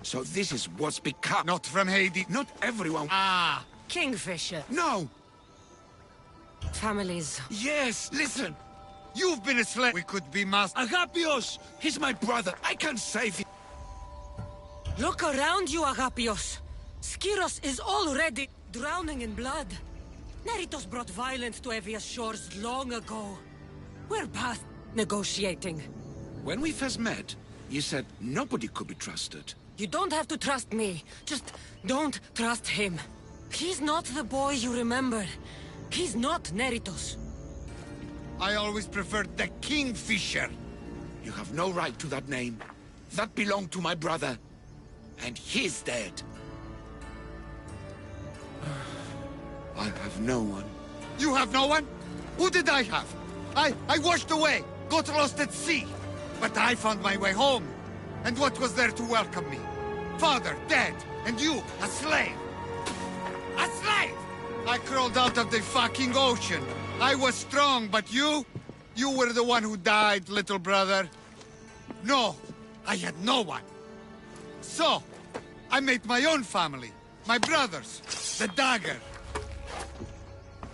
So this is what's become... Not from Hades. Not everyone... Ah! Kingfisher. No! Families. Yes, listen! You've been a slave. We could be master. Agapios! He's my brother. I can save him. Look around you, Agapios. Skiros is already drowning in blood. Neritos brought violence to Evia's shores long ago. We're past negotiating. When we first met, you said nobody could be trusted. You don't have to trust me. Just don't trust him. He's not the boy you remember. He's not Neritos. I always preferred the Kingfisher. You have no right to that name. That belonged to my brother. And he's dead. I have no one. You have no one? Who did I have? I washed away, got lost at sea. But I found my way home. And what was there to welcome me? Father, dead, and you, a slave. A slave! I crawled out of the fucking ocean. I was strong, but you? You were the one who died, little brother. No, I had no one. So, I made my own family. My brothers. The dagger.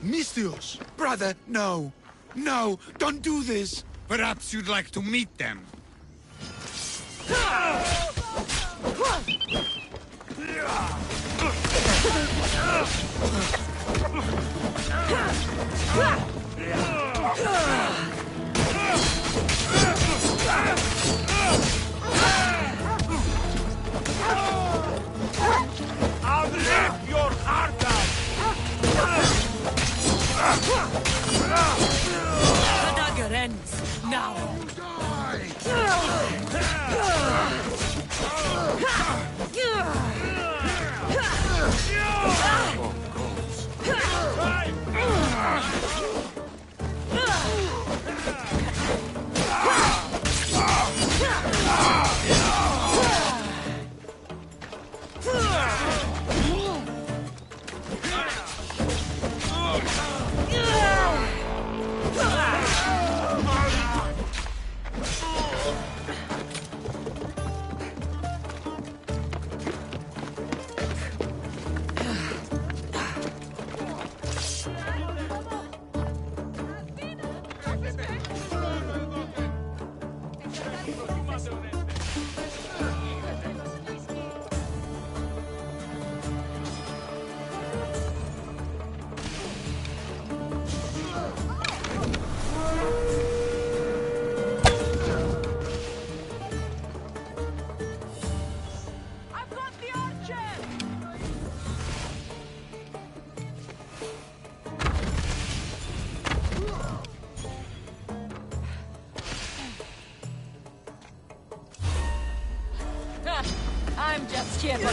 Misthios! Brother, no. No, don't do this. Perhaps you'd like to meet them. I'll rip your heart out! The dagger ends now. I'm just here for...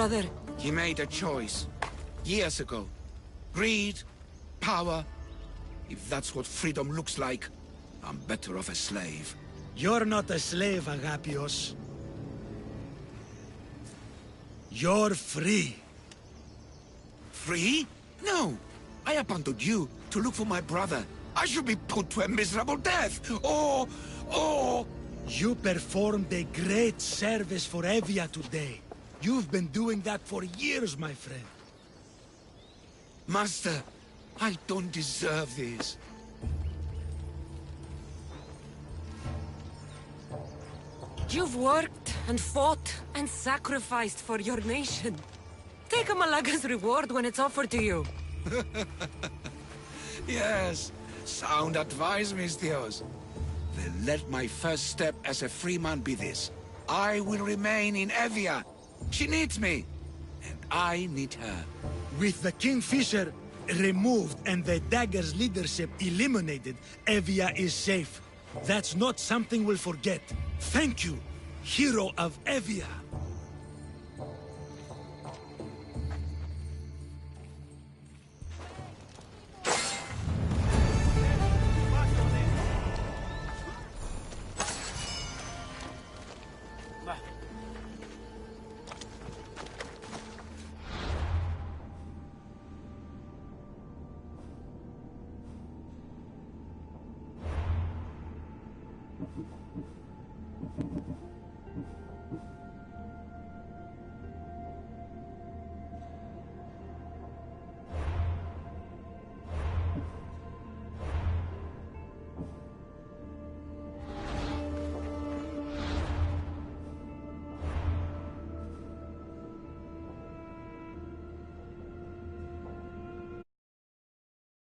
brother? He made a choice. Years ago. Greed, power. If that's what freedom looks like, I'm better off a slave. You're not a slave, Agapios. You're free. Free? No. I abandoned you to look for my brother. I should be put to a miserable death. Or... You performed a great service for Evia today. You've been doing that for years, my friend. Master, I don't deserve this. You've worked and fought and sacrificed for your nation. Take a Malaga's reward when it's offered to you. Yes, sound advice, Mistios. Then let my first step as a free man be this. I will remain in Evia. She needs me, and I need her. With the Kingfisher removed and the Dagger's leadership eliminated, Evia is safe. That's not something we'll forget. Thank you, hero of Evia.